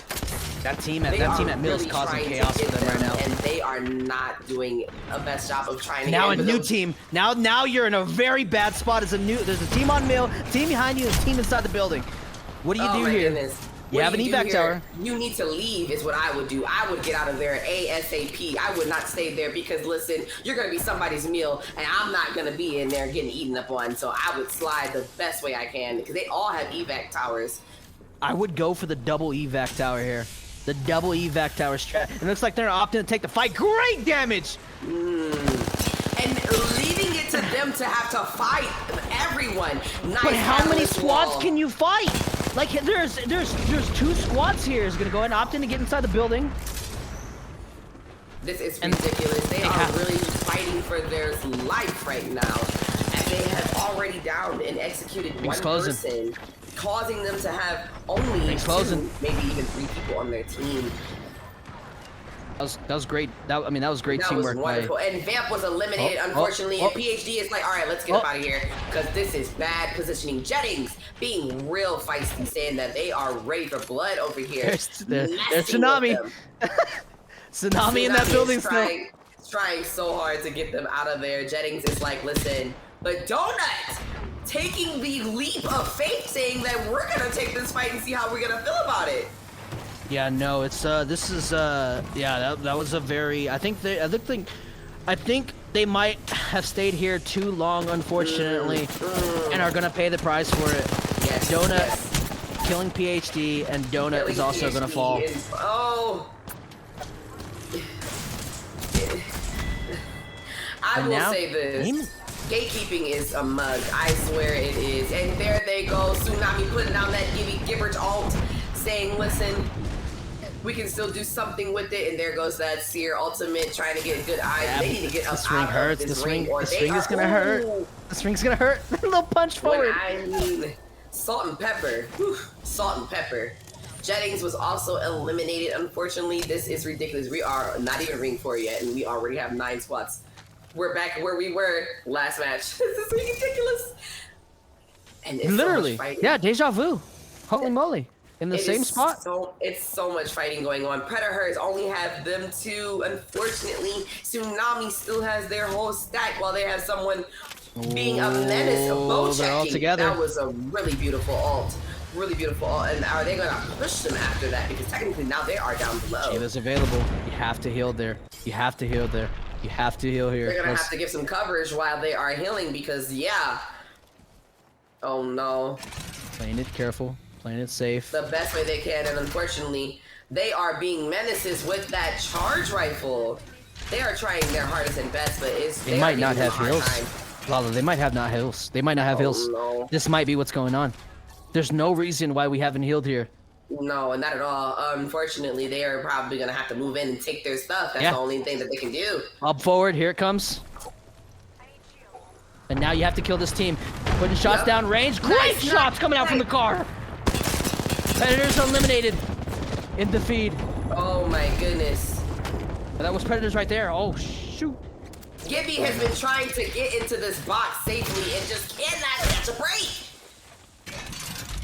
That team at Mills is causing chaos for them right now, and they are not doing a best job of trying to. Now a new team. Now you're in a very bad spot. There's a team on Mill, team behind you, and a team inside the building. What do you do here? Goodness. You have an evac tower. You need to leave is what I would do. I would get out of there ASAP. I would not stay there because, listen, you're going to be somebody's meal, and I'm not going to be in there getting eaten up on. So I would slide the best way I can because they all have evac towers. I would go for the double evac tower here. The double evac tower strat. It looks like they're opting to take the fight. Great damage! And leaving it to them to have to fight everyone. Nice. But how many squads can you fight? Like there's 2 squads here. Is gonna go ahead and opt in to get inside the building. This is ridiculous. They are really fighting for their life right now, and they have already downed and executed one person, causing them to have only 2, maybe even 3 people on their team. That was great. That was great teamwork. That was wonderful. And Vamp was eliminated, unfortunately. And PhD is like, all right, let's get up out of here because this is bad positioning. Jettings being real feisty, saying that they are ready for blood over here. There's Tsunami. Tsunami in that building still. Trying so hard to get them out of there. Jettings is like, listen, but Donut taking the leap of faith, saying that we're gonna take this fight and see how we're gonna feel about it. Yeah, no, it's this is yeah, that was a very I think they might have stayed here too long, unfortunately, and are gonna pay the price for it. Yes. Donut killing PhD, and Donut is also gonna fall. I will say this. Gatekeeping is a mug. I swear it is. And there they go. Tsunami putting down that Gibbage alt, saying, listen, we can still do something with it. And there goes that Seer ultimate trying to get good eyes. Yeah, they need to get up this ring out hurts. of this This ring. ring is gonna hurt. This ring's gonna hurt. Little punch forward. I mean, salt and pepper. Whew, salt and pepper. Jennings was also eliminated. Unfortunately, this is ridiculous. We are not even ring 4 yet, and we already have 9 spots. We're back where we were last match. This is ridiculous. And it's Literally, so much yeah, deja vu. Holy moly. In the same is spot. It's so much fighting going on. Predators only have them 2. Unfortunately, Tsunami still has their whole stack while they have someone being a menace. Bow They're all checking. together. That was a really beautiful ult. Really beautiful ult. And are they gonna push them after that? Because technically now they are down below. Shiva's available. You have to heal there. You have to heal there. You have to heal here. They're gonna have to give some coverage while they are healing because yeah. Oh no. Playing it careful. Playing it safe. The best way they can, and unfortunately, they are being menaces with that charge rifle. They are trying their hardest and best, but They might not have heals. Lala, they might have not heals. They might not have heals. No. This might be what's going on. There's no reason why we haven't healed here. No, not at all. Unfortunately, they are probably gonna have to move in and take their stuff. That's the only thing that they can do. Up forward, here it comes. And now you have to kill this team. Putting shots down range. Great shots coming out from the car. Predators eliminated in the feed. Oh my goodness. That was Predators right there. Oh shoot. Gibby has been trying to get into this box safely and just cannot catch a break.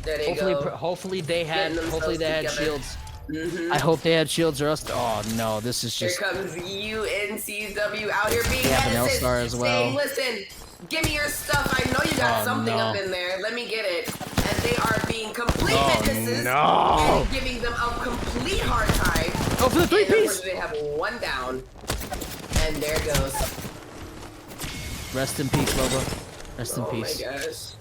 There they go. Hopefully they had together. shields. Mm-hmm. I hope they had shields or else. Oh no, this is just. Here comes UNCW out here being They have an menaces, L-Star as well. saying, listen, give me your stuff. I know you got something up in there. Let me get it. And they are being complete menaces and giving them a complete hard time. Go for the 3-piece. They have 1 down. And there goes. Rest in peace, Loba. Rest in peace. Oh my gosh.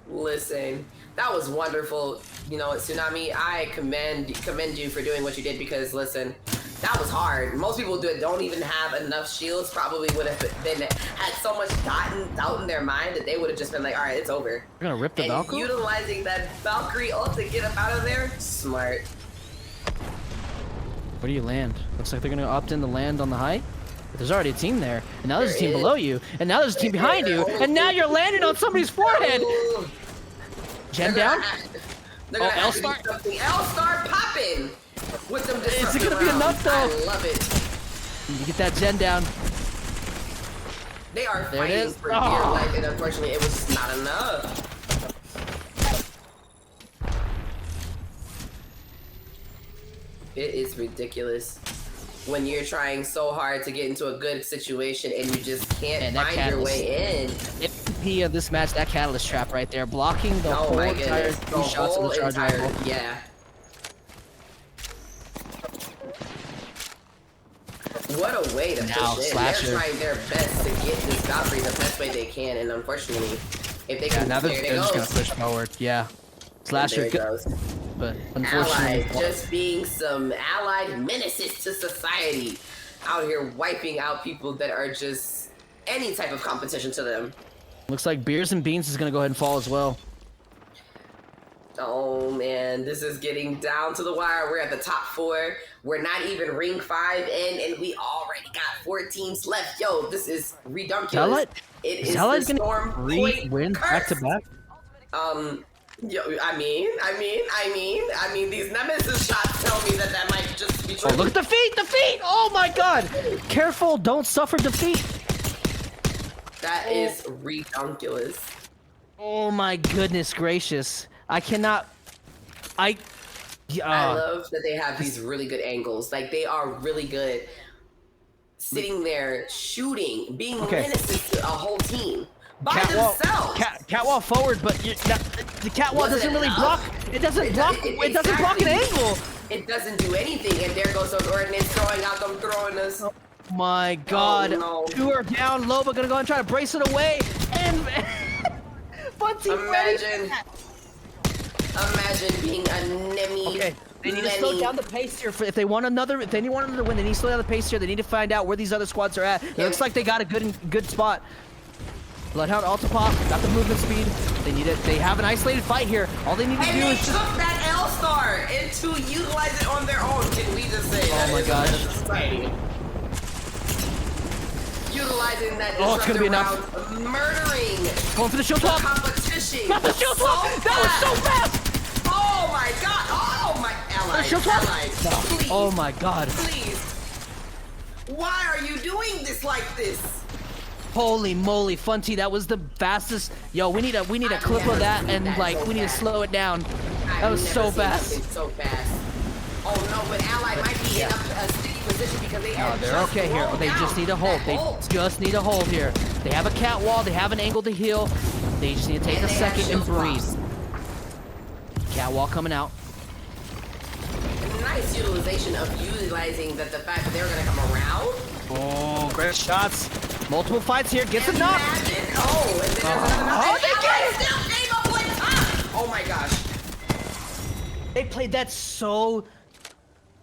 Listen, that was wonderful. You know, Tsunami, I commend you for doing what you did because, listen, that was hard. Most people don't even have enough shields. Probably would have had so much doubt in their mind that they would have just been like, all right, it's over. You're gonna rip the Valkyrie? Utilizing that Valkyrie ult to get up out of there, smart. Where do you land? Looks like they're gonna opt in to land on the height. But there's already a team there, and now there's a team below you, and now there's a team behind you, and now you're landing on somebody's forehead. Gen down. They're gonna L-Star? L-Star popping with them. Is it gonna be enough though? I love it. You get that Gen down. They are fighting for dear life, and unfortunately, it was not enough. It is ridiculous when you're trying so hard to get into a good situation and you just can't find your way in. MVP of this match, that catalyst trap right there, blocking the whole entire two shots of the charge rifle. Yeah. What a way to push in. They're trying their best to get this Valkyrie the best way they can, and unfortunately, if they can, now they're just gonna push forward. Yeah. Slasher good, but unfortunately, allied, just being some allied menaces to society, out here wiping out people that are just any type of competition to them. Looks like Beers and Beans is gonna go ahead and fall as well. Oh man, this is getting down to the wire. We're at the top 4. We're not even ring 5 in, and we already got 4 teams left. Yo, this is redunculous. It is the Storm Point win back to back. Yo, I mean, these nemesis shots tell me that might just be true. Oh, look at the feet! The feet! Oh my God! Careful! Don't suffer defeat. That is redunculous. Oh my goodness gracious! I cannot. I love that they have these really good angles. Like they are really good. Sitting there, shooting, being menaces to a whole team. By themselves. Catwalk forward, but the catwalk doesn't really block. It doesn't block. It doesn't block an angle. It doesn't do anything, and there goes those ordnance throwing out them throwing-us. Oh my God! Oh, no. 2 are down. Loba gonna go and try to brace it away, and imagine being a Nemi. Okay. They need to slow down the pace here. If they want another win, they need to slow down the pace here. They need to find out where these other squads are at. It looks like they got a good spot. Bloodhound ulti pop, got the movement speed. They need it. They have an isolated fight here. All they need to do is just took that L-Star and to utilize it on their own. Can we just say Oh my gosh. exciting. Utilizing that it's gonna be enough. round, murdering Going for the shield swap. competition. Not the shield swap. That was so fast. Oh my god. Oh my allies. Shield swap. Allies. No. Please. Oh my god. Please. Why are you doing this like this? Holy moly, Funty, that was the fastest. Yo, we need a clip of that, and like we need to slow it down. That was so fast. So fast. Oh no, but Ally might be in a sticky position because they No, they're okay here. They just need a hold. They just need a hold here. They have a cat wall. They have an angle to heal. They just need to take a second and breathe. Cat wall coming out. Nice utilization of utilizing the fact that they were gonna come around. Oh, great shots. Multiple fights here. Gets a knock. Oh, and then there's another knock. Oh, And they get Ally it! still came up with top. Oh my gosh. They played that so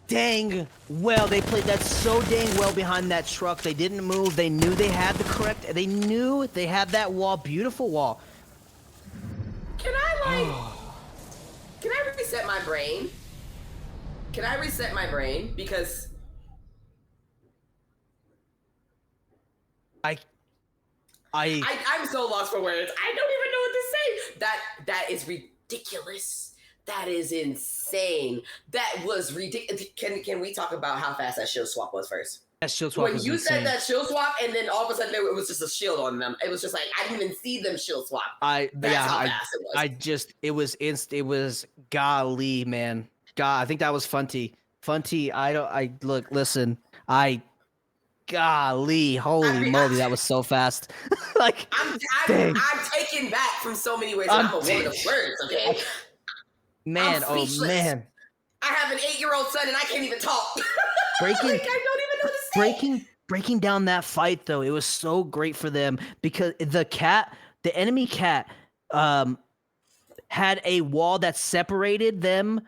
dang well. They played that so dang well behind that truck. They didn't move. They knew they had the correct. They knew they had that wall. Beautiful wall. Can I reset my brain? Can I reset my brain? Because I'm so lost for words. I don't even know what to say. That is ridiculous. That is insane. That was ridiculous. Can we talk about how fast that shield swap was first? That shield swap When was you insane. said that shield swap, and then all of a sudden it was just a shield on them. It was just like I didn't even see them shield swap. That's how fast it was. It was golly, man. God, I think that was Funty. Funty, golly, holy moly, that was so fast. Like, I'm taken back from so many ways. I'm a woman of words, okay? Man, I'm speechless. man. I have an 8-year-old son and I can't even talk. Breaking, like, I don't even know what to say. breaking down that fight though, it was so great for them because the enemy cat, had a wall that separated them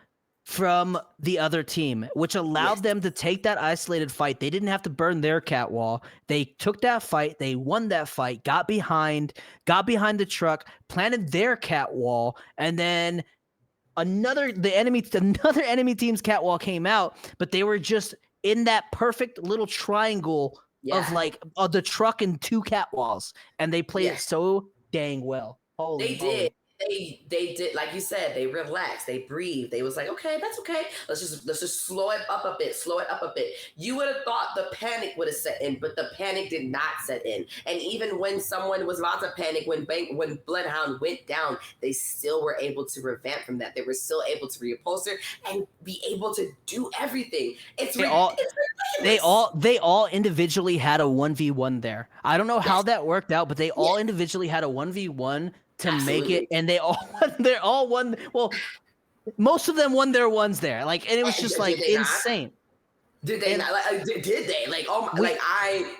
from the other team, which allowed them to take that isolated fight. They didn't have to burn their cat wall. They took that fight. They won that fight, got behind the truck, planted their cat wall, and then another enemy team's cat wall came out, but they were just in that perfect little triangle of the truck and 2 cat walls, and they played it so dang well. Holy moly. They did, like you said, they relaxed, they breathed. They was like, okay, that's okay. Let's just slow it up a bit. You would have thought the panic would have set in, but the panic did not set in. And even when someone was about to panic, when Bloodhound went down, they still were able to revamp from that. They were still able to reupholster and be able to do everything. It's ridiculous. They all individually had a 1v1 there. I don't know how that worked out, but they all individually had a 1v1 to make it, and they all won. Well, most of them won their ones there. Like, and it was just like insane. Did they not? Did they? Like, oh my!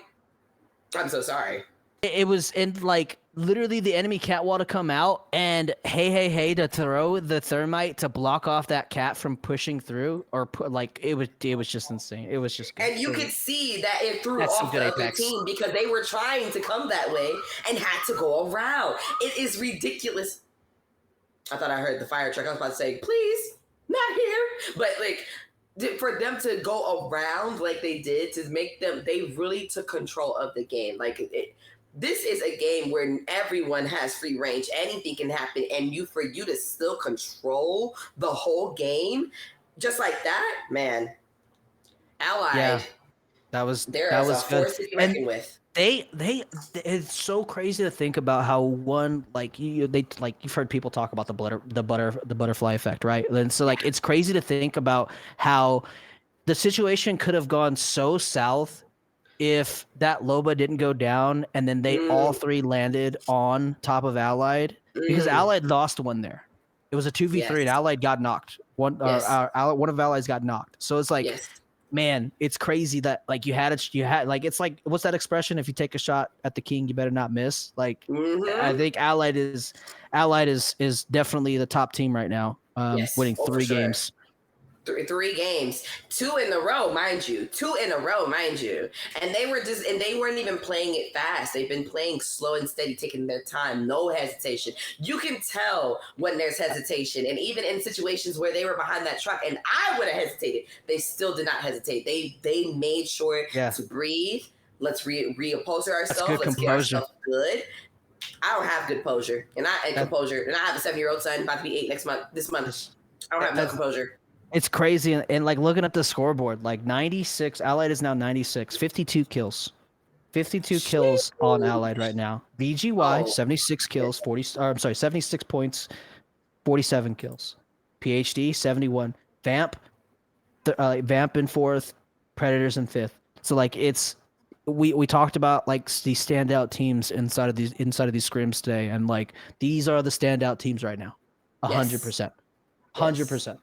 I'm so sorry. It was like literally the enemy cat wall to come out and hey to throw the thermite to block off that cat from pushing through it was just insane. It was just good. And you could see that it threw off the other team because they were trying to come that way and had to go around. It is ridiculous. I thought I heard the fire truck. I was about to say, please, not here. But like, for them to go around like they did, to make them, they really took control of the game. Like, this is a game where everyone has free range. Anything can happen. And for you to still control the whole game, just like that, man. Allied. Yeah, that was force to be reckoned with. It's so crazy to think about how one you've heard people talk about the butterfly effect, right? And so like it's crazy to think about how the situation could have gone so south if that Loba didn't go down and then they all 3 landed on top of Allied, because Allied lost one there. It was a 2v3 and Allied got knocked. One of Allies got knocked. So it's like, man, it's crazy that like you had like, it's like, what's that expression? If you take a shot at the king, you better not miss. Like, I think Allied is definitely the top team right now, winning 3 games. three games, 2 in a row, mind you, and they weren't even playing it fast. They've been playing slow and steady, taking their time, no hesitation. You can tell when there's hesitation, and even in situations where they were behind that truck and I would have hesitated, they still did not hesitate. They made sure to breathe. Let's reupholster ourselves. Let's get ourselves good. I don't have good composure, and I have a 7-year-old son about to be 8 this month. I don't have no composure. It's crazy, and like looking at the scoreboard, like 96. Allied is now 96, 52 kills, 52 kills on Allied right now. BGY 76 kills, 76 points, 47 kills. PhD 71. Vamp in 4th, Predators in 5th. So like it's. We talked about like these standout teams inside of these Scrims today, and like these are the standout teams right now, 100%, 100%.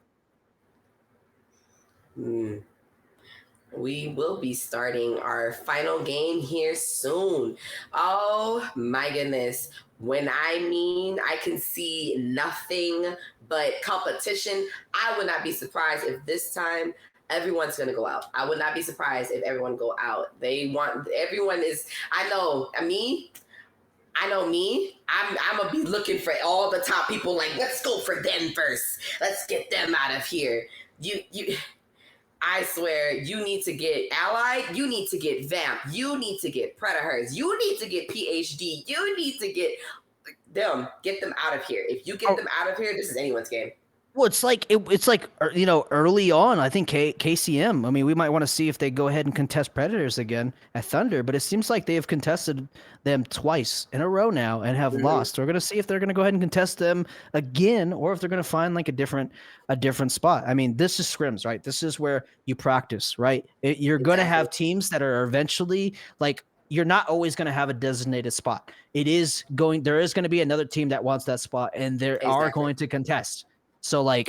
We will be starting our final game here soon. Oh my goodness! When I can see nothing but competition, I would not be surprised if this time everyone's going to go out. I would not be surprised if everyone go out. Everyone is, I know me. I'm going to be looking for all the top people. Like, let's go for them first. Let's get them out of here. I swear, you need to get Allied. You need to get Vamp. You need to get Predators. You need to get PhD. You need to get them. Get them out of here. If you get them out of here, this is anyone's game. Well, it's like early on. I think KCM. I mean, we might want to see if they go ahead and contest Predators again at Thunder, but it seems like they have contested them twice in a row now and have lost. We're gonna see if they're gonna go ahead and contest them again, or if they're gonna find like a different spot. I mean, this is Scrims, right? This is where you practice, right? You're gonna have teams that are eventually like. You're not always going to have a designated spot. There is going to be another team that wants that spot, and they are going to contest. So like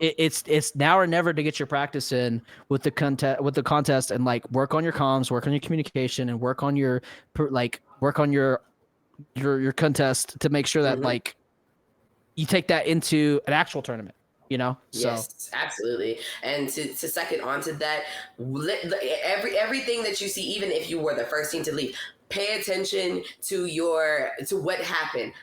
it's now or never to get your practice in with the contest and like work on your comms, work on your communication, and work on your contest to make sure that like you take that into an actual tournament. Yes, absolutely. And to second on to that, everything that you see, even if you were the first team to leave, pay attention to what happened.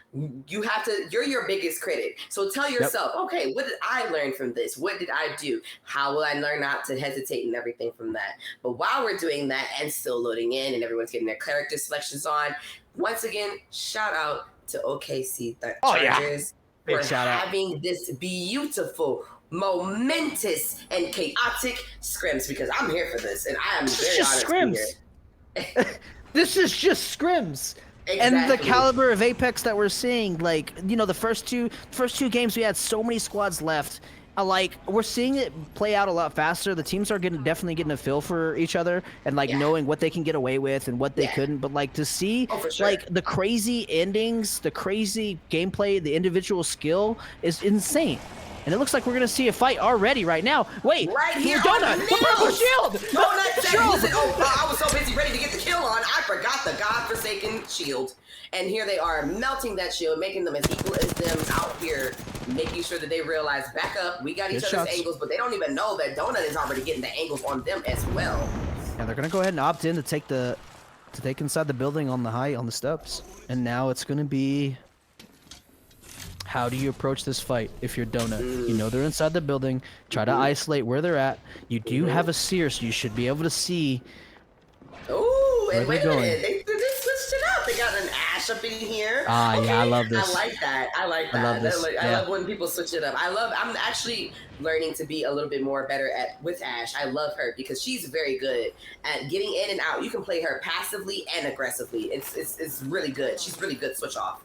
You're your biggest critic. So tell yourself, okay, what did I learn from this? What did I do? How will I learn not to hesitate and everything from that? But while we're doing that and still loading in and everyone's getting their character selections on, once again, shout out to OKC Chargers. For having this beautiful, momentous, and chaotic Scrims, because I'm here for this, and I am very honest here. This is just Scrims. Exactly. And the caliber of Apex that we're seeing, like, the first two games we had so many squads left. We're seeing it play out a lot faster. The teams are definitely getting a feel for each other and knowing what they can get away with and what they couldn't. But to see the crazy endings, the crazy gameplay, the individual skill is insane. And it looks like we're gonna see a fight already right now. Wait, right here, Donut, the purple shield. Donut, I was so busy ready to get the kill on, I forgot the godforsaken shield. And here they are melting that shield, making them as equal as them out here, making sure that they realize, back up, we got each other's angles, but they don't even know that Donut is already getting the angles on them as well. Yeah, they're gonna go ahead and opt in to take inside the building on the steps. And now it's gonna be, how do you approach this fight if you're Donut? They're inside the building. Try to isolate where they're at. You do have a seer, so you should be able to see. Oh, and wait a minute. They switched it up. They got an Ash up in here. Yeah, I love this. I like that. I love this. I love when people switch it up. I'm actually learning to be a little bit more better with Ash. I love her because she's very good at getting in and out. You can play her passively and aggressively. It's really good. She's really good switch off.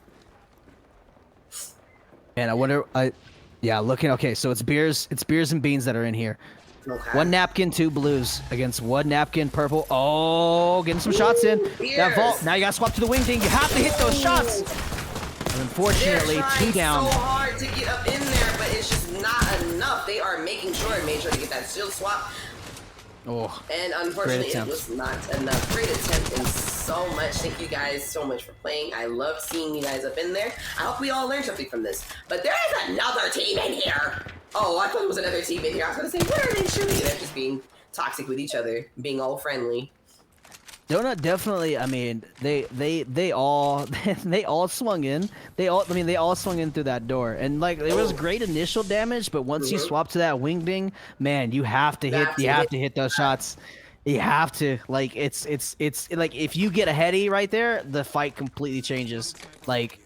And I wonder, okay, so it's beers and beans that are in here. Okay. 1 napkin, 2 blues against 1 napkin, purple. Oh, getting some shots in. That vault. Now you gotta swap to the wing thing. You have to hit those shots. And unfortunately, 2 down. It's so hard to get up in there, but it's just not enough. They are made sure to get that shield swap. Oh, and unfortunately, it was not enough. Great attempt and so much. Thank you guys so much for playing. I love seeing you guys up in there. I hope we all learned something from this. But there is another team in here. Oh, I thought it was another team in here. I was gonna say, what are they shooting? They're just being toxic with each other, being all friendly. Donut definitely. I mean, they all they all swung in. They all swung in through that door, and like there was great initial damage, but once you swap to that wing ding, man, you have to hit those shots. You have to like it's like if you get a heady right there, the fight completely changes. Like,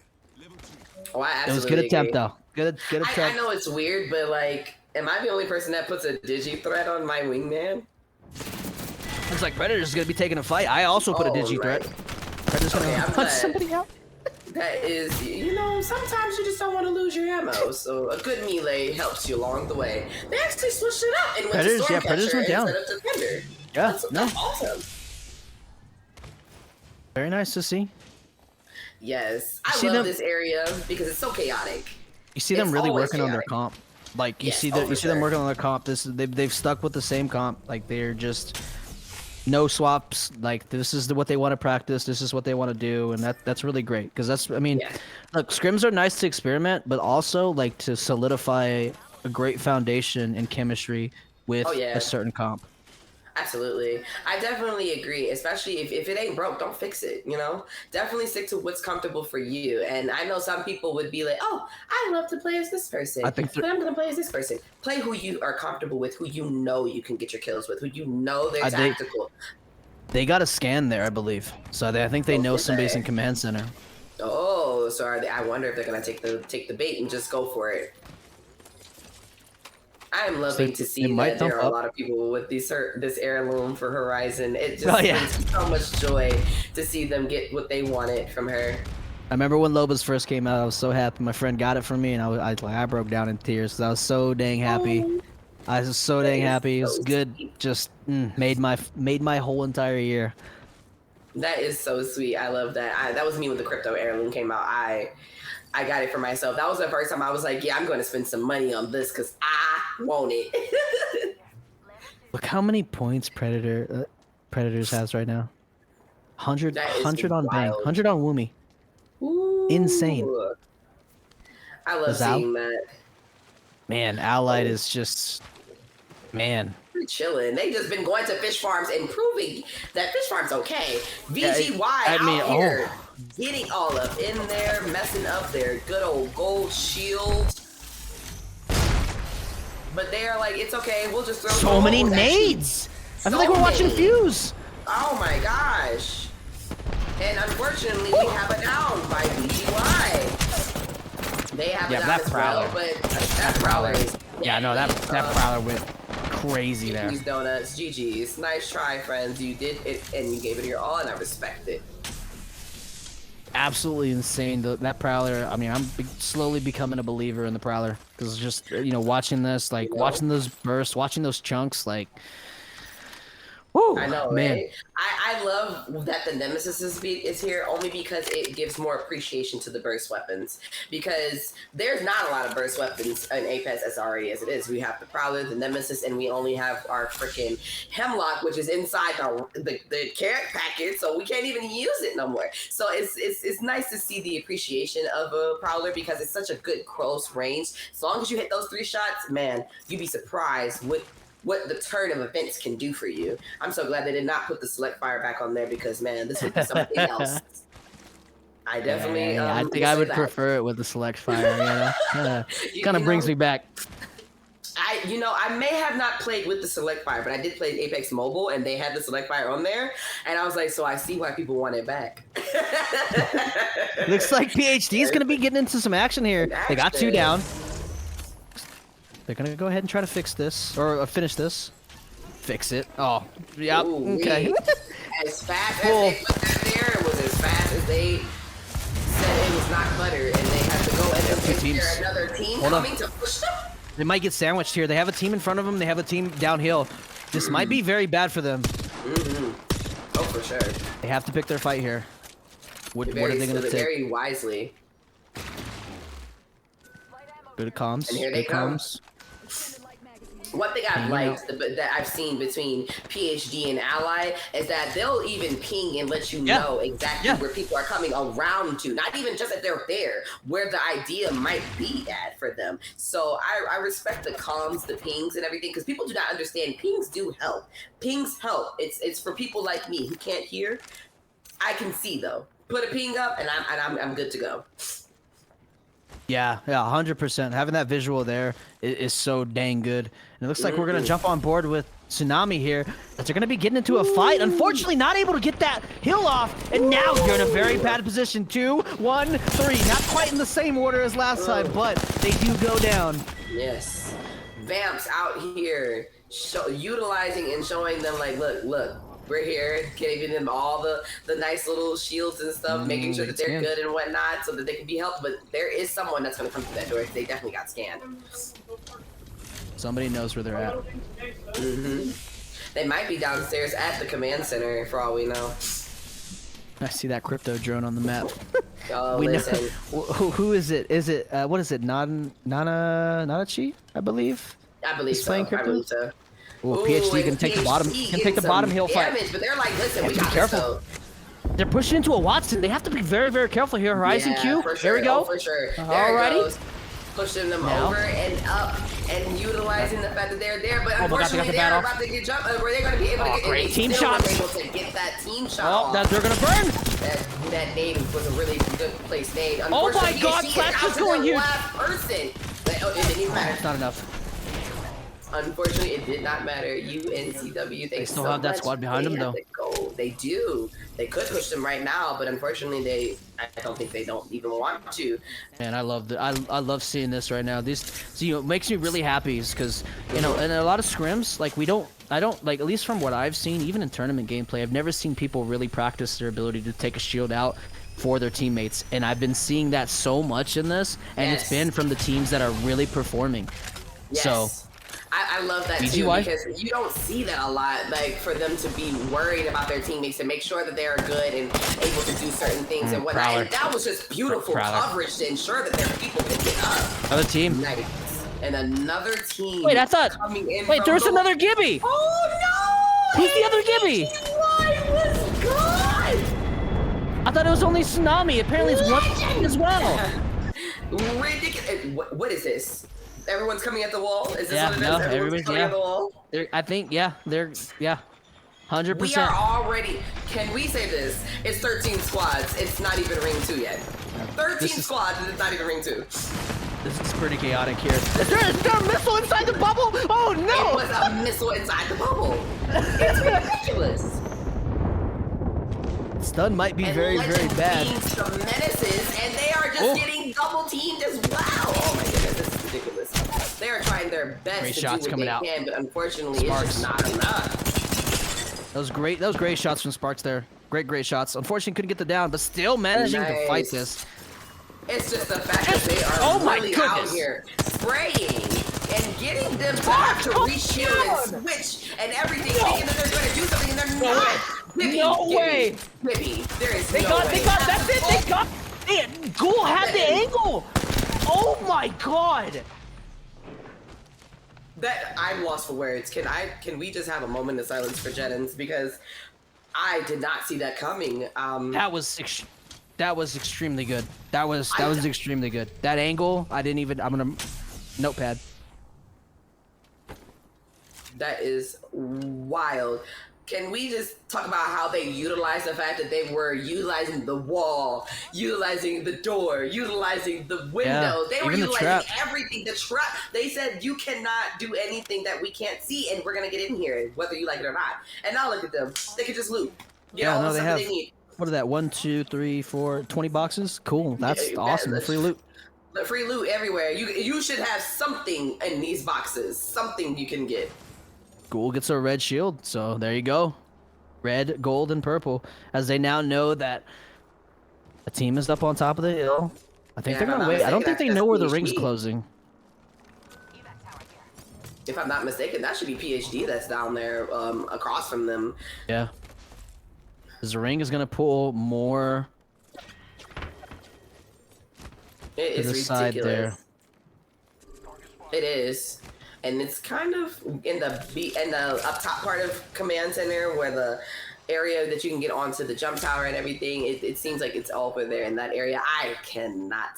oh, I absolutely it was good attempt agree. though. Good attempt. I know it's weird, but like, am I the only person that puts a digi threat on my wingman? Looks like Predator's gonna be taking a fight. I also put a digi threat. Predator's gonna punch somebody out. That is, you know, sometimes you just don't want to lose your ammo, so a good melee helps you along the way. They actually switched it up and went to Stormcatcher went down. instead of Defender. Yeah, that's awesome. Very nice to see. Yes, I love this area because it's so chaotic. You see them really working on their comp. Like you see them working on their comp. They've stuck with the same comp. Like they're just no swaps. Like this is what they want to practice. This is what they want to do, and that's really great. Because I mean, look, scrims are nice to experiment, but also like to solidify a great foundation in chemistry with a certain comp. Absolutely. I definitely agree, especially if it ain't broke, don't fix it, you know? Definitely stick to what's comfortable for you. And I know some people would be like, oh, I love to play as this person, but I'm going to play as this person. Play who you are comfortable with, who you know you can get your kills with, who you know they're tactical. They got a scan there, I believe. So I think they know somebody's in command center. Oh, so I wonder if they're going to take the bait and just go for it. I'm loving to see that there are a lot of people with this heirloom for Horizon. It just brings so much joy to see them get what they wanted from her. I remember when Lobos first came out, I was so happy. My friend got it for me, and I broke down in tears because I was so dang happy. I was so dang happy. It was good. Just made my whole entire year. That is so sweet. I love that. That was me when the crypto heirloom came out. I got it for myself. That was the first time I was like, yeah, I'm going to spend some money on this because I want it. Look how many points Predators has right now. 100 on Bang, 100 on Woomy. Ooh. Insane. I love seeing that. Man, Allied is just, man. They're chilling. They just been going to fish farms and proving that fish farms okay. VGY out here. Getting all up in there, messing up their good old gold shield. But they're like, it's okay, we'll just throw so many nades! I feel like we're watching Fuse! Oh my gosh. And unfortunately, we have a down by VGY. They have a down as well, but that Prowler is... Yeah, no, that Prowler went crazy there. GG's Donuts, GG's. Nice try, friends. You did it, and you gave it your all, and I respect it. Absolutely insane. That Prowler, I mean, I'm slowly becoming a believer in the Prowler. Because just, you know, watching this, like, watching those bursts, watching those chunks, like... Woo, I know, man. right? I love that the Nemesis is here only because it gives more appreciation to the burst weapons. Because there's not a lot of burst weapons in Apex as already as it is. We have the Prowler, the Nemesis, and we only have our freaking Hemlock, which is inside the carrot packet, so we can't even use it no more. So it's nice to see the appreciation of a Prowler because it's such a good close range. As long as you hit those 3 shots, man, you'd be surprised what the turn of events can do for you. I'm so glad they did not put the select fire back on there because, man, this would be something else. I definitely... I think I would prefer it with the select fire, you know? Kind of brings me back. I may have not played with the select fire, but I did play Apex Mobile, and they had the select fire on there, and I was like, so I see why people want it back. Looks like PhD is going to be getting into some action here. They got 2 down. They're gonna go ahead and try to fix this, or finish this. Fix it. Oh, yeah. Okay. As fast as they put that there, it was as fast as they said it was not butter, and they had to go and prepare another team coming to push them. They might get sandwiched here. They have a team in front of them. They have a team downhill. This might be very bad for them. Oh, for sure. They have to pick their fight here. What are they gonna take? Very wisely. Good comms. And here they come. One thing I've liked that I've seen between PhD and Ally is that they'll even ping and let you know exactly where people are coming around to. Not even just that they're there, where the idea might be at for them. So I respect the comms, the pings, and everything, because people do not understand. Pings do help. Pings help. It's for people like me who can't hear. I can see though. Put a ping up, and I'm good to go. Yeah, 100%. Having that visual there is so dang good. And it looks like we're going to jump on board with Tsunami here, as they're going to be getting into a fight. Unfortunately, not able to get that hill off. And now you're in a very bad position. 2, 1, 3. Not quite in the same order as last time, but they do go down. Yes. Vamps out here utilizing and showing them, like, look. We're here, giving them all the nice little shields and stuff, making sure that they're good and whatnot, so that they can be helped. But there is someone that's going to come through that door. They definitely got scanned. Somebody knows where they're at. They might be downstairs at the command center, for all we know. I see that crypto drone on the map. Oh, we listen. know. Who is it? Is it what is it? Nanachi, I believe. I believe so. Playing crypto? I believe so. Well, PhD can take the bottom. Can take the bottom hill fight. But they're like, listen, we got to be careful. They're pushing into a Watson. They have to be very, very careful here. Horizon Q. For sure. There we go. For sure. Alrighty. Pushing them over and up and utilizing the fact that they're there. But unfortunately, they're about to get jumped. Were they going to be able to get great team shots? Able to get that team shot. They're going to burn. That nade was a really good place nade. Oh my God! Flash is going here. Person. It didn't even matter. It's not enough. Unfortunately, it did not matter. UNCW, they still have that squad behind them, though. They do. They could push them right now, but unfortunately, I don't think they don't even want to. Man, I love seeing this right now. It makes me really happy, because in a lot of scrims, like I don't like, at least from what I've seen, even in tournament gameplay, I've never seen people really practice their ability to take a shield out for their teammates, and I've been seeing that so much in this, and it's been from the teams that are really performing. Yes. So. I love that too, because you don't see that a lot, like for them to be worried about their teammates and make sure that they're good and able to do certain things and whatnot. And that was just beautiful coverage to ensure that their people could get up. Another team. Nice. And another team. Wait, I thought. Wait, there's another Gibby. Oh no! Who's the other Gibby? Was gone. I thought it was only Tsunami. Apparently, it's one team as well. Ridiculous. What is this? Everyone's coming at the wall? Is this what it is? Everybody's coming at the wall? I think, they're 100%. We are already, can we say this? It's 13 squads. It's not even ring 2 yet. 13 squads and it's not even ring 2. This is pretty chaotic here. Is there a missile inside the bubble? Oh no! It was a missile inside the bubble. It's ridiculous. Stun might be very, very bad. Some menaces, and they are just getting double teamed as well. Oh my goodness, this is ridiculous. They are trying their best to do what they can, but unfortunately, it's just not enough. Those great shots from Sparks there. Great shots. Unfortunately, couldn't get the down, but still managing to fight this. It's just the fact that they are really out here spraying and getting them to have to reshield and switch and everything, thinking that they're going to do something, and they're not. No way! Libby, there is they no way. They got, that's it, they got it! Ghoul had the angle! Oh my God! I'm lost for words. Can we just have a moment of silence for Jennings, because I did not see that coming. That was extremely good. That was extremely good. That angle, I'm gonna notepad. That is wild. Can we just talk about how they utilized the fact that they were utilizing the wall, utilizing the door, utilizing the window? They were utilizing everything. The trap. They said you cannot do anything that we can't see, and we're gonna get in here, whether you like it or not. And now look at them. They can just loot. Get all the stuff that they need. What is that? 1, 2, 3, 4, 20 boxes? Cool. That's awesome. The free loot. The free loot everywhere. You should have something in these boxes. Something you can get. Ghoul gets a red shield, so there you go. Red, gold, and purple. As they now know that a team is up on top of the hill. I think they're gonna wait. I don't think they know where the ring's closing. If I'm not mistaken, that should be PhD that's down there, across from them. Yeah. Because the ring is gonna pull more to the side there. It is. and it's kind of in the up top part of command center where the area that you can get onto the jump tower and everything. It seems like it's all over there in that area. I cannot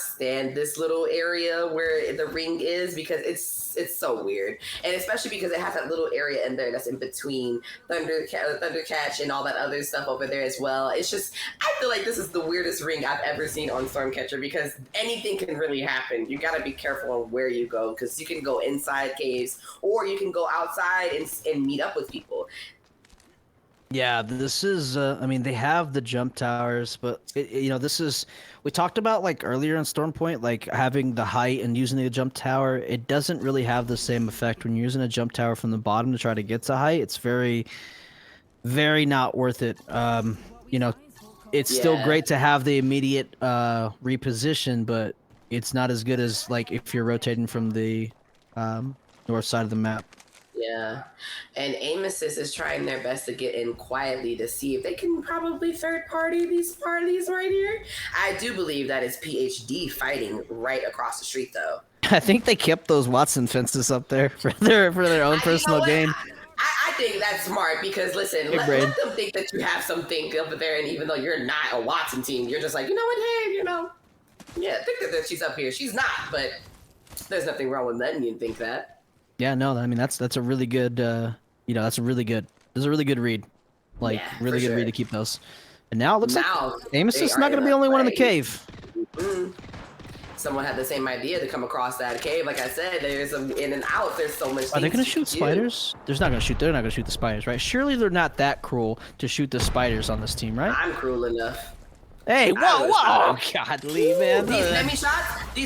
stand this little area where the ring is because it's so weird, and especially because it has that little area in there that's in between Thundercatch and all that other stuff over there as well. It's just, I feel like this is the weirdest ring I've ever seen on Stormcatcher because anything can really happen. You got to be careful on where you go because you can go inside caves or you can go outside and meet up with people. Yeah, this is, I mean, they have the jump towers, but, this is, we talked about, like, earlier in Stormpoint, like, having the height and using the jump tower. It doesn't really have the same effect when you're using a jump tower from the bottom to try to get to height. It's very, very not worth it. It's still great to have the immediate reposition, but it's not as good as, like, if you're rotating from the north side of the map. Yeah, and Amesis is trying their best to get in quietly to see if they can probably third party these parties right here. I do believe that is PhD fighting right across the street, though. I think they kept those Watson fences up there for their own personal gain. I think that's smart because, listen, let them think that you have something over there, and even though you're not a Watson team, you're just like, you know what, hey, think that she's up here. She's not, but there's nothing wrong with letting you think that. Yeah, no, I mean that's a really good, that's a really good read, like really good read to keep those. And now it looks like Amos is not going to be the only one in the cave. Mm-hmm. Someone had the same idea to come across that cave. Like I said, there's in and out. There's so much. Are they going to shoot spiders? They're not going to shoot the spiders, right? Surely they're not that cruel to shoot the spiders on this team, right? I'm cruel enough. Hey, whoa, godly, man. These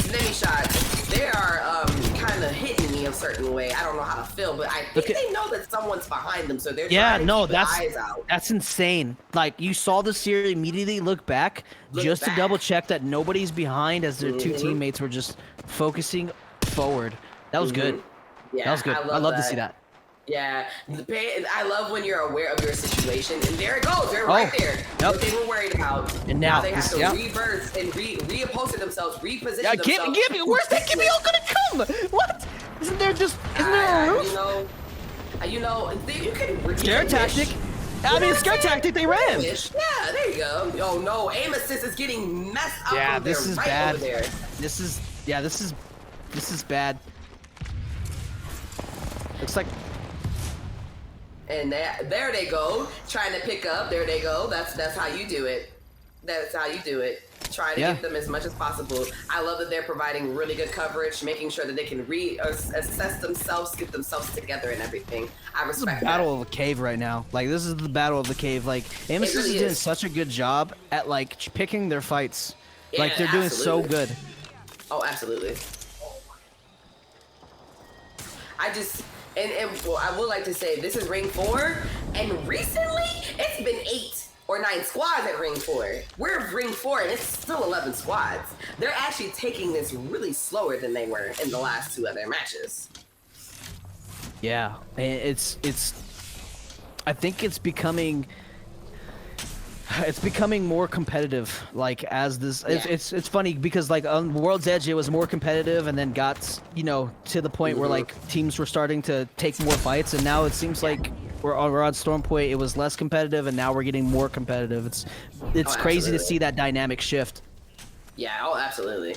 Nemi shots, they are kind of hitting me a certain way. I don't know how to feel, but I think they know that someone's behind them, so they're trying to keep their eyes out. That's insane. Like, you saw the series, immediately look back to double check that nobody's behind as their two teammates were just focusing forward. That was good. Yeah, that was good. I love to see that. Yeah, I love when you're aware of your situation, and there it goes. They're right there. What they were worried about. And now they have to reverse and reoppose themselves, reposition themselves. Give me. Where's that Gimme all gonna come? What? Isn't there a roof? You can scare tactic. I mean, scare tactic. They ran. Yeah, there you go. Oh no, aim assist is getting messed up. Yeah, over this there, is right bad. Over there. This is bad. Looks like. And there they go, trying to pick up. There they go. That's how you do it. That's how you do it. Try to get them as much as possible. I love that they're providing really good coverage, making sure that they can assess themselves, get themselves together and everything. I respect that. Battle of the cave right now. Like, this is the battle of the cave. Like, Amos is doing such a good job at, like, picking their fights. Yeah, like, they're doing so good. Oh, absolutely. Well, I would like to say this is Ring 4, and recently it's been 8 or 9 squads at Ring 4. We're Ring 4, and it's still 11 squads. They're actually taking this really slower than they were in the last 2 other matches. Yeah, it's. I think it's becoming more competitive. Like, as this, it's funny because, like, on World's Edge it was more competitive, and then got to the point where, like, teams were starting to take more fights, and now it seems like we're on Stormpoint it was less competitive, and now we're getting more competitive. It's crazy to see that dynamic shift. Yeah, absolutely.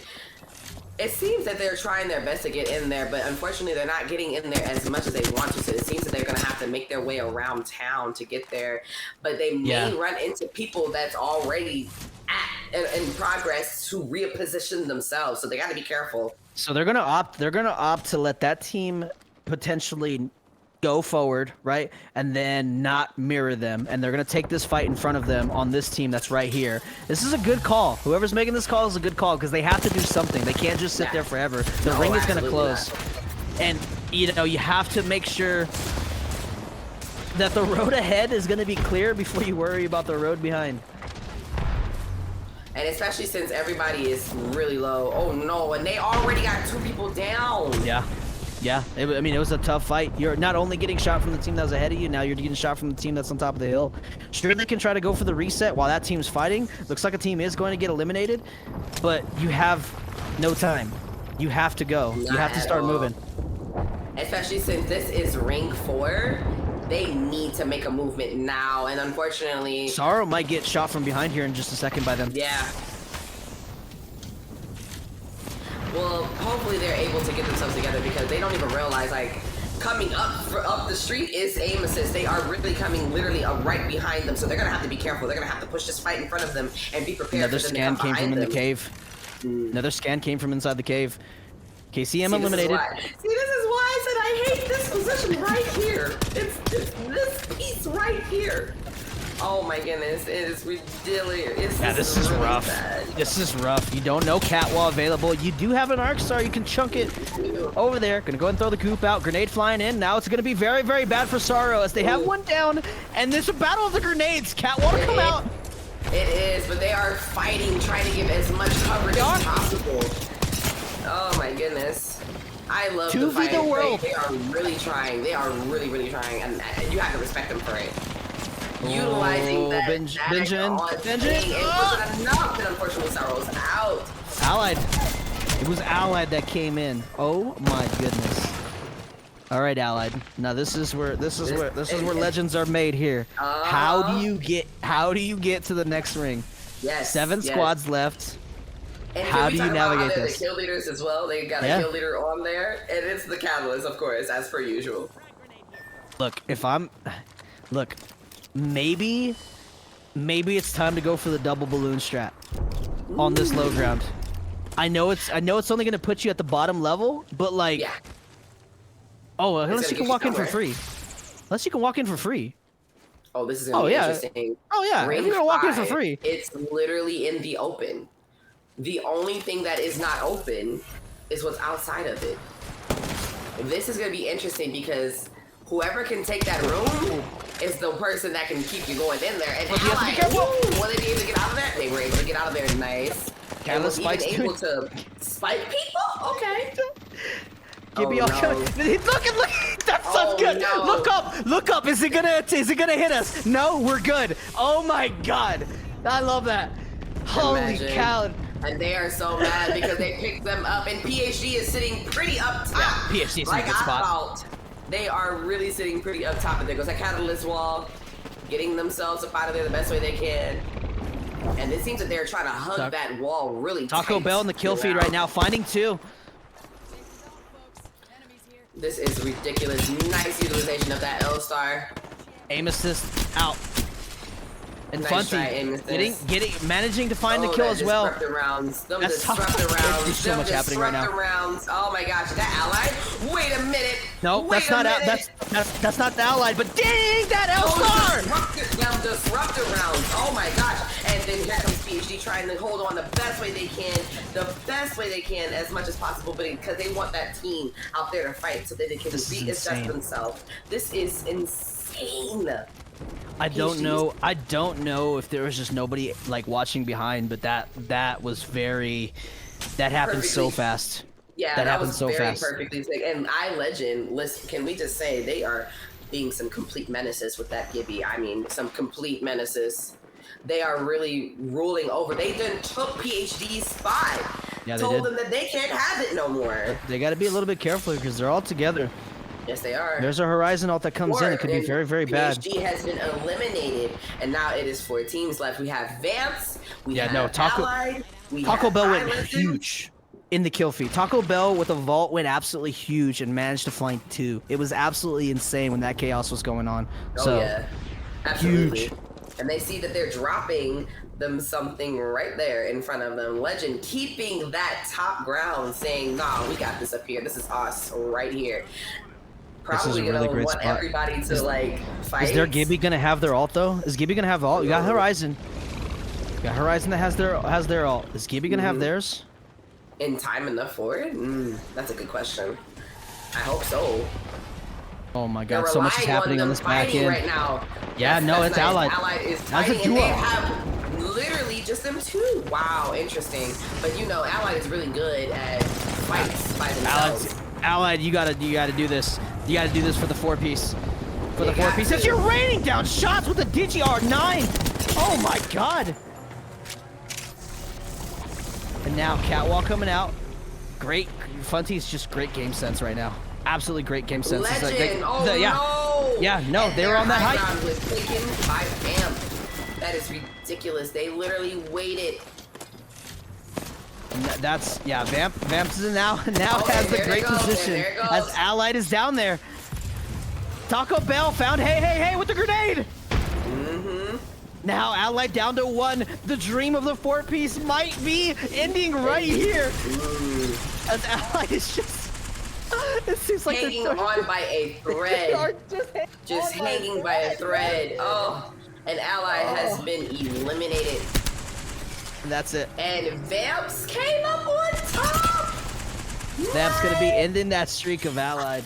It seems that they're trying their best to get in there, but unfortunately they're not getting in there as much as they want to. So it seems that they're going to have to make their way around town to get there. But they may run into people that's already in progress to reposition themselves. So they got to be careful. So they're going to opt to let that team potentially go forward, right? And then not mirror them. And they're going to take this fight in front of them on this team that's right here. This is a good call. Whoever's making this call is a good call because they have to do something. They can't just sit there forever. The ring is going to close. And, you have to make sure that the road ahead is going to be clear before you worry about the road behind. And especially since everybody is really low. Oh, no. And they already got 2 people down. Yeah, it was a tough fight. You're not only getting shot from the team that was ahead of you, now you're getting shot from the team that's on top of the hill. Sure, they can try to go for the reset while that team's fighting. Looks like a team is going to get eliminated, but you have no time. You have to go. You Not have to at start all. moving. Especially since this is ring 4, they need to make a movement now, and unfortunately, Sorrow might get shot from behind here in just a second by them. yeah. Well, hopefully they're able to get themselves together because they don't even realize, like, coming up the street is aim assist. They are really coming literally right behind them, so they're gonna have to be careful. They're gonna have to push this fight in front of them and be prepared. Another for them scan to come came from behind in the them. cave. Another scan came from inside the cave. KCM See, eliminated. This is why I said I hate this position right here. It's this piece right here. Oh my goodness, it is ridiculous. Yeah, this is really rough. bad. This is rough. You don't know Catwall available. You do have an Arc Star. You can chunk it over there. Gonna go and throw the coop out. Grenade flying in. Now it's gonna be very, very bad for Sorrow as they have one down. And there's a battle of the grenades. Catwall to come out. It is, but they are fighting, trying to give as much coverage as possible. Oh my goodness. I love the 2v fight. the world. They are really trying. They are really, really trying, and you have to respect them for it. Utilizing that Benjamin. it wasn't enough, and unfortunately Sorrow's out. Allied. It was Allied that came in. Oh my goodness. All right, Allied. Now this is where legends are made here. How do you get to the next ring? Yes. 7 squads left. And How do you navigate this? this? The kill leaders as well. They got a kill leader on there, and it's the Catalyst, of course, as per usual. Look, maybe it's time to go for the double balloon strat on this low ground. I know it's only gonna put you at the bottom level, but like, Yeah. oh, unless gonna you can get walk you in for somewhere. free. Unless you can walk in for free. Oh, this is gonna be interesting. Oh yeah, if Ring you're gonna walk in for 5, free. It's literally in the open. The only thing that is not open is what's outside of it. This is gonna be interesting because whoever can take that room is the person that can keep you going in there. And But you have to be Allied, careful. will they be able to get out of there? They were able to get out of there. Nice. And was even Spike's able to spike people? Okay. Give me Oh, all no. look, that sounds Oh, good. no. Look up. Is it gonna hit us? No, we're good. Oh my god, I love that. Holy Imagine. cow. And they are so mad because they picked them up, and PhD is sitting pretty up top. Yeah, PhD is in a good spot. Thought. They are really sitting pretty up top, and there goes that Catalyst wall, getting themselves up out of there the best way they can. And it seems that they're trying to hug that wall really Taco tight. Bell in the kill feed right now, finding 2. This is ridiculous. Nice utilization of that L-Star. Aim assist out. And Nice try, Funty aim assist. managing to find the Oh, kill that as well. disruptor rounds. Them That's disruptor tough. rounds. There's so Them much happening right now. disruptor rounds. Oh my gosh, that Allied? Wait a minute. No, Wait that's a not minute. that's not the Allied, but dang that L-Star! Disruptor rounds. Oh my gosh. And then here comes PhD trying to hold on the best way they can, as much as possible, but because they want that team out there to fight so that they can readjust themselves. This is insane. I don't know if there was just nobody like watching behind, but that was very, that happened so fast. Yeah, that happened was so very fast. perfectly sick. And iLegend, listen, can we just say they are being some complete menaces with that Gibby? I mean, some complete menaces. They are really ruling over. They then took PhD's spot. Yeah, they told did. them that they can't have it no more. They got to be a little bit careful because they're all together. Yes, they are. There's a Horizon ult that comes in. It could be very, very bad. PhD has been eliminated, and now it is 4 teams left. We have Vance. We have Allied. Taco Bell went iLegend. huge in the kill feed. Taco Bell with a vault went absolutely huge and managed to flank 2. It was absolutely insane when that chaos was going on. Oh So, yeah, absolutely. huge. And they see that they're dropping them something right there in front of them. Legend keeping that top ground, saying, "Nah, we got this up here. This is us right here." Probably a really gonna great want spot. everybody to like fight. Is their Gibby gonna have their ult though? Is Gibby gonna have ult? You got Horizon. You got Horizon that has their ult. Is Gibby gonna have theirs? in time enough for it? That's a good question. I hope so. Oh my They're god, so much is relying happening on them this back fighting end. right now. Yeah, no, it's nice. Allied. Allied is That's a fighting, and duo. they have literally just them two. Wow, interesting. But you know, Allied is really good at fights by themselves. Allied, you gotta do this. You gotta do this for the 4-piece. For the 4-piece. Since you're raining down shots with a DGR9. Oh my god. And now Catwalk coming out. great. Funty's just great game sense right now. Absolutely great game sense. Legend. No. Yeah, no, they were on that high hype. ground was taken by Vamp. That is ridiculous. They literally waited. And Vamp's now Okay, has the there great they go. position There it as goes. Allied is down there. Taco Bell found hey with the grenade. Now Allied down to 1. The dream of the 4-piece might be ending right here. As Allied is just. It seems like Hanging on by a thread. Just hanging by a thread. Oh, an ally has been eliminated. And that's it. And Vamps came up on top. Vamp's gonna be ending that streak of Allied.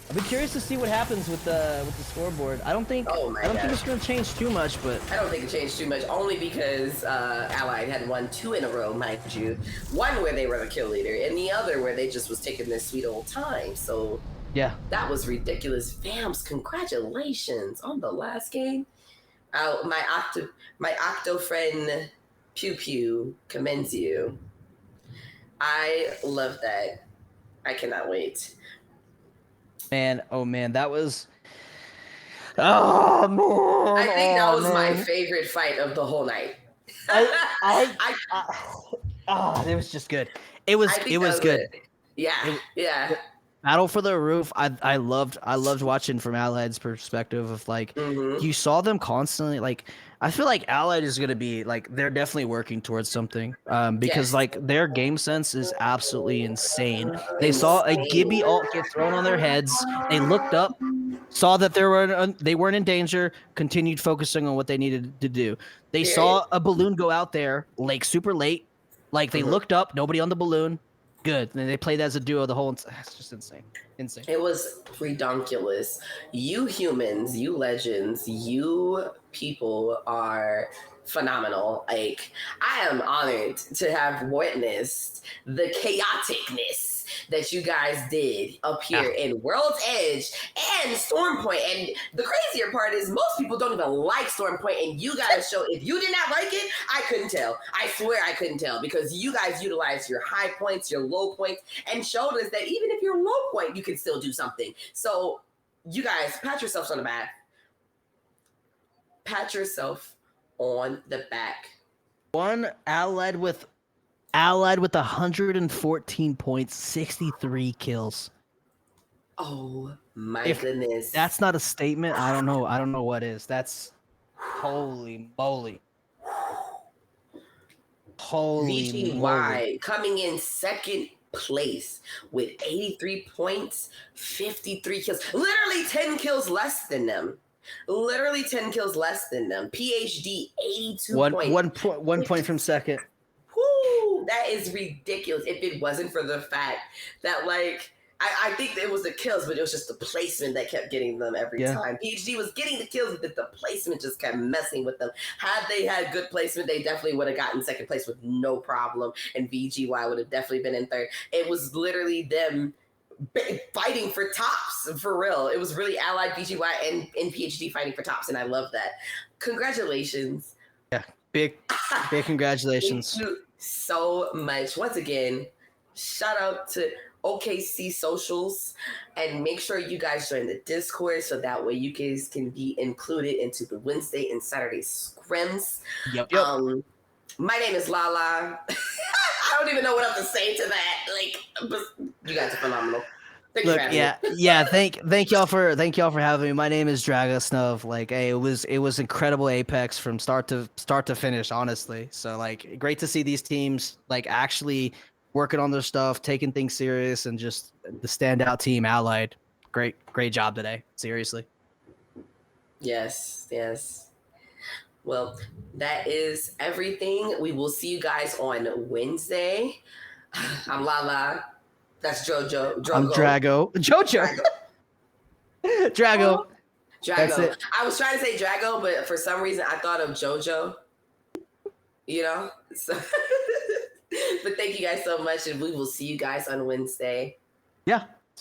I'll be curious to see what happens with the scoreboard. I don't think think it's gonna change too much, but I don't think it changed too much, only because Allied had won 2 in a row, mind you. One where they were the kill leader, and the other where they just was taking their sweet old time. So yeah, that was ridiculous. Vamps, congratulations on the last game. My octo friend Pew Pew commends you. I love that. I cannot wait. man. Oh man, that was. Oh man. I think that was my favorite fight of the whole night. It was just good. It was good. Yeah. Battle for the Roof. I loved watching from Allied's perspective of like you saw them constantly like. I feel like Allied is gonna be like they're definitely working towards something because like their game sense is absolutely insane. They saw a Gibby ult get thrown on their heads. They looked up, saw that they weren't in danger, continued focusing on what they needed to do. They saw a balloon go out there like super late, like they looked up, nobody on the balloon. Good. And they played as a duo the whole. It's just insane. It was redonkulous. You humans, you legends, you people are phenomenal. Like, I am honored to have witnessed the chaoticness that you guys did up here in World's Edge and Stormpoint. And the crazier part is most people don't even like Stormpoint, and you guys show if you did not like it, I couldn't tell. I swear I couldn't tell because you guys utilized your high points, your low points, and showed us that even if you're low point, you can still do something. So you guys, pat yourselves on the back. Pat yourself on the back. One Allied with 114 points, 63 kills. Oh my goodness. That's not a statement. I don't know what is. That's holy moly. Holy moly. Coming in second place with 83 points, 53 kills. Literally 10 kills less than them. PhD 82 points. 1 point from second. Whoo, that is ridiculous. If it wasn't for the fact that like I think it was the kills, but it was just the placement that kept getting them every time. PhD was getting the kills, but the placement just kept messing with them. Had they had good placement, they definitely would have gotten second place with no problem, and VGY would have definitely been in third. It was literally them fighting for tops, for real. It was really Allied, VGY, and PhD fighting for tops, and I love that. Congratulations. Yeah, big congratulations. Thank you so much. Once again, shout out to OKC socials, and make sure you guys join the Discord so that way you guys can be included into the Wednesday and Saturday scrims. Yep. My name is Lala. I don't even know what else to say to that. Like, but you guys are phenomenal. Thank you for having me. Thank y'all for having me. My name is Dragasnov. Like, hey, it was incredible Apex from start to finish, honestly. So like, great to see these teams like actually working on their stuff, taking things serious, and just the standout team, Allied. Great job today. Seriously. Yes. Well, that is everything. We will see you guys on Wednesday. I'm Lala. That's Jojo. I'm Drago. Jojo. Drago. That's it. I was trying to say Drago, but for some reason I thought of Jojo. You know? So but thank you guys so much, and we will see you guys on Wednesday. Yeah.